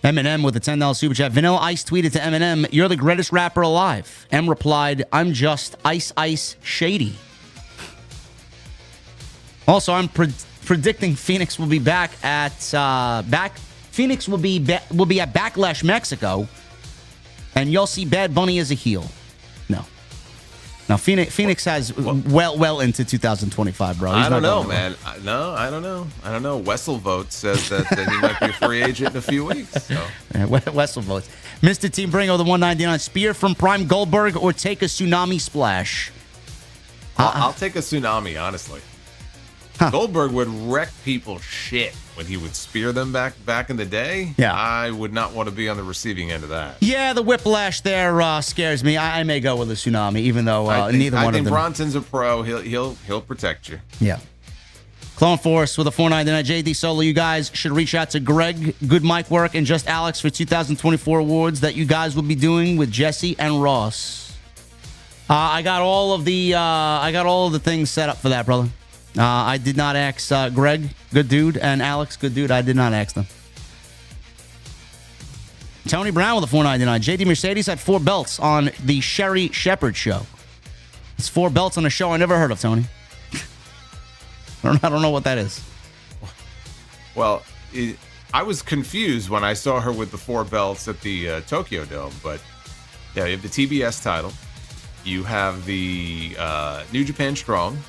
Eminem with a $10 super chat. Vanilla Ice tweeted to Eminem, "You're the greatest rapper alive." M replied, "I'm just Ice Ice Shady." Also, I'm predicting Phoenix will be back at Phoenix will be at Backlash Mexico. And you'll see Bad Bunny as a heel. No. Now, Phoenix has well into 2025, bro. I don't know, man. I don't know. Wessel Vote says that he might be a free agent in a few weeks. So. Yeah, Wessel votes. Mr. Team Bringo, the 199. Spear from Prime Goldberg or take a tsunami splash? I'll take a tsunami, honestly. Huh. Goldberg would wreck people's shit when he would spear them back in the day. Yeah. I would not want to be on the receiving end of that. Yeah, the whiplash there scares me. I may go with a tsunami, even though neither one of them. I think Bronson's a pro. He'll protect you. Yeah. Clone Force with a 499. JD Solo, you guys should reach out to Greg, good mic work, and just Alex for 2024 awards that you guys will be doing with Jesse and Ross. I got all of the things set up for that, brother. I did not ask Greg, good dude, and Alex, good dude. I did not ask them. Tony Brown with a 499. JD Mercedes had 4 belts on the Sherry Shepherd show. It's 4 belts on a show I never heard of, Tony. I don't know what that is. Well, I was confused when I saw her with the 4 belts at the Tokyo Dome, but yeah, you have the TBS title. You have the New Japan Strong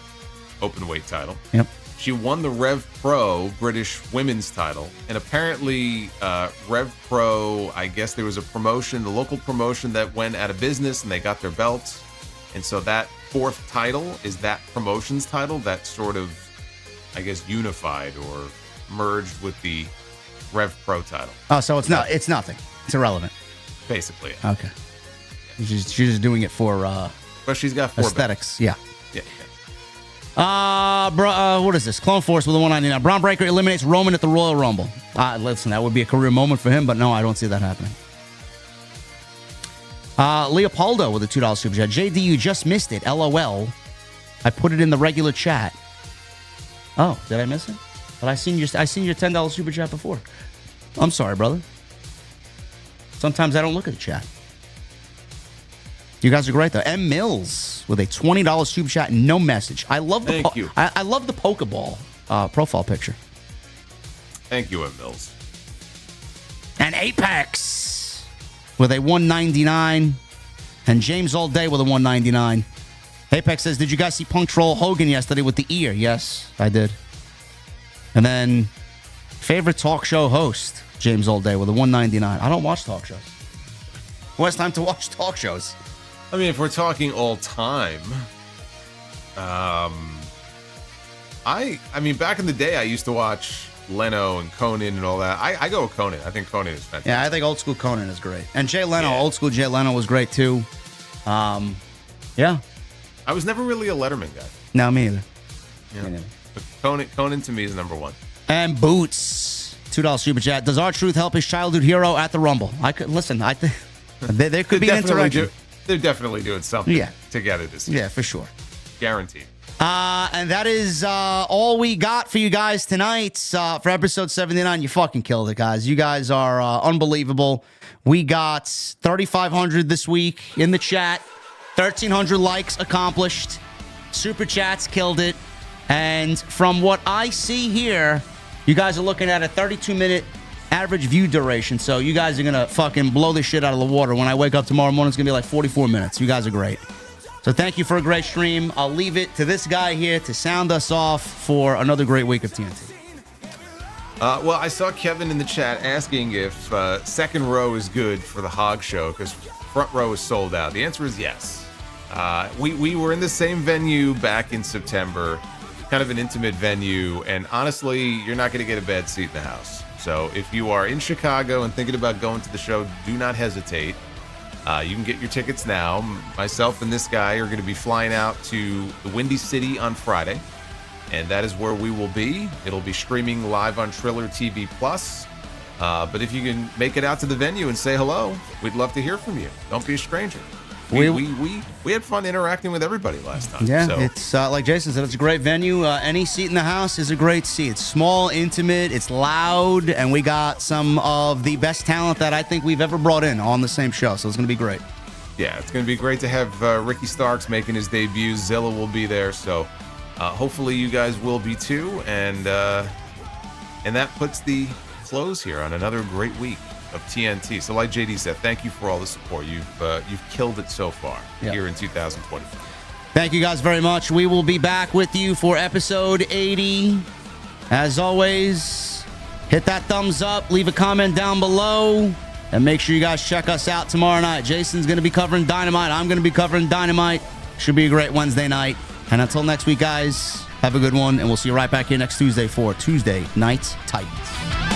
open weight title. Yep. She won the Rev Pro British women's title, and apparently Rev Pro, I guess there was a promotion, the local promotion that went out of business, and they got their belts, and so that 4th title is that promotion's title that sort of, I guess, unified or merged with the Rev Pro title. Oh, so it's nothing. It's irrelevant. Basically. Okay. She's just doing it for but she's got 4 aesthetics. belts. Yeah. What is this? Clone Force with a 199. Braun Breaker eliminates Roman at the Royal Rumble. Listen, that would be a career moment for him, but no, I don't see that happening. Leopoldo with a $2 super chat. JD, you just missed it. LOL. I put it in the regular chat. Oh, did I miss it? But I seen your $10 super chat before. I'm sorry, brother. Sometimes I don't look at the chat. You guys are great though. M Mills with a $20 super chat, no message. I love the Thank you. I love the Pokeball profile picture. Thank you, M Mills. And Apex with a 199, and James All Day with a 199. Apex says, "Did you guys see Punk troll Hogan yesterday with the ear?" Yes, I did. And then favorite talk show host, James All Day with a 199. I don't watch talk shows. Who has time to watch talk shows? I mean, if we're talking all time, I mean, back in the day, I used to watch Leno and Conan and all that. I go with Conan. I think Conan is fantastic. Yeah, I think old school Conan is great. And Jay Leno, old school Jay Leno was great too. Yeah. I was never really a Letterman guy. No, me either. Yeah. Me neither. But Conan to me is number 1. And Boots, $2 super chat. Does R-Truth help his childhood hero at the Rumble? I could listen. I think there could be an interaction. They're definitely doing something together this year. Yeah, for sure. Guaranteed. And that is all we got for you guys tonight for episode 79. You fucking killed it, guys. You guys are unbelievable. We got 3,500 this week in the chat. 1,300 likes accomplished. Super chats killed it. And from what I see here, you guys are looking at a 32-minute average view duration. So you guys are going to fucking blow this shit out of the water. When I wake up tomorrow morning, it's going to be like 44 minutes. You guys are great. So thank you for a great stream. I'll leave it to this guy here to sound us off for another great week of TNT. Well, I saw Kevin in the chat asking if second row is good for the Hog Show because front row is sold out. The answer is yes. We were in the same venue back in September, kind of an intimate venue, and honestly, you're not going to get a bad seat in the house. So if you are in Chicago and thinking about going to the show, do not hesitate. You can get your tickets now. Myself and this guy are going to be flying out to the Windy City on Friday, and that is where we will be. It'll be streaming live on Triller TV Plus. But if you can make it out to the venue and say hello, we'd love to hear from you. Don't be a stranger. We had fun interacting with everybody last time. Yeah, so. It's like Jason said, it's a great venue. Any seat in the house is a great seat. It's small, intimate, it's loud, and we got some of the best talent that I think we've ever brought in on the same show. So it's going to be great. Yeah, it's going to be great to have Ricky Starks making his debut. Zilla will be there, so hopefully you guys will be too. And that puts the close here on another great week of TNT. So like JD said, thank you for all the support. You've killed it so far here in 2025. Thank you guys very much. We will be back with you for episode 80. As always, hit that thumbs up, leave a comment down below, and make sure you guys check us out tomorrow night. Jason's going to be covering Dynamite. I'm going to be covering Dynamite. Should be a great Wednesday night. And until next week, guys, have a good one, and we'll see you right back here next Tuesday for Tuesday Night Titans.